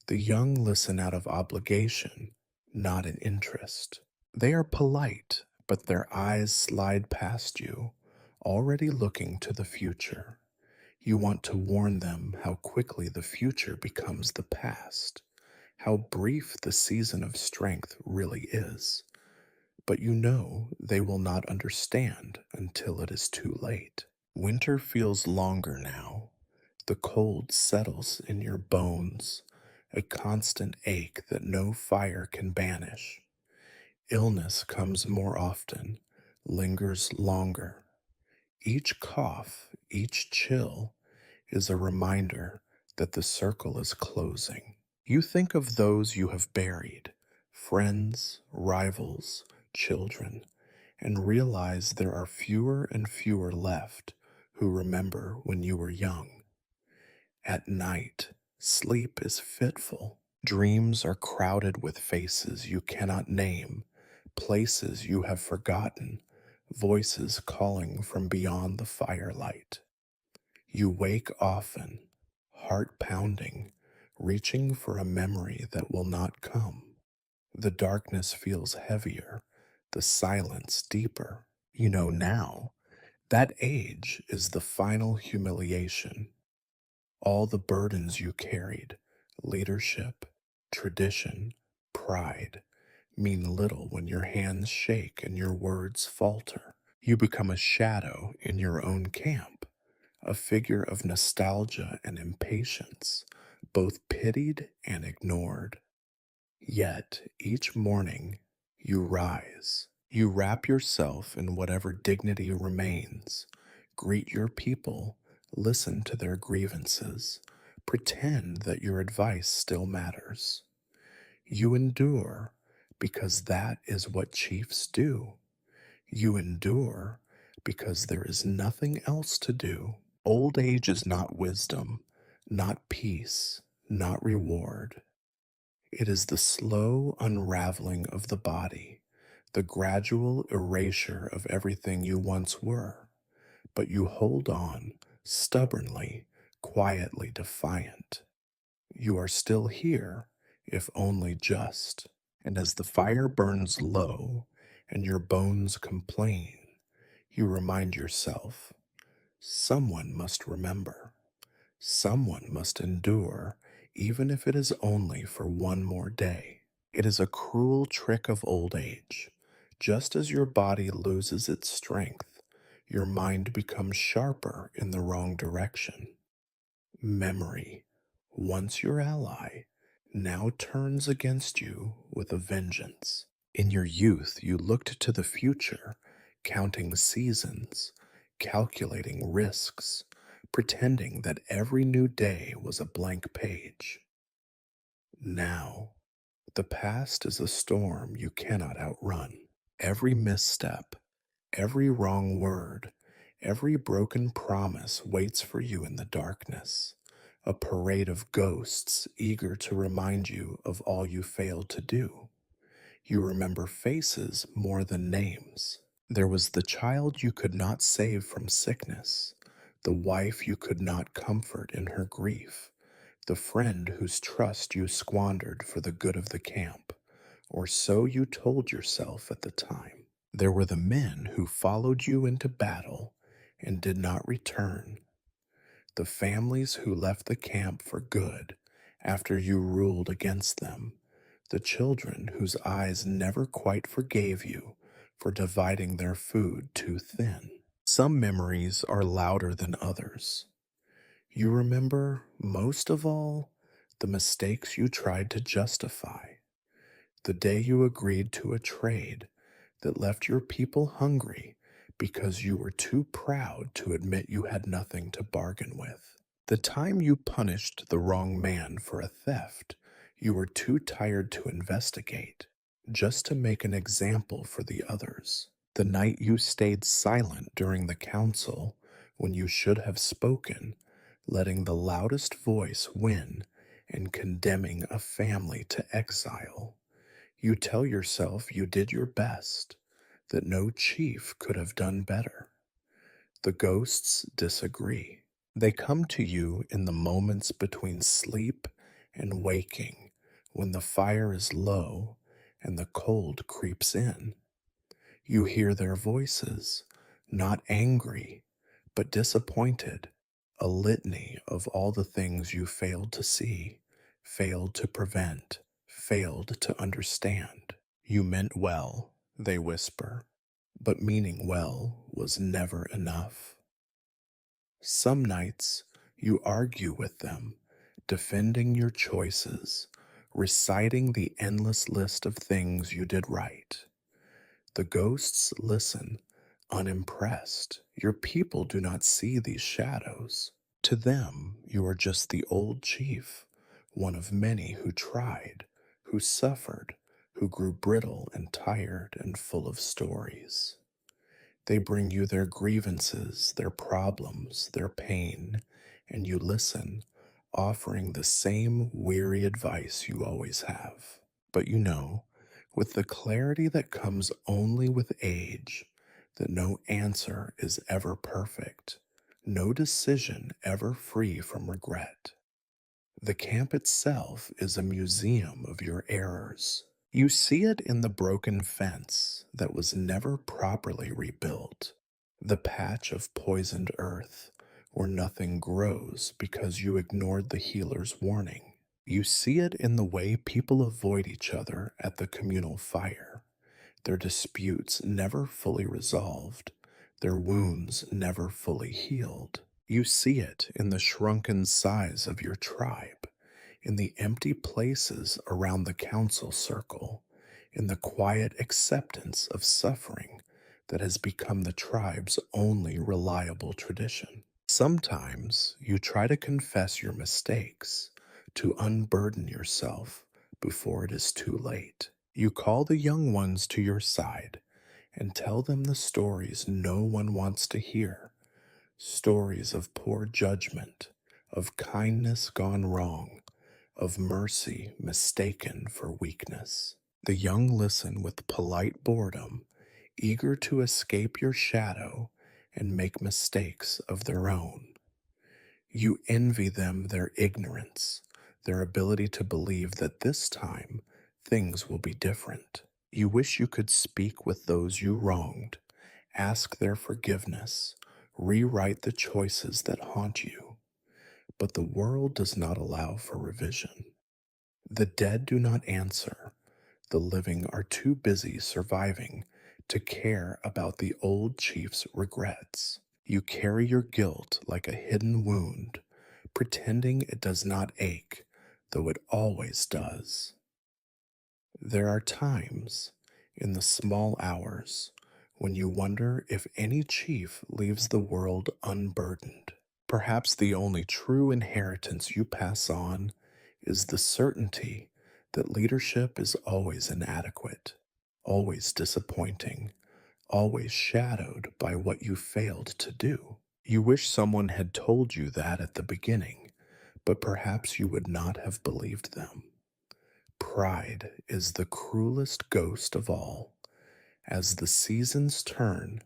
The young listen out of obligation, not in interest. They are polite, but their eyes slide past you, already looking to the future. You want to warn them how quickly the future becomes the past, how brief the season of strength really is. But you know they will not understand until it is too late. Winter feels longer now. The cold settles in your bones, a constant ache that no fire can banish. Illness comes more often, lingers longer. Each cough, each chill is a reminder that the circle is closing. You think of those you have buried, friends, rivals, children, and realize there are fewer and fewer left who remember when you were young. At night, sleep is fitful. Dreams are crowded with faces you cannot name, places you have forgotten, voices calling from beyond the firelight. You wake often, heart pounding, reaching for a memory that will not come. The darkness feels heavier, the silence deeper. You know now, that age is the final humiliation. All the burdens you carried, leadership, tradition, pride, mean little when your hands shake and your words falter. You become a shadow in your own camp, a figure of nostalgia and impatience, both pitied and ignored. Yet each morning you rise. You wrap yourself in whatever dignity remains, greet your people, listen to their grievances, pretend that your advice still matters. You endure because that is what chiefs do. You endure because there is nothing else to do. Old age is not wisdom, not peace, not reward. It is the slow unraveling of the body, the gradual erasure of everything you once were. But you hold on, stubbornly, quietly defiant. You are still here, if only just. And as the fire burns low and your bones complain, you remind yourself someone must remember. Someone must endure, even if it is only for one more day. It is a cruel trick of old age. Just as your body loses its strength, your mind becomes sharper in the wrong direction. Memory, once your ally, now turns against you with a vengeance. In your youth, you looked to the future, counting seasons, calculating risks, pretending that every new day was a blank page. Now, the past is a storm you cannot outrun. Every misstep, every wrong word, every broken promise waits for you in the darkness, a parade of ghosts eager to remind you of all you failed to do. You remember faces more than names. There was the child you could not save from sickness, the wife you could not comfort in her grief, the friend whose trust you squandered for the good of the camp, or so you told yourself at the time. There were the men who followed you into battle and did not return, the families who left the camp for good after you ruled against them, the children whose eyes never quite forgave you for dividing their food too thin. Some memories are louder than others. You remember, most of all, the mistakes you tried to justify, the day you agreed to a trade that left your people hungry because you were too proud to admit you had nothing to bargain with. The time you punished the wrong man for a theft you were too tired to investigate, just to make an example for the others. The night you stayed silent during the council when you should have spoken, letting the loudest voice win and condemning a family to exile. You tell yourself you did your best, that no chief could have done better. The ghosts disagree. They come to you in the moments between sleep and waking, when the fire is low and the cold creeps in. You hear their voices, not angry, but disappointed, a litany of all the things you failed to see, failed to prevent, failed to understand. You meant well, they whisper, but meaning well was never enough. Some nights you argue with them, defending your choices, reciting the endless list of things you did right. The ghosts listen, unimpressed. Your people do not see these shadows. To them, you are just the old chief, one of many who tried, who suffered, who grew brittle and tired and full of stories. They bring you their grievances, their problems, their pain, and you listen, offering the same weary advice you always have. But you know, with the clarity that comes only with age, that no answer is ever perfect, no decision ever free from regret. The camp itself is a museum of your errors. You see it in the broken fence that was never properly rebuilt, the patch of poisoned earth where nothing grows because you ignored the healer's warning. You see it in the way people avoid each other at the communal fire, their disputes never fully resolved, their wounds never fully healed. You see it in the shrunken size of your tribe, in the empty places around the council circle, in the quiet acceptance of suffering that has become the tribe's only reliable tradition. Sometimes you try to confess your mistakes, to unburden yourself before it is too late. You call the young ones to your side and tell them the stories no one wants to hear, stories of poor judgment, of kindness gone wrong, of mercy mistaken for weakness. The young listen with polite boredom, eager to escape your shadow and make mistakes of their own. You envy them their ignorance, their ability to believe that this time things will be different. You wish you could speak with those you wronged, ask their forgiveness, rewrite the choices that haunt you. But the world does not allow for revision. The dead do not answer. The living are too busy surviving to care about the old chief's regrets. You carry your guilt like a hidden wound, pretending it does not ache, though it always does. There are times, in the small hours, when you wonder if any chief leaves the world unburdened. Perhaps the only true inheritance you pass on is the certainty that leadership is always inadequate, always disappointing, always shadowed by what you failed to do. You wish someone had told you that at the beginning, but perhaps you would not have believed them. Pride is the cruelest ghost of all. As the seasons turn,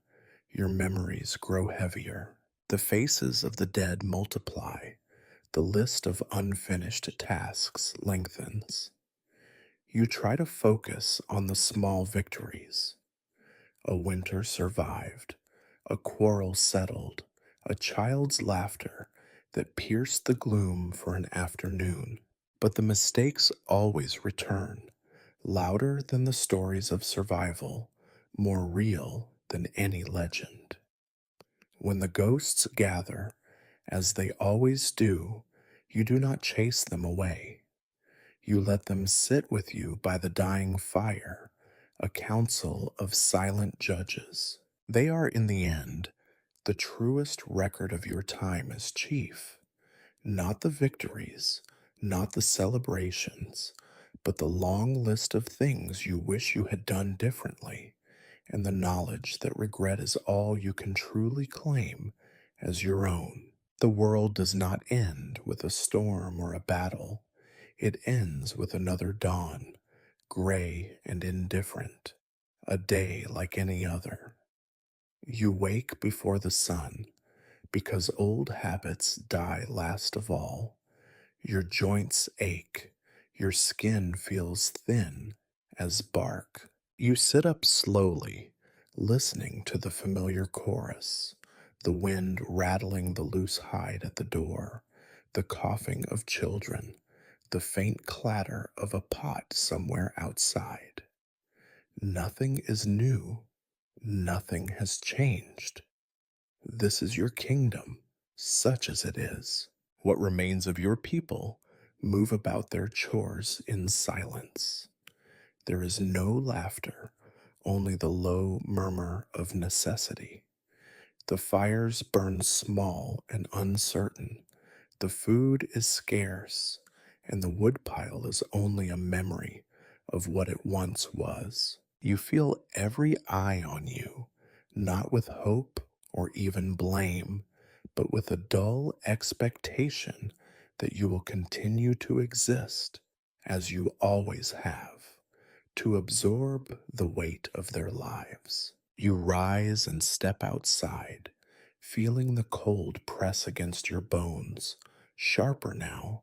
your memories grow heavier. The faces of the dead multiply. The list of unfinished tasks lengthens. You try to focus on the small victories. A winter survived, a quarrel settled, a child's laughter that pierced the gloom for an afternoon. But the mistakes always return, louder than the stories of survival, more real than any legend. When the ghosts gather, as they always do, you do not chase them away. You let them sit with you by the dying fire, a council of silent judges. They are, in the end, the truest record of your time as chief, not the victories, not the celebrations, but the long list of things you wish you had done differently, and the knowledge that regret is all you can truly claim as your own. The world does not end with a storm or a battle. It ends with another dawn, gray and indifferent, a day like any other. You wake before the sun, because old habits die last of all. Your joints ache, your skin feels thin as bark. You sit up slowly, listening to the familiar chorus, the wind rattling the loose hide at the door, the coughing of children, the faint clatter of a pot somewhere outside. Nothing is new, nothing has changed. This is your kingdom, such as it is. What remains of your people move about their chores in silence. There is no laughter, only the low murmur of necessity. The fires burn small and uncertain. The food is scarce, and the woodpile is only a memory of what it once was. You feel every eye on you, not with hope or even blame, but with a dull expectation that you will continue to exist as you always have, to absorb the weight of their lives. You rise and step outside, feeling the cold press against your bones, sharper now,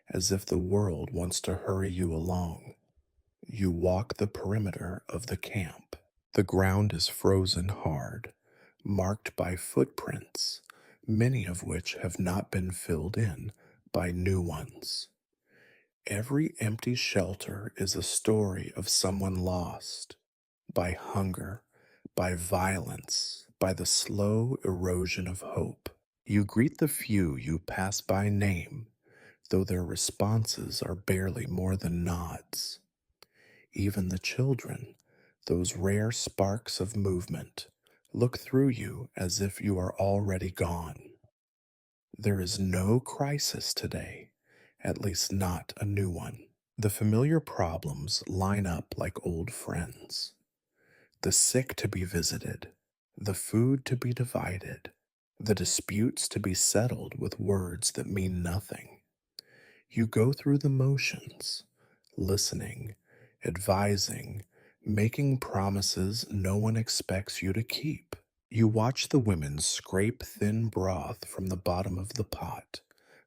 as if the world wants to hurry you along. You walk the perimeter of the camp. The ground is frozen hard, marked by footprints, many of which have not been filled in by new ones. Every empty shelter is a story of someone lost by hunger, by violence, by the slow erosion of hope. You greet the few you pass by name, though their responses are barely more than nods. Even the children, those rare sparks of movement, look through you as if you are already gone. There is no crisis today, at least not a new one. The familiar problems line up like old friends. The sick to be visited, the food to be divided, the disputes to be settled with words that mean nothing. You go through the motions, listening, advising, making promises no one expects you to keep. You watch the women scrape thin broth from the bottom of the pot,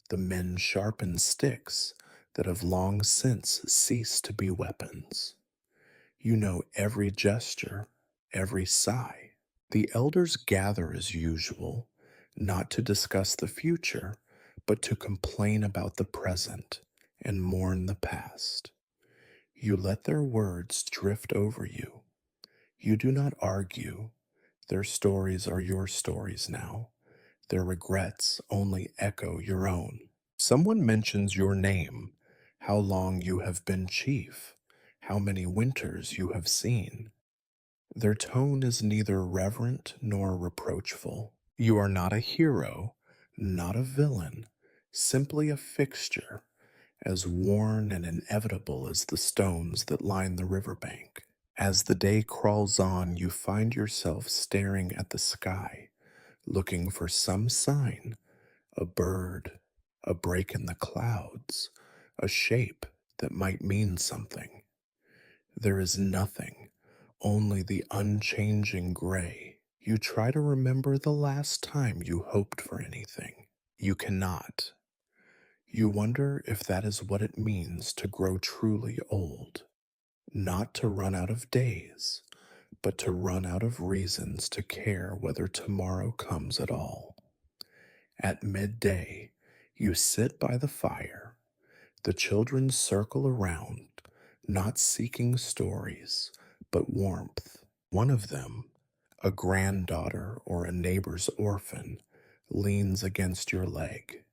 the men sharpen sticks that have long since ceased to be weapons. You know every gesture, every sigh. The elders gather as usual, not to discuss the future, but to complain about the present and mourn the past. You let their words drift over you. You do not argue. Their stories are your stories now. Their regrets only echo your own. Someone mentions your name, how long you have been chief, how many winters you have seen. Their tone is neither reverent nor reproachful. You are not a hero, not a villain, simply a fixture, as worn and inevitable as the stones that line the riverbank. As the day crawls on, you find yourself staring at the sky, looking for some sign, a bird, a break in the clouds, a shape that might mean something. There is nothing, only the unchanging gray. You try to remember the last time you hoped for anything. You cannot. You wonder if that is what it means to grow truly old. Not to run out of days, but to run out of reasons to care whether tomorrow comes at all. At midday, you sit by the fire. The children circle around, not seeking stories, but warmth. One of them, a granddaughter or a neighbor's orphan, leans against your leg.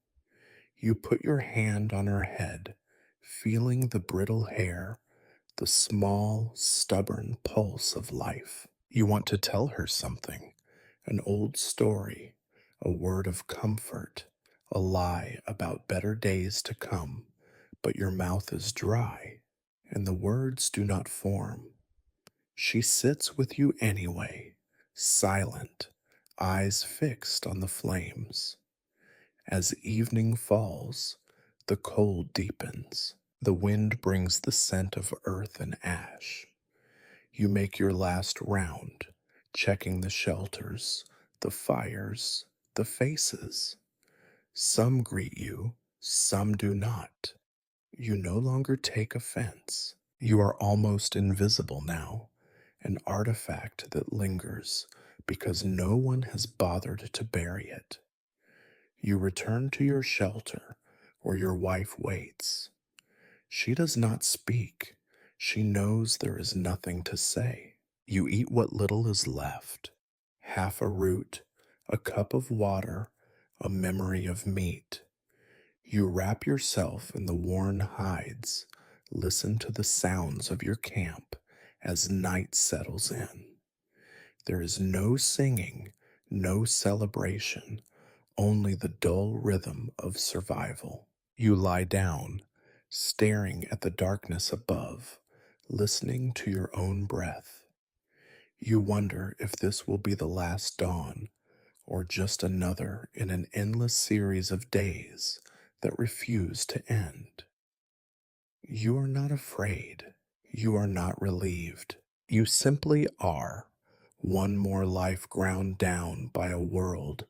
You put your hand on her head, feeling the brittle hair, the small, stubborn pulse of life. You want to tell her something, an old story, a word of comfort, a lie about better days to come, but your mouth is dry, and the words do not form. She sits with you anyway, silent, eyes fixed on the flames. As evening falls, the cold deepens. The wind brings the scent of earth and ash. You make your last round, checking the shelters, the fires, the faces. Some greet you, some do not. You no longer take offense. You are almost invisible now, an artifact that lingers because no one has bothered to bury it. You return to your shelter where your wife waits. She does not speak. She knows there is nothing to say. You eat what little is left, half a root, a cup of water, a memory of meat. You wrap yourself in the worn hides, listen to the sounds of your camp as night settles in. There is no singing, no celebration, only the dull rhythm of survival. You lie down, staring at the darkness above, listening to your own breath. You wonder if this will be the last dawn or just another in an endless series of days that refuse to end. You are not afraid. You are not relieved. You simply are, one more life ground down by a world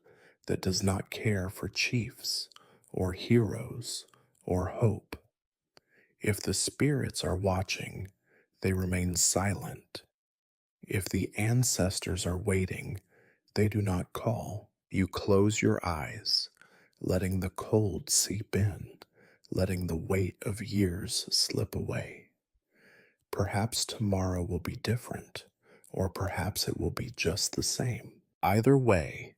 that does not care for chiefs or heroes or hope. If the spirits are watching, they remain silent. If the ancestors are waiting, they do not call. You close your eyes, letting the cold seep in, letting the weight of years slip away. Perhaps tomorrow will be different, or perhaps it will be just the same. Either way,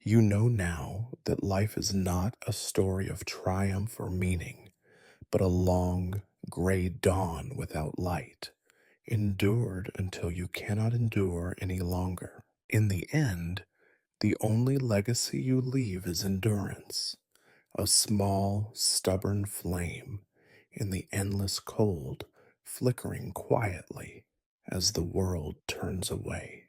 you know now that life is not a story of triumph or meaning, but a long, gray dawn without light, endured until you cannot endure any longer. In the end, the only legacy you leave is endurance, a small, stubborn flame in the endless cold, flickering quietly as the world turns away.